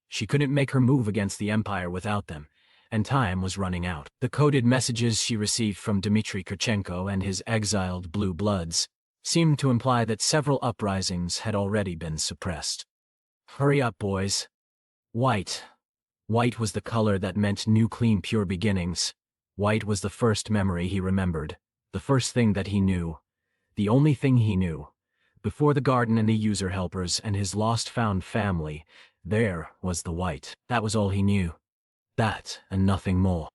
She couldn't make her move against the Empire without them, and time was running out. The coded messages she received from Dmitry Kurchenko and his exiled Blue Bloods seemed to imply that several uprisings had already been suppressed. Hurry up, boys. White. White was the color that meant new, clean, pure beginnings. White was the first memory he remembered, the first thing that he knew, the only thing he knew. Before the garden and the user helpers and his lost-found family, there was the white. That was all he knew. That and nothing more.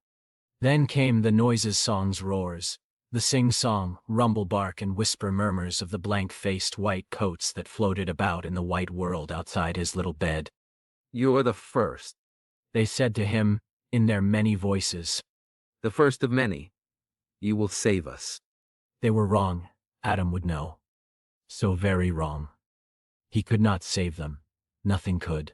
Then came the noises, songs, roars. The sing-song, rumble bark and whisper murmurs of the blank-faced white coats that floated about in the white world outside his little bed.
You are the first.
They said to him, in their many voices.
The first of many. You will save us.
They were wrong, Adam would know. So very wrong. He could not save them. Nothing could.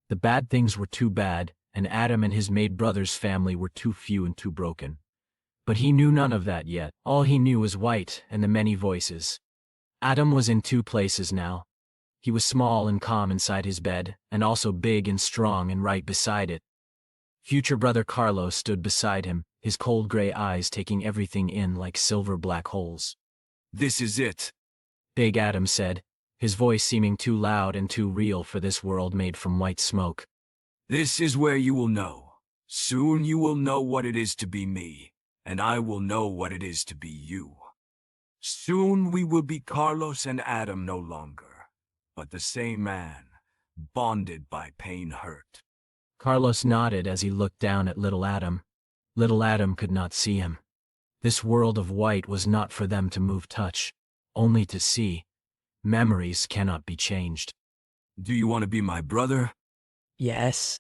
The bad things were too bad, and Adam and his maid brother's family were too few and too broken. But he knew none of that yet. All he knew was white and the many voices. Adam was in two places now. He was small and calm inside his bed, and also big and strong and right beside it. Future brother Carlos stood beside him, his cold gray eyes taking everything in like silver black holes.
This is it,
Big Adam said, his voice seeming too loud and too real for this world made from white smoke.
This is where you will know. Soon you will know what it is to be me, and I will know what it is to be you. Soon we will be Carlos and Adam no longer, but the same man, bonded by pain hurt.
Carlos nodded as he looked down at little Adam. Little Adam could not see him. This world of white was not for them to move touch, only to see. Memories cannot be changed.
Do you want to be my brother?
Yes.